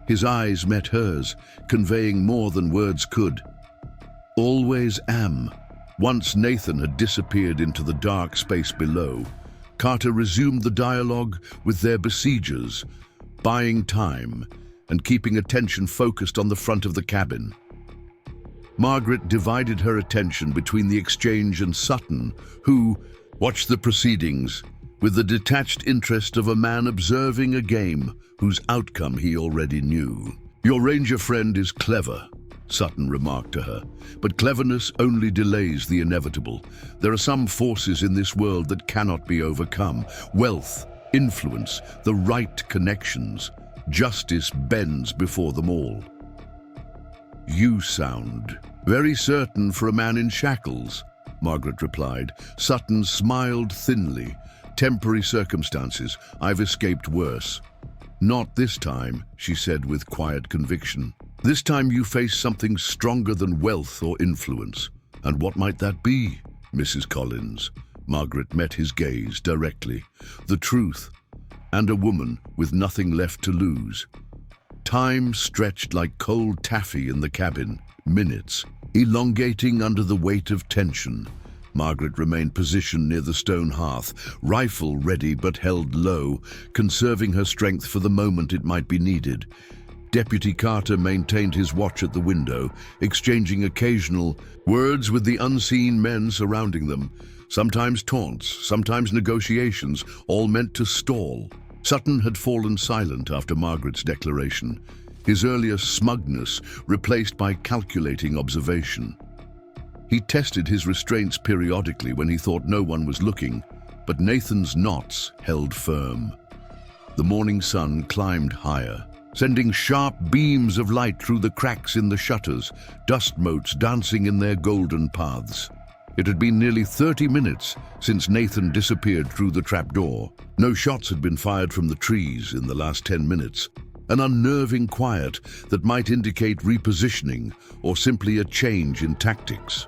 His eyes met hers, conveying more than words could. Always am. Once Nathan had disappeared into the dark space below, Carter resumed the dialogue with their besiegers, buying time and keeping attention focused on the front of the cabin. Margaret divided her attention between the exchange and Sutton, who watched the proceedings with the detached interest of a man observing a game whose outcome he already knew. "Your ranger friend is clever," Sutton remarked to her, "but cleverness only delays the inevitable. There are some forces in this world that cannot be overcome. Wealth, influence, the right connections. Justice bends before them all." "You sound very certain for a man in shackles," Margaret replied. Sutton smiled thinly. "Temporary circumstances. I've escaped worse." "Not this time," she said with quiet conviction. "This time you face something stronger than wealth or influence." "And what might that be, Mrs. Collins?" Margaret met his gaze directly. "The truth, and a woman with nothing left to lose." Time stretched like cold taffy in the cabin, minutes, elongating under the weight of tension. Margaret remained positioned near the stone hearth, rifle ready but held low, conserving her strength for the moment it might be needed. Deputy Carter maintained his watch at the window, exchanging occasional words with the unseen men surrounding them, sometimes taunts, sometimes negotiations, all meant to stall. Sutton had fallen silent after Margaret's declaration, his earlier smugness replaced by calculating observation. He tested his restraints periodically when he thought no one was looking, but Nathan's knots held firm. The morning sun climbed higher, sending sharp beams of light through the cracks in the shutters, dust motes dancing in their golden paths. It had been nearly 30 minutes since Nathan disappeared through the trapdoor. No shots had been fired from the trees in the last 10 minutes, an unnerving quiet that might indicate repositioning or simply a change in tactics.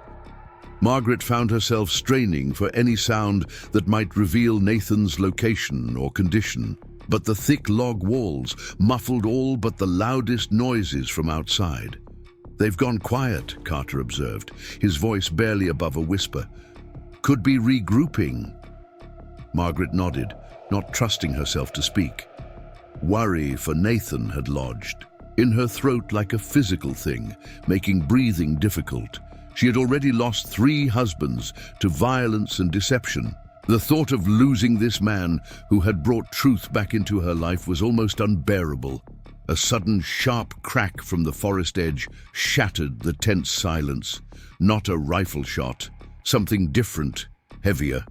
Margaret found herself straining for any sound that might reveal Nathan's location or condition, but the thick log walls muffled all but the loudest noises from outside. "They've gone quiet," Carter observed, his voice barely above a whisper. "Could be regrouping." Margaret nodded, not trusting herself to speak. Worry for Nathan had lodged in her throat like a physical thing, making breathing difficult. She had already lost 3 husbands to violence and deception. The thought of losing this man who had brought truth back into her life was almost unbearable. A sudden sharp crack from the forest edge shattered the tense silence. Not a rifle shot, something different, heavier.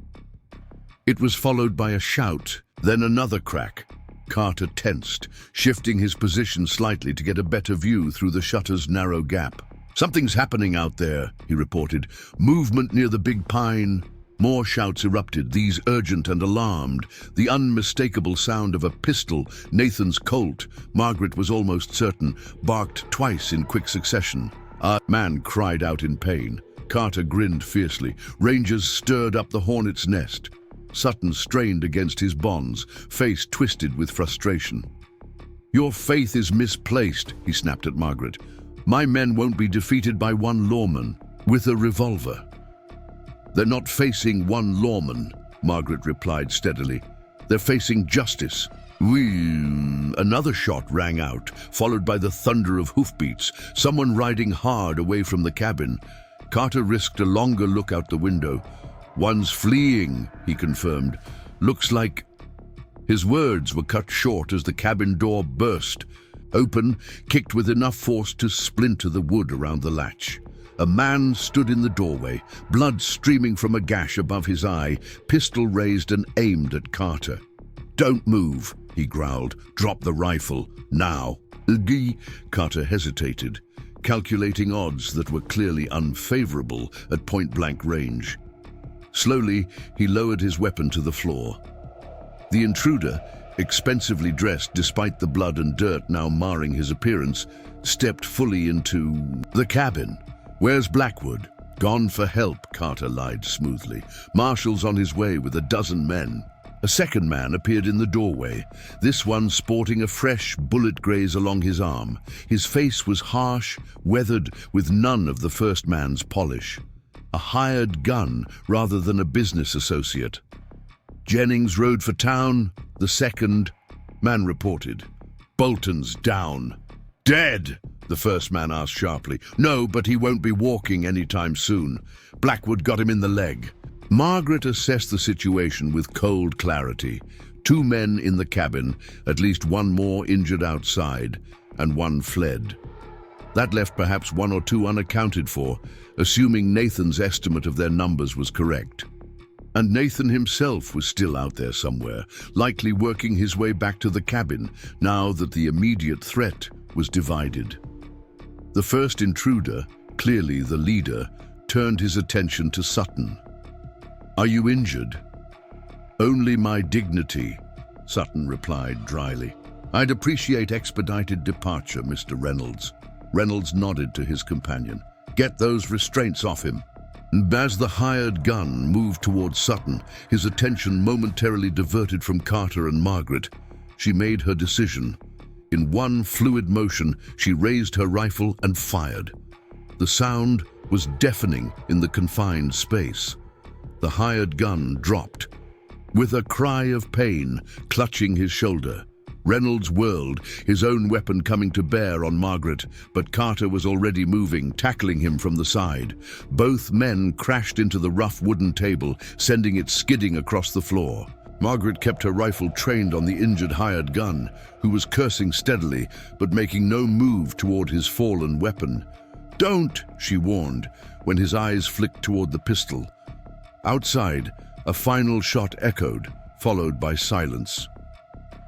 It was followed by a shout, then another crack. Carter tensed, shifting his position slightly to get a better view through the shutter's narrow gap. "Something's happening out there," he reported. "Movement near the big pine." More shouts erupted, these urgent and alarmed. The unmistakable sound of a pistol, Nathan's Colt, Margaret was almost certain, barked twice in quick succession. A man cried out in pain. Carter grinned fiercely. Rangers stirred up the hornet's nest. Sutton strained against his bonds, face twisted with frustration. "Your faith is misplaced," he snapped at Margaret. "My men won't be defeated by one lawman with a revolver." "They're not facing one lawman," Margaret replied steadily. "They're facing justice." Another shot rang out, followed by the thunder of hoofbeats, someone riding hard away from the cabin. Carter risked a longer look out the window. "One's fleeing," he confirmed. "Looks like—" His words were cut short as the cabin door burst open, kicked with enough force to splinter the wood around the latch. A man stood in the doorway, blood streaming from a gash above his eye, pistol raised and aimed at Carter. "Don't move," he growled. "Drop the rifle, now." Carter hesitated, calculating odds that were clearly unfavorable at point-blank range. Slowly, he lowered his weapon to the floor. The intruder, expensively dressed despite the blood and dirt now marring his appearance, stepped fully into the cabin. "Where's Blackwood?" "Gone for help," Carter lied smoothly. "Marshal's on his way with a dozen men." A second man appeared in the doorway, this one sporting a fresh bullet graze along his arm. His face was harsh, weathered, with none of the first man's polish. A hired gun rather than a business associate. "Jennings rode for town," the second man reported. "Bolton's down." "Dead?" the first man asked sharply. "No, but he won't be walking anytime soon. Blackwood got him in the leg." Margaret assessed the situation with cold clarity. 2 men in the cabin, at least 1 more injured outside, and 1 fled. That left perhaps 1 or 2 unaccounted for, assuming Nathan's estimate of their numbers was correct. And Nathan himself was still out there somewhere, likely working his way back to the cabin, now that the immediate threat was divided. The first intruder, clearly the leader, turned his attention to Sutton. "Are you injured?" "Only my dignity," Sutton replied dryly. "I'd appreciate expedited departure, Mr. Reynolds." Reynolds nodded to his companion. "Get those restraints off him." And as the hired gun moved towards Sutton, his attention momentarily diverted from Carter and Margaret. She made her decision. In one fluid motion, she raised her rifle and fired. The sound was deafening in the confined space. The hired gun dropped. With a cry of pain clutching his shoulder, Reynolds whirled, his own weapon coming to bear on Margaret, but Carter was already moving, tackling him from the side. Both men crashed into the rough wooden table, sending it skidding across the floor. Margaret kept her rifle trained on the injured hired gun, who was cursing steadily, but making no move toward his fallen weapon. "Don't!" she warned, when his eyes flicked toward the pistol. Outside, a final shot echoed, followed by silence.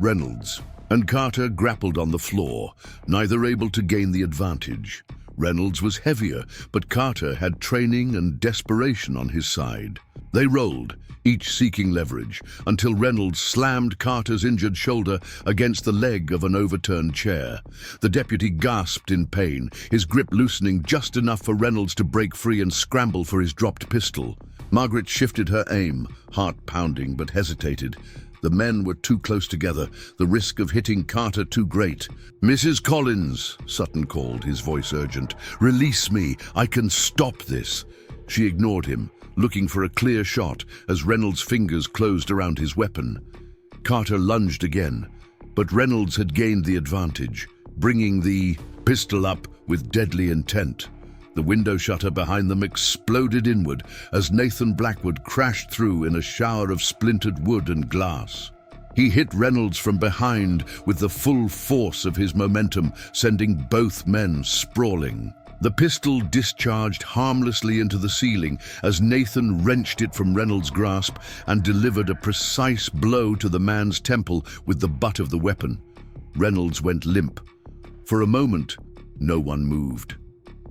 Reynolds and Carter grappled on the floor, neither able to gain the advantage. Reynolds was heavier, but Carter had training and desperation on his side. They rolled, each seeking leverage, until Reynolds slammed Carter's injured shoulder against the leg of an overturned chair. The deputy gasped in pain, his grip loosening just enough for Reynolds to break free and scramble for his dropped pistol. Margaret shifted her aim, heart pounding, but hesitated. The men were too close together, the risk of hitting Carter too great. "Mrs. Collins," Sutton called, his voice urgent. "Release me. I can stop this." She ignored him, looking for a clear shot as Reynolds' fingers closed around his weapon. Carter lunged again, but Reynolds had gained the advantage, bringing the pistol up with deadly intent. The window shutter behind them exploded inward as Nathan Blackwood crashed through in a shower of splintered wood and glass. He hit Reynolds from behind with the full force of his momentum, sending both men sprawling. The pistol discharged harmlessly into the ceiling as Nathan wrenched it from Reynolds' grasp and delivered a precise blow to the man's temple with the butt of the weapon. Reynolds went limp. For a moment, no one moved.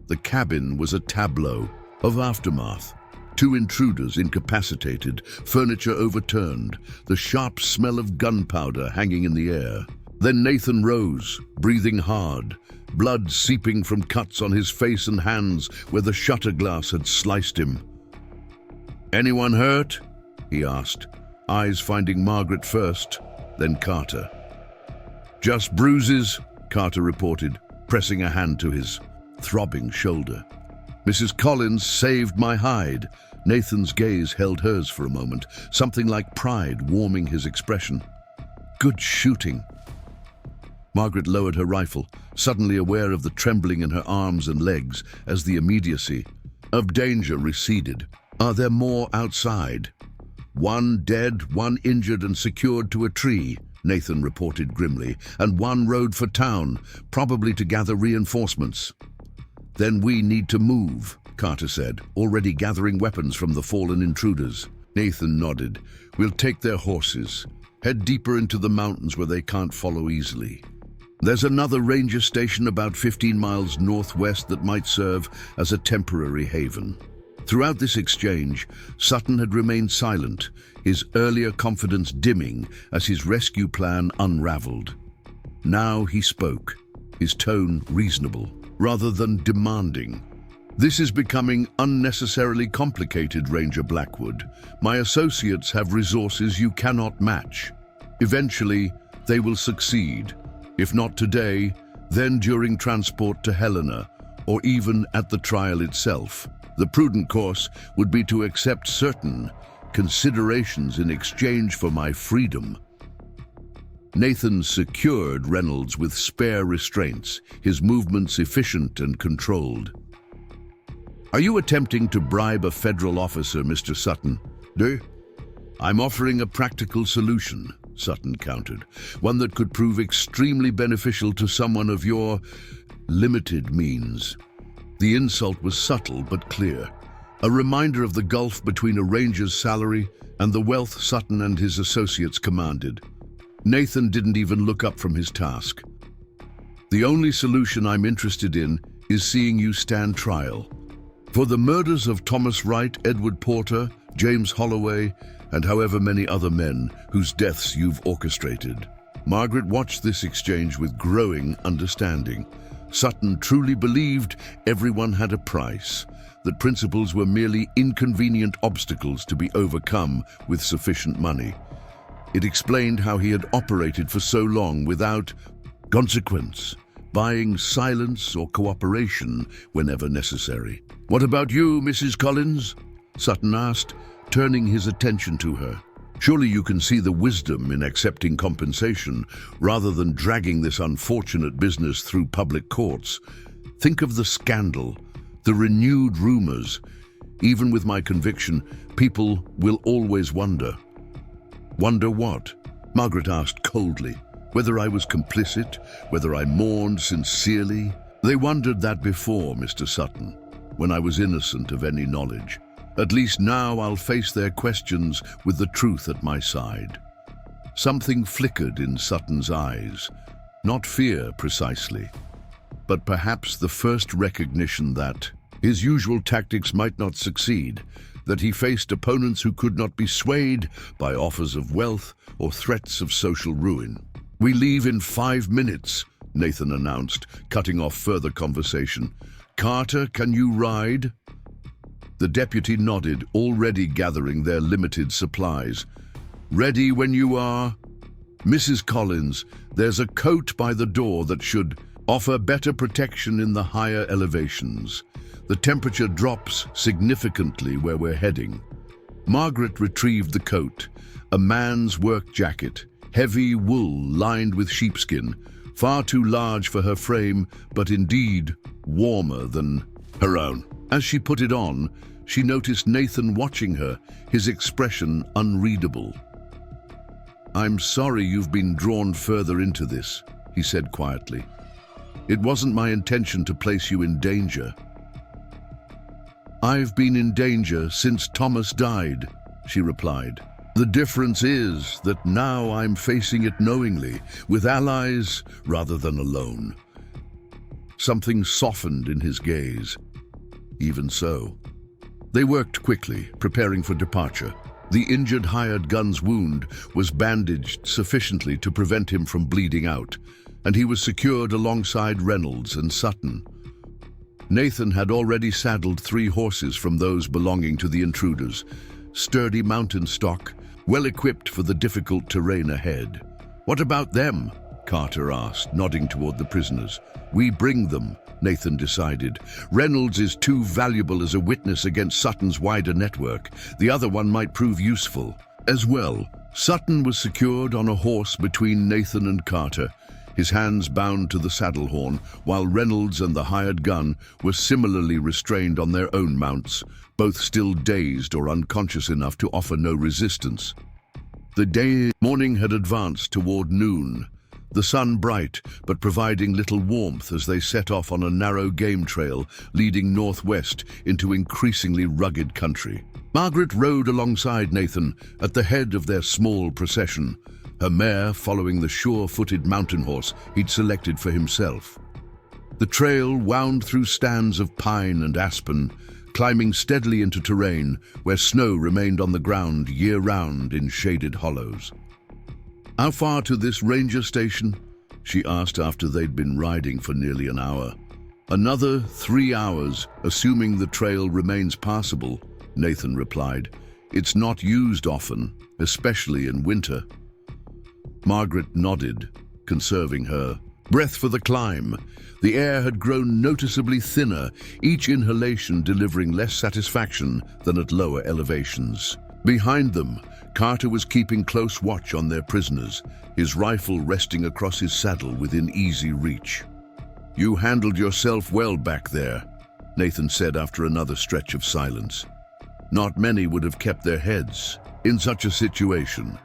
The cabin was a tableau of aftermath. 2 intruders incapacitated, furniture overturned, the sharp smell of gunpowder hanging in the air. Then Nathan rose, breathing hard, blood seeping from cuts on his face and hands where the shutter glass had sliced him. "Anyone hurt?" he asked, eyes finding Margaret first, then Carter. "Just bruises," Carter reported, pressing a hand to his throbbing shoulder. "Mrs. Collins saved my hide." Nathan's gaze held hers for a moment, something like pride warming his expression. "Good shooting." Margaret lowered her rifle, suddenly aware of the trembling in her arms and legs as the immediacy of danger receded. "Are there more outside?" "1 dead, 1 injured and secured to a tree," Nathan reported grimly, "and 1 rode for town, probably to gather reinforcements." "Then we need to move," Carter said, already gathering weapons from the fallen intruders. Nathan nodded. "We'll take their horses. Head deeper into the mountains where they can't follow easily. There's another ranger station about 15 miles northwest that might serve as a temporary haven." Throughout this exchange, Sutton had remained silent, his earlier confidence dimming as his rescue plan unraveled. Now he spoke, his tone reasonable, rather than demanding. This is becoming unnecessarily complicated, Ranger Blackwood. My associates have resources you cannot match. Eventually, they will succeed. If not today, then during transport to Helena, or even at the trial itself. The prudent course would be to accept certain considerations in exchange for my freedom. Nathan secured Reynolds with spare restraints, his movements efficient and controlled. "Are you attempting to bribe a federal officer, Mr. Sutton?" "No. I'm offering a practical solution," Sutton countered, "one that could prove extremely beneficial to someone of your limited means." The insult was subtle but clear, a reminder of the gulf between a ranger's salary and the wealth Sutton and his associates commanded. Nathan didn't even look up from his task. "The only solution I'm interested in is seeing you stand trial. For the murders of Thomas Wright, Edward Porter, James Holloway, and however many other men whose deaths you've orchestrated." Margaret watched this exchange with growing understanding. Sutton truly believed everyone had a price, that principles were merely inconvenient obstacles to be overcome with sufficient money. It explained how he had operated for so long without consequence, buying silence or cooperation whenever necessary. "What about you, Mrs. Collins?" Sutton asked, turning his attention to her. "Surely you can see the wisdom in accepting compensation rather than dragging this unfortunate business through public courts. Think of the scandal, the renewed rumors. Even with my conviction, people will always wonder." "Wonder what?" Margaret asked coldly. "Whether I was complicit, whether I mourned sincerely?" "They wondered that before, Mr. Sutton, when I was innocent of any knowledge. At least now I'll face their questions with the truth at my side." Something flickered in Sutton's eyes. Not fear, precisely, but perhaps the first recognition that his usual tactics might not succeed, that he faced opponents who could not be swayed by offers of wealth or threats of social ruin. "We leave in 5 minutes, Nathan announced, cutting off further conversation. "Carter, can you ride?" The deputy nodded, already gathering their limited supplies. "Ready when you are." "Mrs. Collins, there's a coat by the door that should offer better protection in the higher elevations. The temperature drops significantly where we're heading." Margaret retrieved the coat, a man's work jacket, heavy wool lined with sheepskin, far too large for her frame, but indeed warmer than her own. As she put it on, she noticed Nathan watching her, his expression unreadable. "I'm sorry you've been drawn further into this," he said quietly. "It wasn't my intention to place you in danger." "I've been in danger since Thomas died," she replied. "The difference is that now I'm facing it knowingly, with allies rather than alone." Something softened in his gaze. Even so. They worked quickly, preparing for departure. The injured hired gun's wound was bandaged sufficiently to prevent him from bleeding out, and he was secured alongside Reynolds and Sutton. Nathan had already saddled 3 horses from those belonging to the intruders, sturdy mountain stock, well-equipped for the difficult terrain ahead. "What about them?" Carter asked, nodding toward the prisoners. "We bring them," Nathan decided. "Reynolds is too valuable as a witness against Sutton's wider network. The other one might prove useful as well." Sutton was secured on a horse between Nathan and Carter, his hands bound to the saddle horn, while Reynolds and the hired gun were similarly restrained on their own mounts, both still dazed or unconscious enough to offer no resistance. The morning had advanced toward noon, the sun bright but providing little warmth as they set off on a narrow game trail leading northwest into increasingly rugged country. Margaret rode alongside Nathan at the head of their small procession, her mare following the sure-footed mountain horse he'd selected for himself. The trail wound through stands of pine and aspen, climbing steadily into terrain where snow remained on the ground year-round in shaded hollows. "How far to this ranger station?" she asked after they'd been riding for nearly an hour. "Another 3 hours, assuming the trail remains passable," Nathan replied. "It's not used often, especially in winter." Margaret nodded, conserving her breath for the climb. The air had grown noticeably thinner, each inhalation delivering less satisfaction than at lower elevations. Behind them, Carter was keeping close watch on their prisoners, his rifle resting across his saddle within easy reach. "You handled yourself well back there," Nathan said after another stretch of silence. "Not many would have kept their heads in such a situation."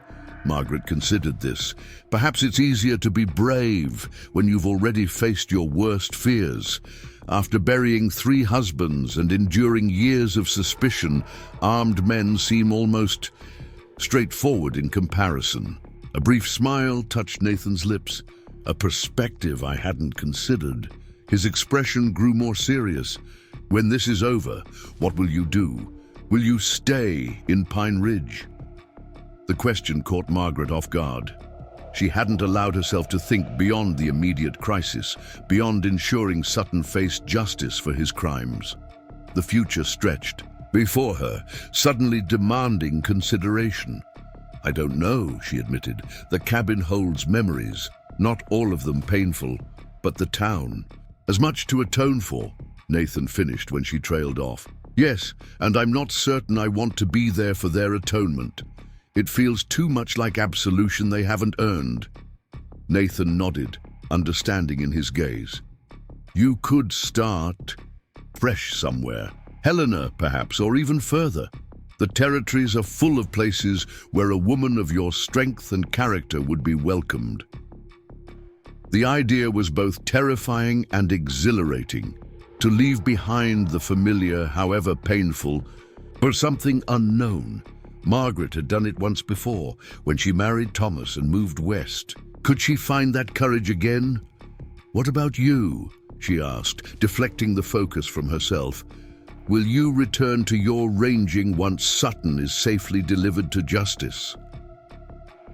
Margaret considered this. Perhaps it's easier to be brave when you've already faced your worst fears. After burying 3 husbands and enduring years of suspicion, armed men seem almost straightforward in comparison. A brief smile touched Nathan's lips, a perspective I hadn't considered. His expression grew more serious. "When this is over, what will you do? Will you stay in Pine Ridge?" The question caught Margaret off guard. She hadn't allowed herself to think beyond the immediate crisis, beyond ensuring Sutton faced justice for his crimes. The future stretched before her, suddenly demanding consideration. "I don't know," she admitted. "The cabin holds memories, not all of them painful, but the town. As much to atone for," Nathan finished when she trailed off. "Yes, and I'm not certain I want to be there for their atonement. It feels too much like absolution they haven't earned." Nathan nodded, understanding in his gaze. "You could start fresh somewhere. Helena, perhaps, or even further. The territories are full of places where a woman of your strength and character would be welcomed." The idea was both terrifying and exhilarating. To leave behind the familiar, however painful, for something unknown. Margaret had done it once before, when she married Thomas and moved west. Could she find that courage again? "What about you?" she asked, deflecting the focus from herself. "Will you return to your ranging once Sutton is safely delivered to justice?"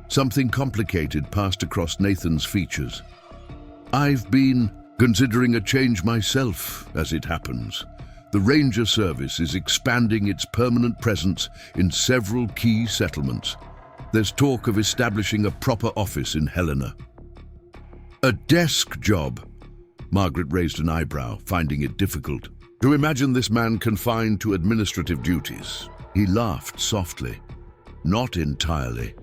Something complicated passed across Nathan's features. "I've been considering a change myself, as it happens. The Ranger Service is expanding its permanent presence in several key settlements. There's talk of establishing a proper office in Helena." "A desk job?" Margaret raised an eyebrow, finding it difficult to imagine this man confined to administrative duties. He laughed softly. "Not entirely.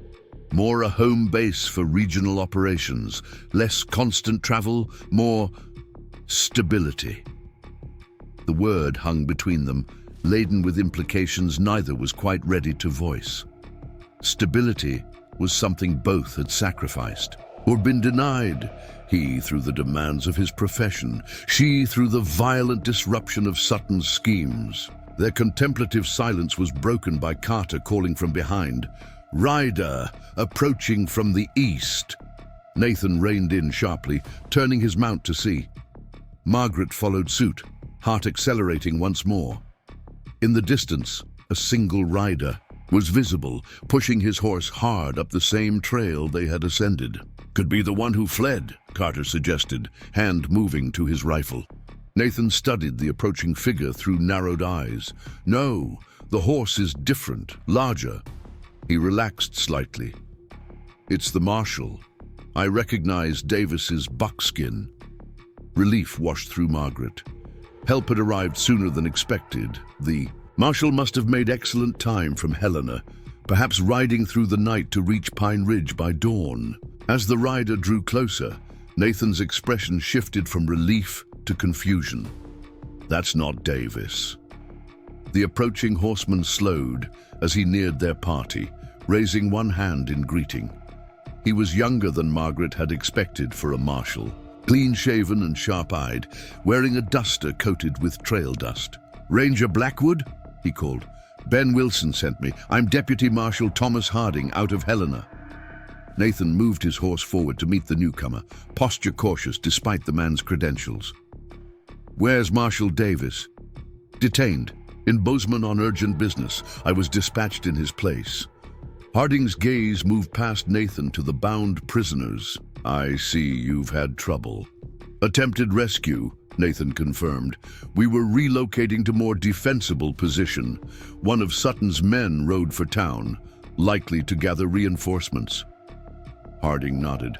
More a home base for regional operations, less constant travel, more stability." The word hung between them, laden with implications neither was quite ready to voice. Stability was something both had sacrificed, or been denied, he through the demands of his profession, she through the violent disruption of Sutton's schemes. Their contemplative silence was broken by Carter calling from behind, "Rider, approaching from the east." Nathan reined in sharply, turning his mount to see. Margaret followed suit, heart accelerating once more. In the distance, a single rider was visible, pushing his horse hard up the same trail they had ascended. "Could be the one who fled," Carter suggested, hand moving to his rifle. Nathan studied the approaching figure through narrowed eyes. "No, the horse is different, larger." He relaxed slightly. "It's the marshal. I recognize Davis's buckskin." Relief washed through Margaret. Help had arrived sooner than expected. The marshal must have made excellent time from Helena, perhaps riding through the night to reach Pine Ridge by dawn. As the rider drew closer, Nathan's expression shifted from relief to confusion. "That's not Davis." The approaching horseman slowed as he neared their party, raising one hand in greeting. He was younger than Margaret had expected for a marshal, clean-shaven and sharp-eyed, wearing a duster coated with trail dust. "Ranger Blackwood?" he called. "Ben Wilson sent me. I'm Deputy Marshal Thomas Harding, out of Helena." Nathan moved his horse forward to meet the newcomer, posture cautious despite the man's credentials. "Where's Marshal Davis?" "Detained. In Bozeman on urgent business. I was dispatched in his place." Harding's gaze moved past Nathan to the bound prisoners. "I see you've had trouble." "Attempted rescue," Nathan confirmed. "We were relocating to more defensible position. One of Sutton's men rode for town, likely to gather reinforcements." Harding nodded.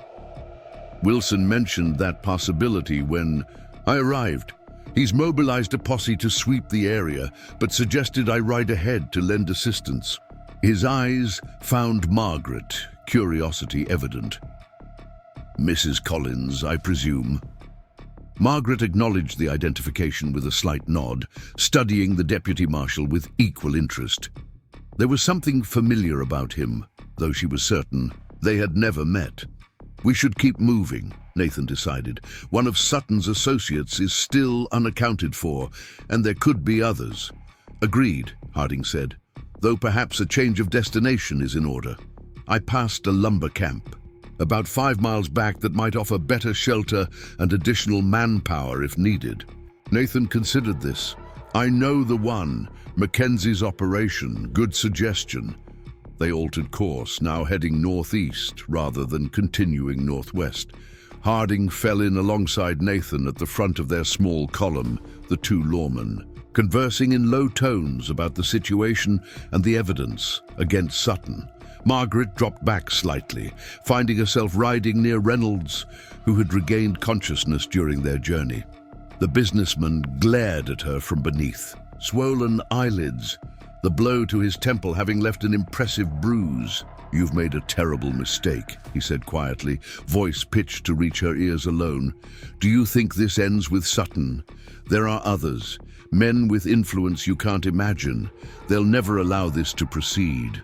"Wilson mentioned that possibility when I arrived. He's mobilized a posse to sweep the area, but suggested I ride ahead to lend assistance." His eyes found Margaret, curiosity evident. "Mrs. Collins, I presume?" Margaret acknowledged the identification with a slight nod, studying the deputy marshal with equal interest. There was something familiar about him, though she was certain they had never met. "We should keep moving," Nathan decided. "One of Sutton's associates is still unaccounted for, and there could be others." "Agreed," Harding said, "though perhaps a change of destination is in order." I passed a lumber camp, about 5 miles back, that might offer better shelter and additional manpower if needed. Nathan considered this. "I know the one, Mackenzie's operation. Good suggestion." They altered course, now heading northeast rather than continuing northwest. Harding fell in alongside Nathan at the front of their small column, the two lawmen, conversing in low tones about the situation and the evidence against Sutton. Margaret dropped back slightly, finding herself riding near Reynolds, who had regained consciousness during their journey. The businessman glared at her from beneath, swollen eyelids, the blow to his temple having left an impressive bruise. "You've made a terrible mistake," he said quietly, voice pitched to reach her ears alone. "Do you think this ends with Sutton? There are others, men with influence you can't imagine. They'll never allow this to proceed."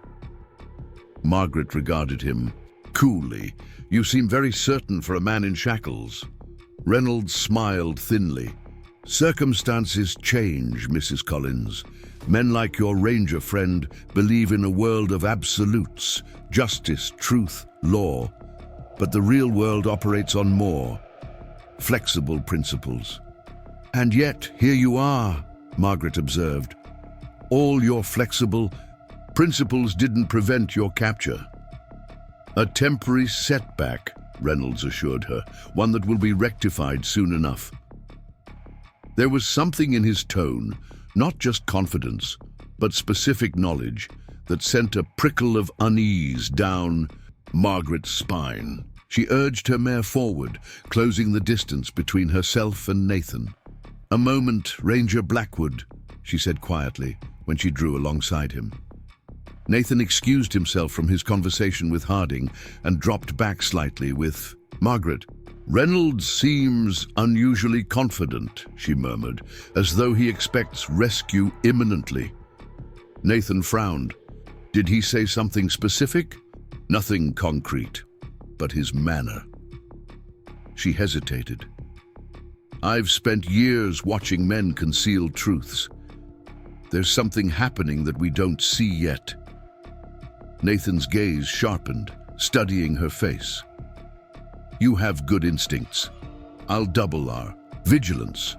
Margaret regarded him coolly. "You seem very certain for a man in shackles." Reynolds smiled thinly. "Circumstances change, Mrs. Collins. Men like your ranger friend believe in a world of absolutes, justice, truth, law. But the real world operates on more flexible principles." "And yet, here you are," Margaret observed. "All your flexible principles didn't prevent your capture." "A temporary setback," Reynolds assured her, "one that will be rectified soon enough." There was something in his tone, not just confidence, but specific knowledge, that sent a prickle of unease down Margaret's spine. She urged her mare forward, closing the distance between herself and Nathan. "A moment, Ranger Blackwood," she said quietly when she drew alongside him. Nathan excused himself from his conversation with Harding and dropped back slightly with Margaret. "Reynolds seems unusually confident," she murmured, "as though he expects rescue imminently." Nathan frowned. "Did he say something specific?" "Nothing concrete, but his manner." She hesitated. "I've spent years watching men conceal truths. There's something happening that we don't see yet." Nathan's gaze sharpened, studying her face. "You have good instincts. I'll double our vigilance."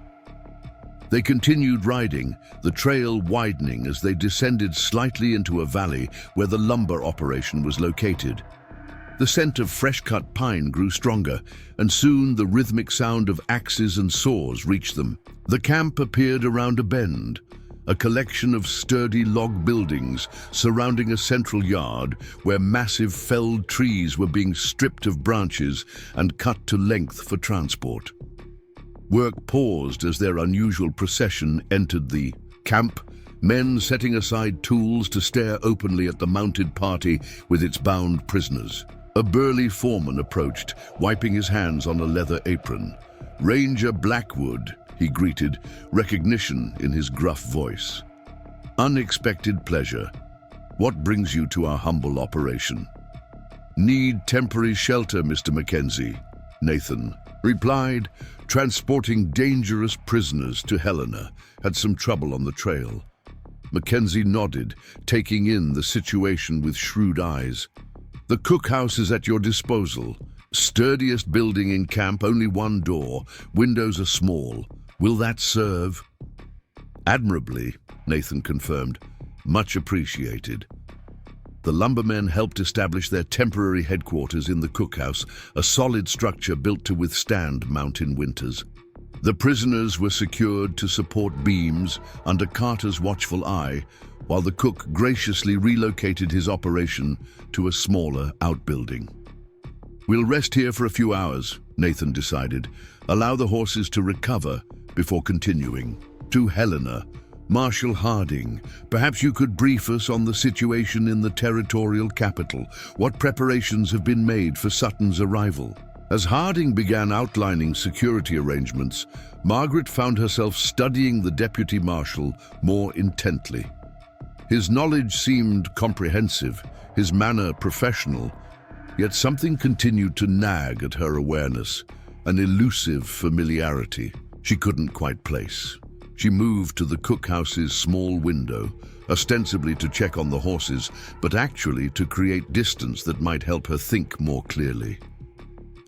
They continued riding, the trail widening as they descended slightly into a valley where the lumber operation was located. The scent of fresh-cut pine grew stronger, and soon the rhythmic sound of axes and saws reached them. The camp appeared around a bend, a collection of sturdy log buildings surrounding a central yard where massive felled trees were being stripped of branches and cut to length for transport. Work paused as their unusual procession entered the camp, men setting aside tools to stare openly at the mounted party with its bound prisoners. A burly foreman approached, wiping his hands on a leather apron. "Ranger Blackwood," he greeted, recognition in his gruff voice. "Unexpected pleasure. What brings you to our humble operation?" "Need temporary shelter, Mr. Mackenzie," Nathan replied. "Transporting dangerous prisoners to Helena. Had some trouble on the trail." Mackenzie nodded, taking in the situation with shrewd eyes. "The cookhouse is at your disposal. Sturdiest building in camp, only one door. Windows are small. Will that serve?" "Admirably," Nathan confirmed. "Much appreciated." The lumbermen helped establish their temporary headquarters in the cookhouse, a solid structure built to withstand mountain winters. The prisoners were secured to support beams under Carter's watchful eye, while the cook graciously relocated his operation to a smaller outbuilding. "We'll rest here for a few hours," Nathan decided. "Allow the horses to recover before continuing." To Helena, "Marshal Harding, perhaps you could brief us on the situation in the territorial capital. What preparations have been made for Sutton's arrival?" As Harding began outlining security arrangements, Margaret found herself studying the deputy marshal more intently. His knowledge seemed comprehensive, his manner professional, yet something continued to nag at her awareness, an elusive familiarity she couldn't quite place. She moved to the cookhouse's small window, ostensibly to check on the horses, but actually to create distance that might help her think more clearly.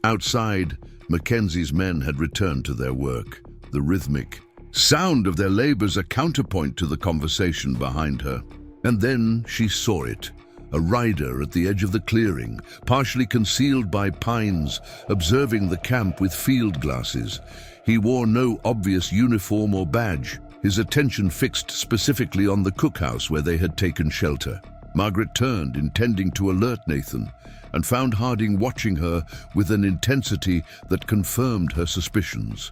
Outside, Mackenzie's men had returned to their work, the rhythmic sound of their labors a counterpoint to the conversation behind her. And then she saw it, a rider at the edge of the clearing, partially concealed by pines, observing the camp with field glasses. He wore no obvious uniform or badge, his attention fixed specifically on the cookhouse where they had taken shelter. Margaret turned, intending to alert Nathan, and found Harding watching her with an intensity that confirmed her suspicions.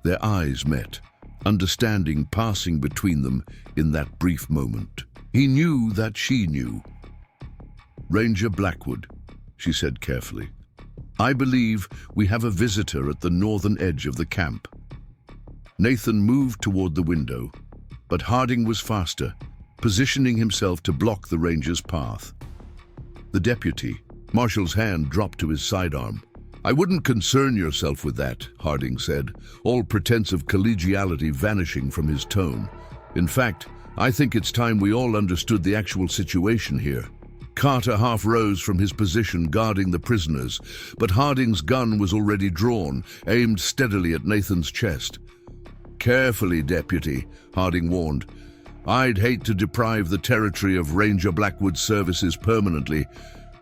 Their eyes met, understanding passing between them in that brief moment. He knew that she knew. "Ranger Blackwood," she said carefully, "I believe we have a visitor at the northern edge of the camp." Nathan moved toward the window, but Harding was faster, positioning himself to block the ranger's path. The deputy, Marshall's hand dropped to his sidearm. "I wouldn't concern yourself with that," Harding said, all pretense of collegiality vanishing from his tone. "In fact, I think it's time we all understood the actual situation here." Carter half rose from his position guarding the prisoners, but Harding's gun was already drawn, aimed steadily at Nathan's chest. "Carefully, deputy," Harding warned. "I'd hate to deprive the territory of Ranger Blackwood's services permanently,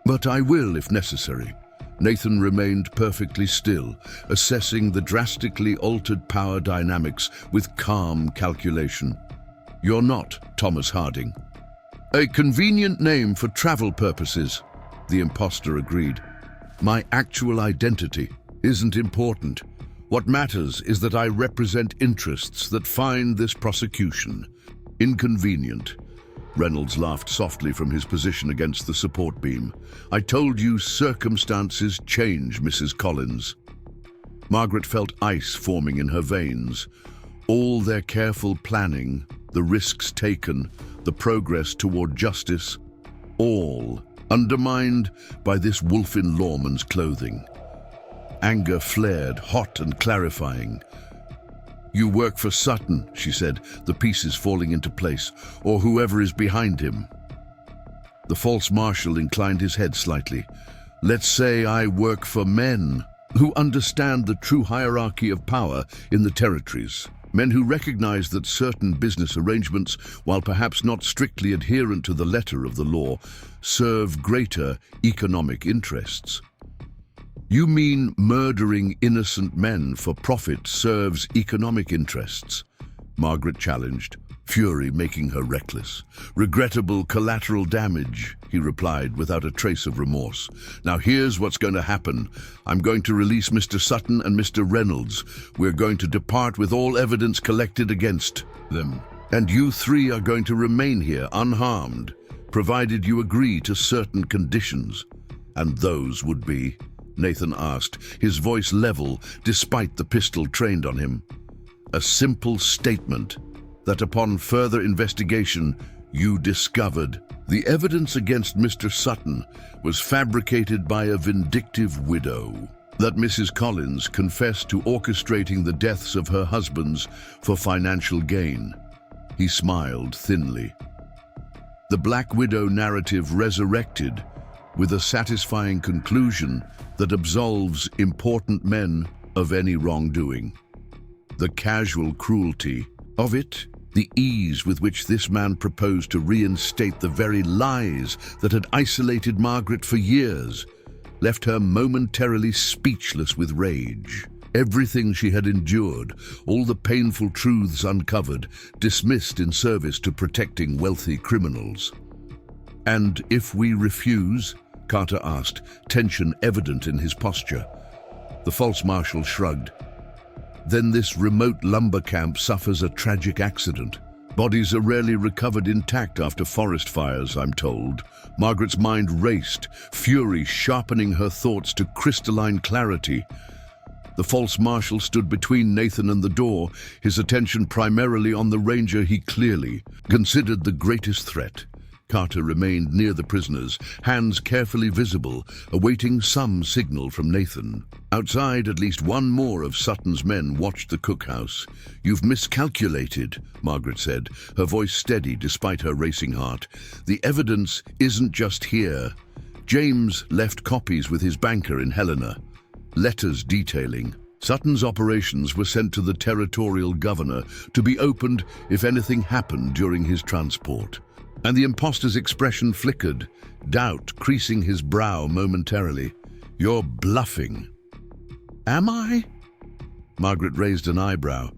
but I will if necessary." Nathan remained perfectly still, assessing the drastically altered power dynamics with calm calculation. "You're not Thomas Harding." "A convenient name for travel purposes," the impostor agreed. "My actual identity isn't important. What matters is that I represent interests that find this prosecution inconvenient." Reynolds laughed softly from his position against the support beam. "I told you circumstances change, Mrs. Collins." Margaret felt ice forming in her veins. All their careful planning, the risks taken, the progress toward justice, all undermined by this wolf in lawman's clothing. Anger flared, hot and clarifying. "You work for Sutton," she said, the pieces falling into place, "or whoever is behind him." The false marshal inclined his head slightly. "Let's say I work for men who understand the true hierarchy of power in the territories. Men who recognize that certain business arrangements, while perhaps not strictly adherent to the letter of the law, serve greater economic interests." "You mean murdering innocent men for profit serves economic interests?" Margaret challenged, fury making her reckless. "Regrettable collateral damage," he replied without a trace of remorse. "Now here's what's going to happen. I'm going to release Mr. Sutton and Mr. Reynolds. We're going to depart with all evidence collected against them. And you three are going to remain here unharmed, provided you agree to certain conditions." "And those would be?" Nathan asked, his voice level despite the pistol trained on him. "A simple statement that upon further investigation you discovered the evidence against Mr. Sutton was fabricated by a vindictive widow, that Mrs. Collins confessed to orchestrating the deaths of her husbands for financial gain." He smiled thinly. "The Black Widow narrative resurrected with a satisfying conclusion that absolves important men of any wrongdoing. The casual cruelty of it, the ease with which this man proposed to reinstate the very lies that had isolated Margaret for years, left her momentarily speechless with rage. Everything she had endured, all the painful truths uncovered, dismissed in service to protecting wealthy criminals. "And if we refuse?" Carter asked, tension evident in his posture. The false marshal shrugged. "Then this remote lumber camp suffers a tragic accident. Bodies are rarely recovered intact after forest fires, I'm told." Margaret's mind raced, fury sharpening her thoughts to crystalline clarity. The false marshal stood between Nathan and the door, his attention primarily on the ranger he clearly considered the greatest threat. Carter remained near the prisoners, hands carefully visible, awaiting some signal from Nathan. Outside, at least one more of Sutton's men watched the cookhouse. "You've miscalculated," Margaret said, her voice steady despite her racing heart. "The evidence isn't just here. James left copies with his banker in Helena. Letters detailing. Sutton's operations were sent to the territorial governor to be opened if anything happened during his transport." And the imposter's expression flickered, doubt creasing his brow momentarily. "You're bluffing." "Am I?" Margaret raised an eyebrow.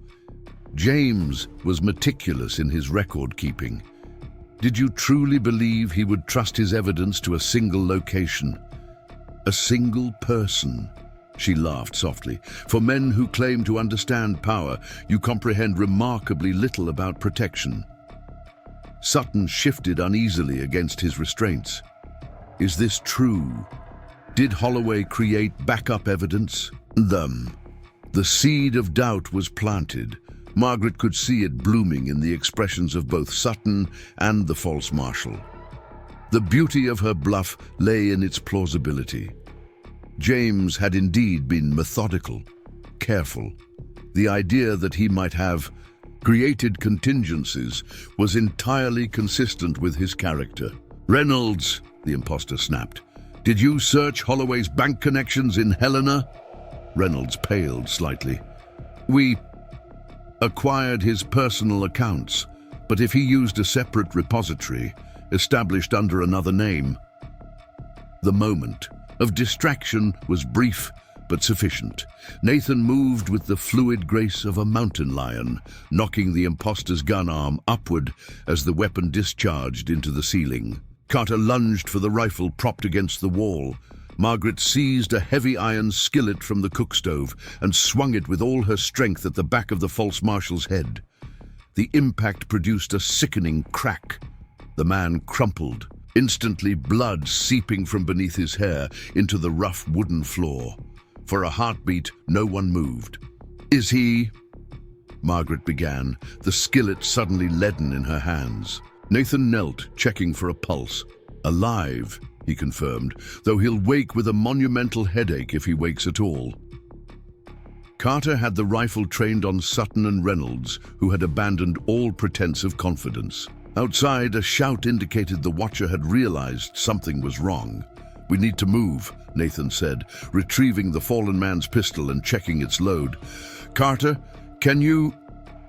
James was meticulous in his record-keeping. Did you truly believe he would trust his evidence to a single location? A single person? She laughed softly. For men who claim to understand power, you comprehend remarkably little about protection. Sutton shifted uneasily against his restraints. "Is this true? Did Holloway create backup evidence?" The seed of doubt was planted. Margaret could see it blooming in the expressions of both Sutton and the false marshal. The beauty of her bluff lay in its plausibility. James had indeed been methodical, careful. The idea that he might have created contingencies was entirely consistent with his character. "Reynolds," the imposter snapped, "did you search Holloway's bank connections in Helena?" Reynolds paled slightly. "We acquired his personal accounts, but if he used a separate repository, established under another name..." The moment of distraction was brief but sufficient. Nathan moved with the fluid grace of a mountain lion, knocking the imposter's gun arm upward as the weapon discharged into the ceiling. Carter lunged for the rifle propped against the wall. Margaret seized a heavy iron skillet from the cook stove and swung it with all her strength at the back of the false marshal's head. The impact produced a sickening crack. The man crumpled, instantly blood seeping from beneath his hair into the rough wooden floor. For a heartbeat, no one moved. "Is he?" Margaret began, the skillet suddenly leaden in her hands. Nathan knelt, checking for a pulse. "Alive," he confirmed, "though he'll wake with a monumental headache if he wakes at all." Carter had the rifle trained on Sutton and Reynolds, who had abandoned all pretense of confidence. Outside, a shout indicated the watcher had realized something was wrong. "We need to move," Nathan said, retrieving the fallen man's pistol and checking its load. "Carter, can you—"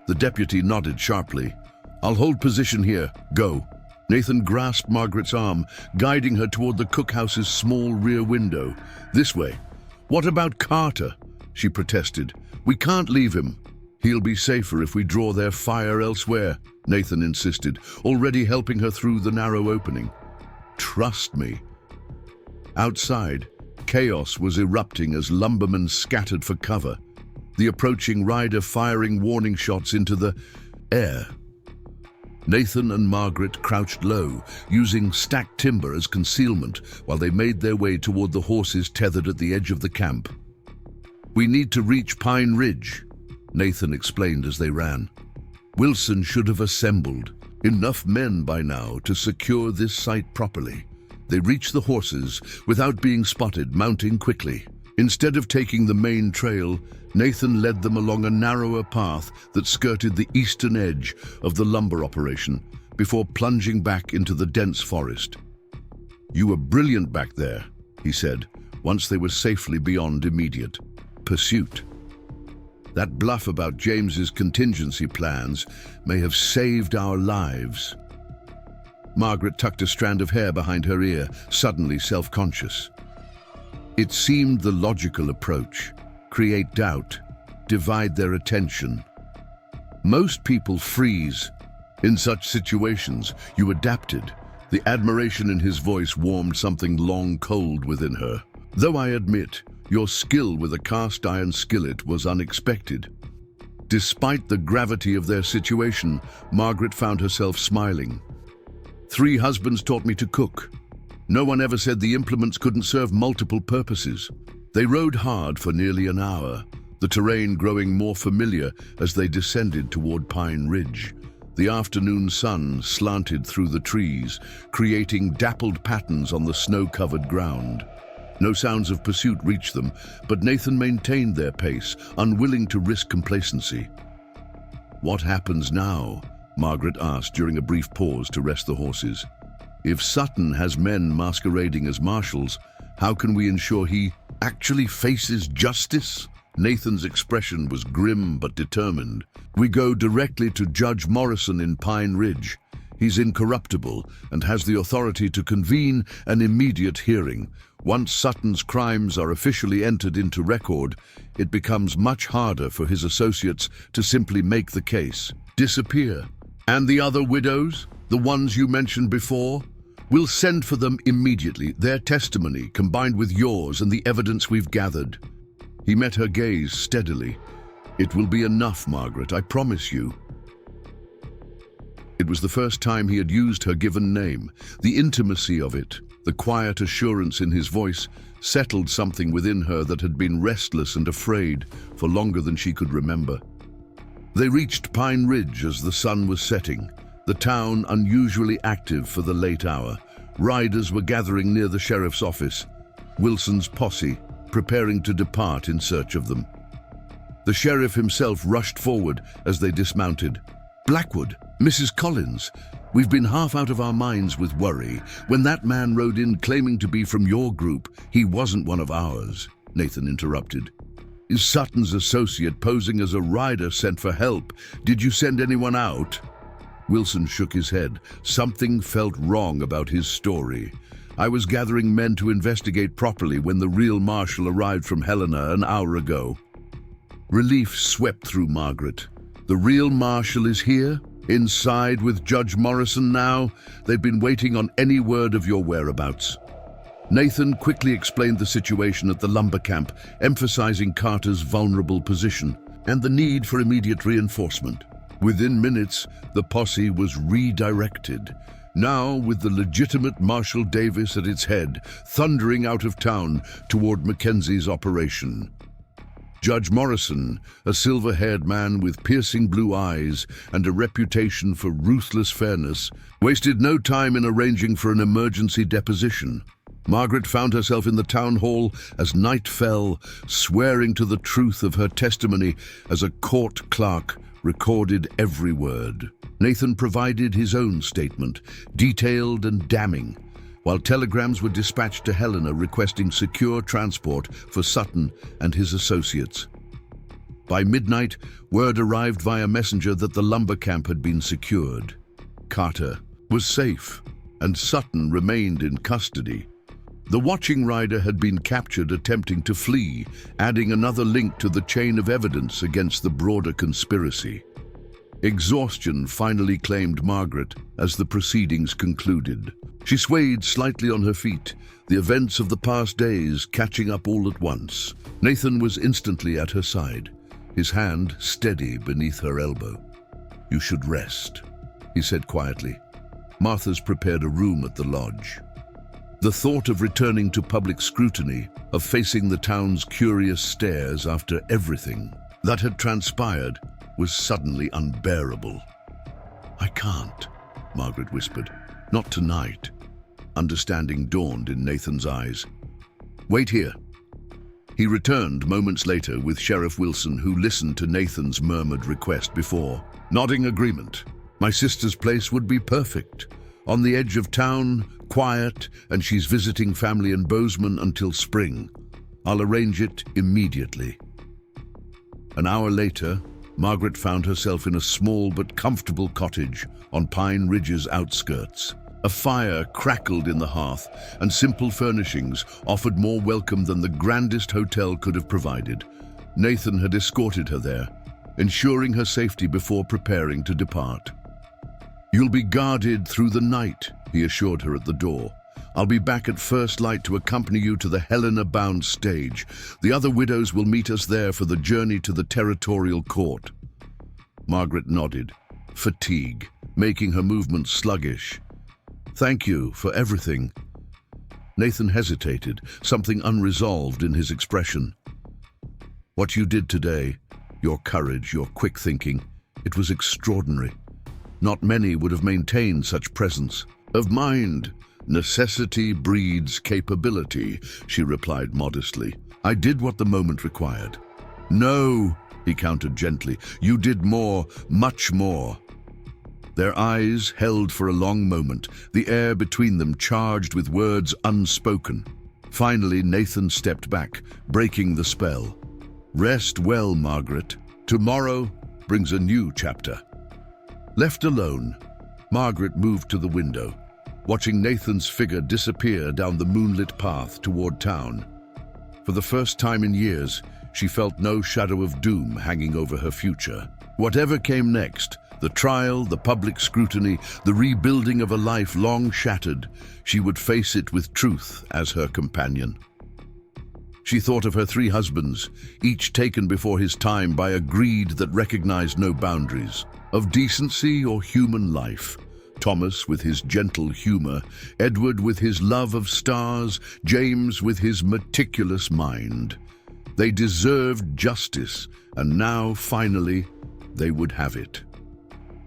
The deputy nodded sharply. "I'll hold position here. Go." Nathan grasped Margaret's arm, guiding her toward the cookhouse's small rear window. "This way." "What about Carter?" she protested. "We can't leave him." "He'll be safer if we draw their fire elsewhere," Nathan insisted, already helping her through the narrow opening. "Trust me." Outside, chaos was erupting as lumbermen scattered for cover, the approaching rider firing warning shots into the air. Nathan and Margaret crouched low, using stacked timber as concealment while they made their way toward the horses tethered at the edge of the camp. "We need to reach Pine Ridge," Nathan explained as they ran. "Wilson should have assembled enough men by now to secure this site properly." They reached the horses without being spotted, mounting quickly. Instead of taking the main trail, Nathan led them along a narrower path that skirted the eastern edge of the lumber operation before plunging back into the dense forest. "You were brilliant back there," he said, once they were safely beyond immediate pursuit. "That bluff about James's contingency plans may have saved our lives." Margaret tucked a strand of hair behind her ear, suddenly self-conscious. It seemed the logical approach. create doubt, divide their attention. Most people freeze. In such situations, you adapted. The admiration in his voice warmed something long cold within her. Though I admit, your skill with a cast iron skillet was unexpected. Despite the gravity of their situation, Margaret found herself smiling. 3 husbands taught me to cook. No one ever said the implements couldn't serve multiple purposes. They rode hard for nearly an hour, the terrain growing more familiar as they descended toward Pine Ridge. The afternoon sun slanted through the trees, creating dappled patterns on the snow-covered ground. No sounds of pursuit reached them, but Nathan maintained their pace, unwilling to risk complacency. "What happens now?" Margaret asked during a brief pause to rest the horses. "If Sutton has men masquerading as marshals, how can we ensure he actually faces justice?" Nathan's expression was grim but determined. "We go directly to Judge Morrison in Pine Ridge. He's incorruptible and has the authority to convene an immediate hearing. Once Sutton's crimes are officially entered into record, it becomes much harder for his associates to simply make the case, disappear. And the other widows, the ones you mentioned before? We'll send for them immediately, their testimony combined with yours and the evidence we've gathered." He met her gaze steadily. "It will be enough, Margaret, I promise you." It was the first time he had used her given name. The intimacy of it, the quiet assurance in his voice, settled something within her that had been restless and afraid for longer than she could remember. They reached Pine Ridge as the sun was setting, the town unusually active for the late hour. Riders were gathering near the sheriff's office, Wilson's posse preparing to depart in search of them. The sheriff himself rushed forward as they dismounted. "Blackwood, Mrs. Collins, we've been half out of our minds with worry. When that man rode in claiming to be from your group, he wasn't one of ours," Nathan interrupted. "Is Sutton's associate posing as a rider sent for help? Did you send anyone out?" Wilson shook his head. Something felt wrong about his story. "I was gathering men to investigate properly when the real marshal arrived from Helena an hour ago." Relief swept through Margaret. "The real marshal is here? Inside with Judge Morrison now? They've been waiting on any word of your whereabouts." Nathan quickly explained the situation at the lumber camp, emphasizing Carter's vulnerable position and the need for immediate reinforcement. Within minutes, the posse was redirected. Now, with the legitimate Marshal Davis at its head, thundering out of town toward Mackenzie's operation. Judge Morrison, a silver-haired man with piercing blue eyes and a reputation for ruthless fairness, wasted no time in arranging for an emergency deposition. Margaret found herself in the town hall as night fell, swearing to the truth of her testimony as a court clerk recorded every word. Nathan provided his own statement, detailed and damning, while telegrams were dispatched to Helena requesting secure transport for Sutton and his associates. By midnight, word arrived via messenger that the lumber camp had been secured. Carter was safe, and Sutton remained in custody. The watching rider had been captured attempting to flee, adding another link to the chain of evidence against the broader conspiracy. Exhaustion finally claimed Margaret as the proceedings concluded. She swayed slightly on her feet, the events of the past days catching up all at once. Nathan was instantly at her side, his hand steady beneath her elbow. "You should rest," he said quietly. "Martha's prepared a room at the lodge." The thought of returning to public scrutiny, of facing the town's curious stares after everything that had transpired, was suddenly unbearable. "I can't," Margaret whispered. "Not tonight." Understanding dawned in Nathan's eyes. "Wait here." He returned moments later with Sheriff Wilson, who listened to Nathan's murmured request before, nodding agreement. "My sister's place would be perfect. On the edge of town, quiet, and she's visiting family in Bozeman until spring. I'll arrange it immediately." An hour later, Margaret found herself in a small but comfortable cottage on Pine Ridge's outskirts. A fire crackled in the hearth, and simple furnishings offered more welcome than the grandest hotel could have provided. Nathan had escorted her there, ensuring her safety before preparing to depart. "You'll be guarded through the night," he assured her at the door. "I'll be back at first light to accompany you to the Helena-bound stage. The other widows will meet us there for the journey to the territorial court." Margaret nodded, fatigue making her movements sluggish. "Thank you for everything." Nathan hesitated, something unresolved in his expression. "What you did today, your courage, your quick thinking, it was extraordinary. Not many would have maintained such presence of mind." "Necessity breeds capability," she replied modestly. "I did what the moment required." "No," he countered gently, "you did more, much more." Their eyes held for a long moment, the air between them charged with words unspoken. Finally, Nathan stepped back, breaking the spell. "Rest well, Margaret. Tomorrow brings a new chapter." Left alone, Margaret moved to the window, watching Nathan's figure disappear down the moonlit path toward town. For the first time in years, she felt no shadow of doom hanging over her future. Whatever came next, the trial, the public scrutiny, the rebuilding of a life long shattered, she would face it with truth as her companion. She thought of her 3 husbands, each taken before his time by a greed that recognized no boundaries, of decency or human life. Thomas with his gentle humor, Edward with his love of stars, James with his meticulous mind. They deserved justice, and now, finally, they would have it.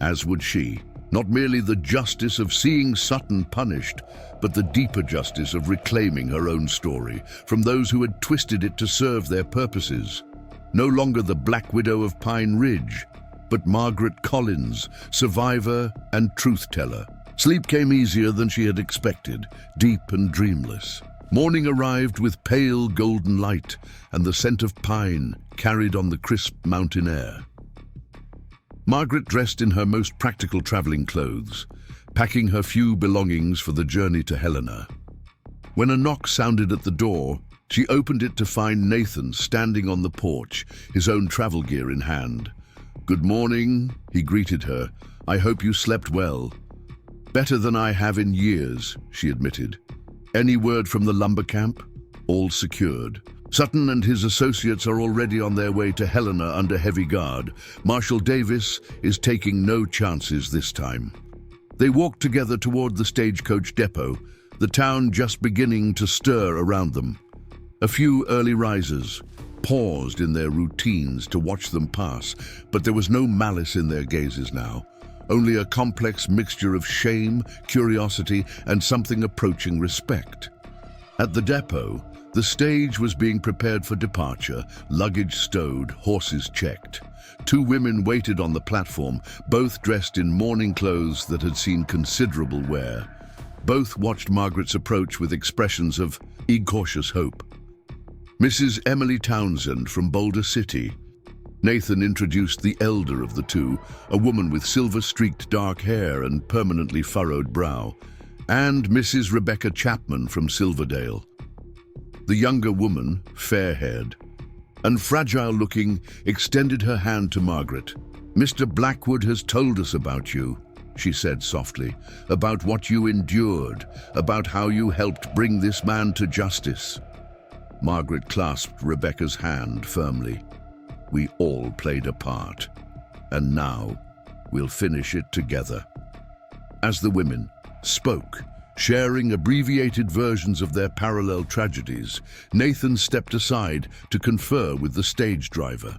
As would she. Not merely the justice of seeing Sutton punished, but the deeper justice of reclaiming her own story from those who had twisted it to serve their purposes. No longer the Black Widow of Pine Ridge, but Margaret Collins, survivor and truth-teller. Sleep came easier than she had expected, deep and dreamless. Morning arrived with pale golden light, and the scent of pine carried on the crisp mountain air. Margaret dressed in her most practical traveling clothes, packing her few belongings for the journey to Helena. When a knock sounded at the door, she opened it to find Nathan standing on the porch, his own travel gear in hand. "Good morning," he greeted her. "I hope you slept well." "Better than I have in years," she admitted. "Any word from the lumber camp?" "All secured. Sutton and his associates are already on their way to Helena under heavy guard. Marshal Davis is taking no chances this time." They walked together toward the stagecoach depot, the town just beginning to stir around them. A few early risers paused in their routines to watch them pass, but there was no malice in their gazes now, only a complex mixture of shame, curiosity, and something approaching respect. At the depot, the stage was being prepared for departure, luggage stowed, horses checked. 2 women waited on the platform, both dressed in mourning clothes that had seen considerable wear. Both watched Margaret's approach with expressions of cautious hope. "Mrs. Emily Townsend from Boulder City." Nathan introduced the elder of the 2, a woman with silver-streaked dark hair and permanently furrowed brow, and Mrs. Rebecca Chapman from Silverdale. The younger woman, fair-haired and fragile-looking, extended her hand to Margaret. "Mr. Blackwood has told us about you," she said softly, "about what you endured, about how you helped bring this man to justice." Margaret clasped Rebecca's hand firmly. "We all played a part, and now we'll finish it together." As the women spoke, sharing abbreviated versions of their parallel tragedies, Nathan stepped aside to confer with the stage driver.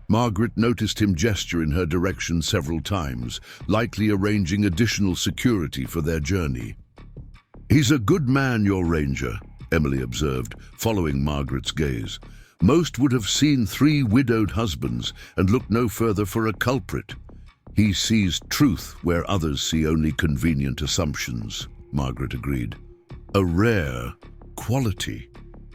Margaret noticed him gesture in her direction several times, likely arranging additional security for their journey. "He's a good man, your ranger," Emily observed, following Margaret's gaze. "Most would have seen 3 widowed husbands and looked no further for a culprit. He sees truth where others see only convenient assumptions," Margaret agreed. "A rare quality."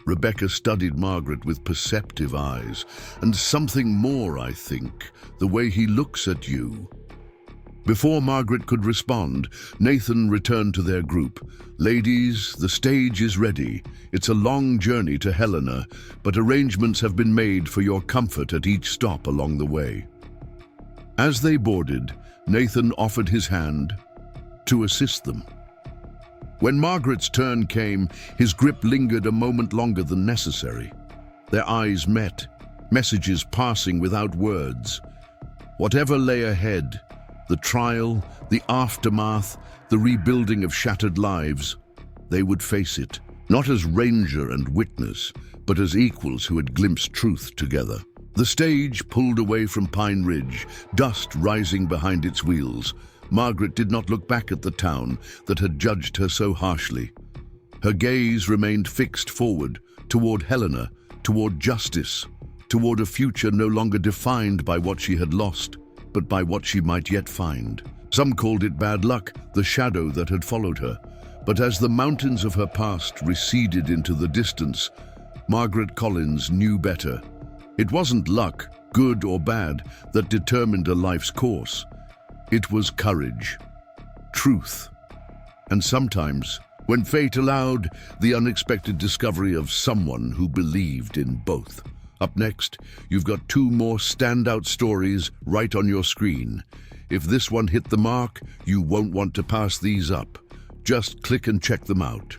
Rebecca studied Margaret with perceptive eyes. "And something more, I think, the way he looks at you." Before Margaret could respond, Nathan returned to their group. "Ladies, the stage is ready. It's a long journey to Helena, but arrangements have been made for your comfort at each stop along the way." As they boarded, Nathan offered his hand to assist them. When Margaret's turn came, his grip lingered a moment longer than necessary. Their eyes met, messages passing without words. Whatever lay ahead, the trial, the aftermath, the rebuilding of shattered lives, they would face it, not as ranger and witness, but as equals who had glimpsed truth together. The stage pulled away from Pine Ridge, dust rising behind its wheels. Margaret did not look back at the town that had judged her so harshly. Her gaze remained fixed forward, toward Helena, toward justice, toward a future no longer defined by what she had lost, but by what she might yet find. Some called it bad luck, the shadow that had followed her. But as the mountains of her past receded into the distance, Margaret Collins knew better. It wasn't luck, good or bad, that determined a life's course. It was courage, truth, and sometimes, when fate allowed, the unexpected discovery of someone who believed in both. Up next, you've got two more standout stories right on your screen. If this one hit the mark, you won't want to pass these up. Just click and check them out.